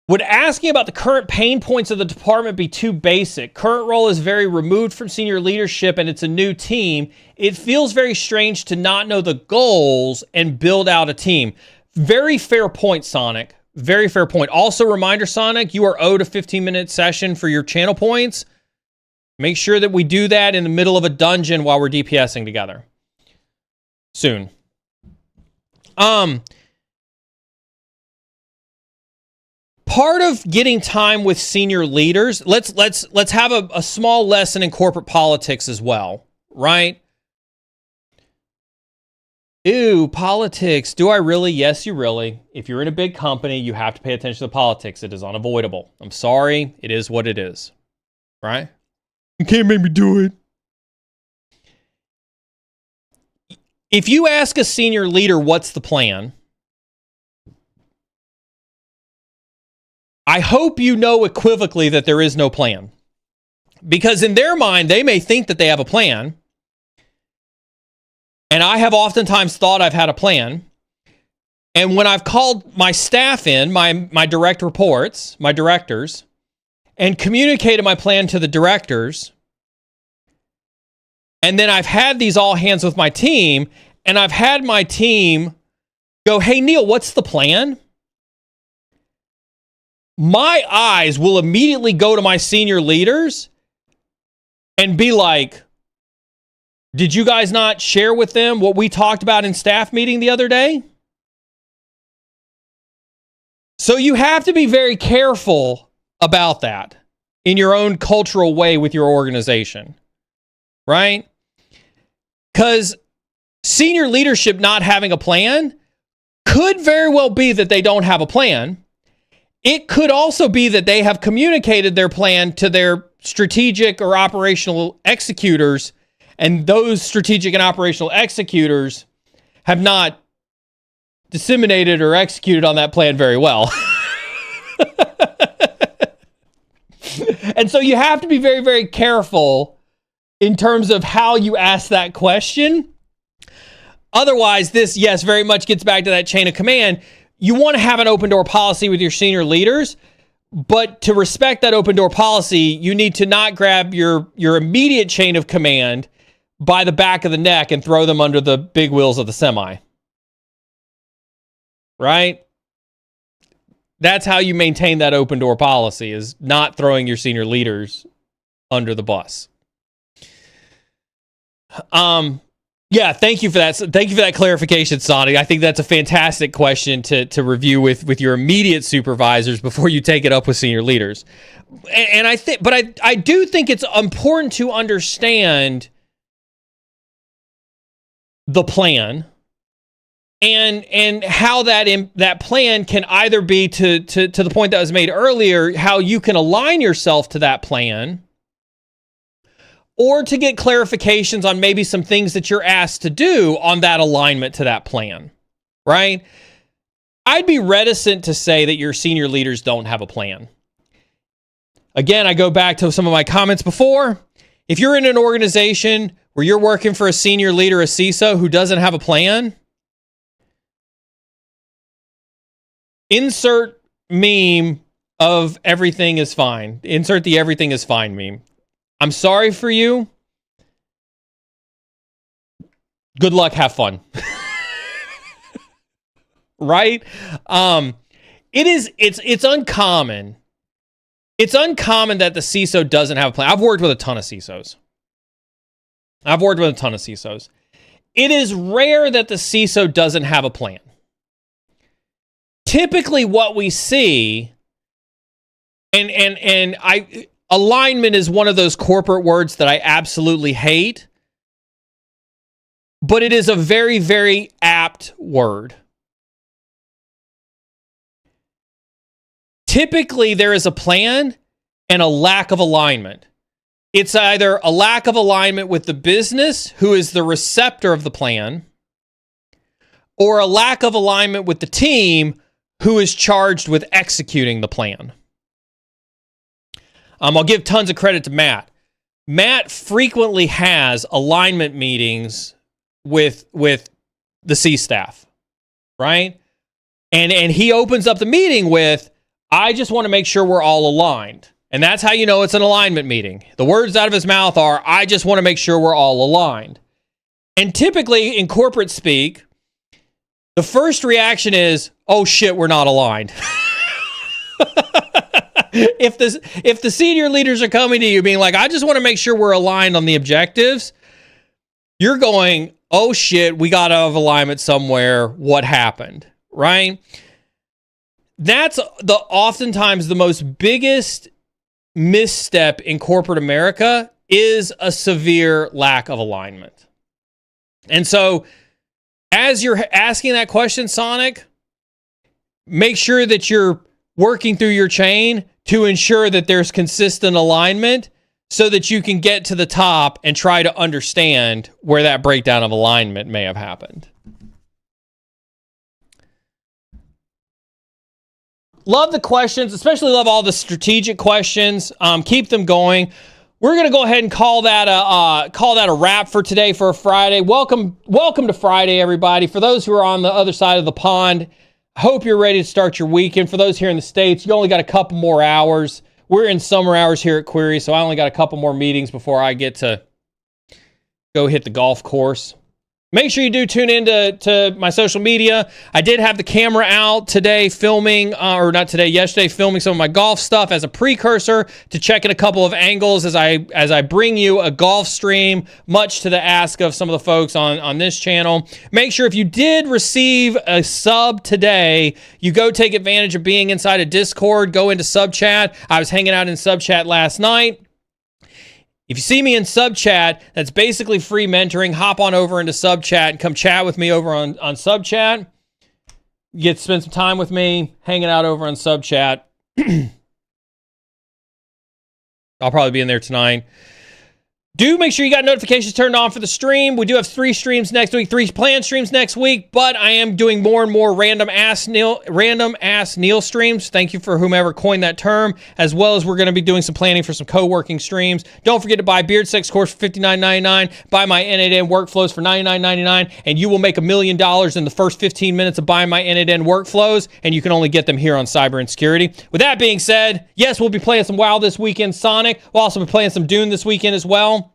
Would asking about the current pain points of the department be too basic? Current role is very removed from senior leadership and it's a new team. It feels very strange to not know the goals and build out a team. Very fair point, Sonic. Very fair point. Also, reminder, Sonic, you are owed a 15-minute session for your channel points. Make sure that we do that in the middle of a dungeon while we're DPSing together. Soon. Part of getting time with senior leaders, let's have a small lesson in corporate politics as well, right? Ew, politics. Do I really? Yes, you really. If you're in a big company, you have to pay attention to politics. It is unavoidable. I'm sorry. It is what it is. Right? You can't make me do it. If you ask a senior leader, what's the plan? I hope you know equivocally that there is no plan. Because in their mind, they may think that they have a plan. And I have oftentimes thought I've had a plan. And when I've called my staff in, my direct reports, my directors, and communicated my plan to the directors, and then I've had these all hands with my team, and I've had my team go, hey, Neal, what's the plan? My eyes will immediately go to my senior leaders and be like, did you guys not share with them what we talked about in staff meeting the other day? So you have to be very careful about that in your own cultural way with your organization, right? Because senior leadership not having a plan could very well be that they don't have a plan. It could also be that they have communicated their plan to their strategic or operational executors, and those strategic and operational executors have not disseminated or executed on that plan very well. And so you have to be very, very careful in terms of how you ask that question. Otherwise, this, yes, very much gets back to that chain of command. You want to have an open door policy with your senior leaders, but to respect that open door policy, you need to not grab your immediate chain of command by the back of the neck and throw them under the big wheels of the semi. Right? That's how you maintain that open door policy, is not throwing your senior leaders under the bus. Yeah, thank you for that. Thank you for that clarification, Sonic. I think that's a fantastic question to review with your immediate supervisors before you take it up with senior leaders. And I do think it's important to understand the plan and how that plan can either be to the point that was made earlier, how you can align yourself to that plan, or to get clarifications on maybe some things that you're asked to do on that alignment to that plan, right? I'd be reticent to say that your senior leaders don't have a plan. Again, I go back to some of my comments before. If you're in an organization where you're working for a senior leader, a CISO, who doesn't have a plan, insert meme of everything is fine. Insert the everything is fine meme. I'm sorry for you. Good luck, have fun. Right? It's uncommon. It's uncommon that the CISO doesn't have a plan. I've worked with a ton of CISOs. It is rare that the CISO doesn't have a plan. Typically what we see, alignment is one of those corporate words that I absolutely hate, but it is a very, very apt word. Typically, there is a plan and a lack of alignment. It's either a lack of alignment with the business, who is the receptor of the plan, or a lack of alignment with the team, who is charged with executing the plan. I'll give tons of credit to Matt. Matt frequently has alignment meetings with the C staff, right? And he opens up the meeting with, I just want to make sure we're all aligned. And that's how you know it's an alignment meeting. The words out of his mouth are, I just want to make sure we're all aligned. And typically in corporate speak, the first reaction is, oh shit, we're not aligned. If the senior leaders are coming to you being like, I just want to make sure we're aligned on the objectives, you're going, oh shit, we got out of alignment somewhere. What happened? Right? That's oftentimes the most biggest misstep in corporate America is a severe lack of alignment. And so as you're asking that question, Sonic, make sure that you're working through your chain to ensure that there's consistent alignment so that you can get to the top and try to understand where that breakdown of alignment may have happened. Love the questions, especially love all the strategic questions. Keep them going. We're going to go ahead and call that a wrap for today for a Friday. Welcome to Friday, everybody. For those who are on the other side of the pond, hope you're ready to start your weekend. For those here in the States, you only got a couple more hours. We're in summer hours here at Query, so I only got a couple more meetings before I get to go hit the golf course. Make sure you do tune in to my social media. I did have the camera out today filming, yesterday filming some of my golf stuff as a precursor to checking a couple of angles as I bring you a golf stream, much to the ask of some of the folks on this channel. Make sure if you did receive a sub today, you go take advantage of being inside a Discord, go into sub chat. I was hanging out in sub chat last night. If you see me in sub chat, that's basically free mentoring. Hop on over into sub chat and come chat with me over on sub chat. You get to spend some time with me, hanging out over on sub chat. I'll probably be in there tonight. Do make sure you got notifications turned on for the stream. We do have 3 streams next week, 3 planned streams next week, but I am doing more and more random ass Neal streams. Thank you for whomever coined that term, as well as we're going to be doing some planning for some co-working streams. Don't forget to buy Beard Sex course for $59.99, buy my N8N workflows for $99.99, and you will make $1 million in the first 15 minutes of buying my N8N workflows, and you can only get them here on Cyber Insecurity. With that being said, yes, we'll be playing some WoW this weekend, Sonic. We'll also be playing some Dune this weekend as well.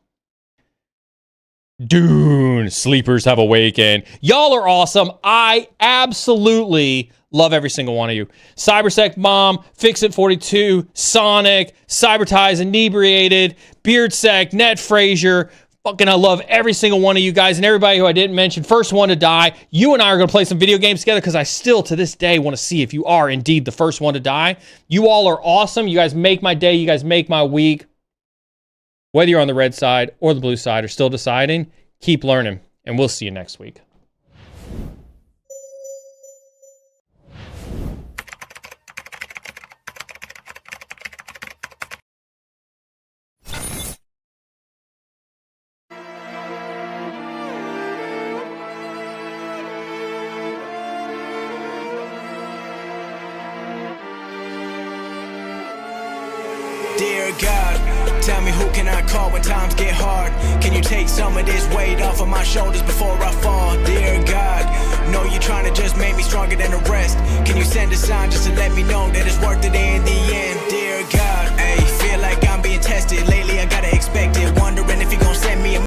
Dune, sleepers have awakened. Y'all are awesome. I absolutely love every single one of you. Cybersec Mom, Fixit42, Sonic, Cyberties Inebriated, Beardsec, Net Frazier. Fucking I love every single one of you guys and everybody who I didn't mention. First one to die. You and I are going to play some video games together because I still to this day want to see if you are indeed the first one to die. You all are awesome. You guys make my day. You guys make my week. Whether you're on the red side or the blue side or still deciding, keep learning, and we'll see you next week. who can I call when times get hard? Can you take some of this weight off of my shoulders before I fall? Dear God, know you're trying to just make me stronger than the rest. Can you send a sign just to let me know that it's worth it in the end? Dear God, ayy, feel like I'm being tested. Lately I gotta expect it, wondering if you're gonna send me a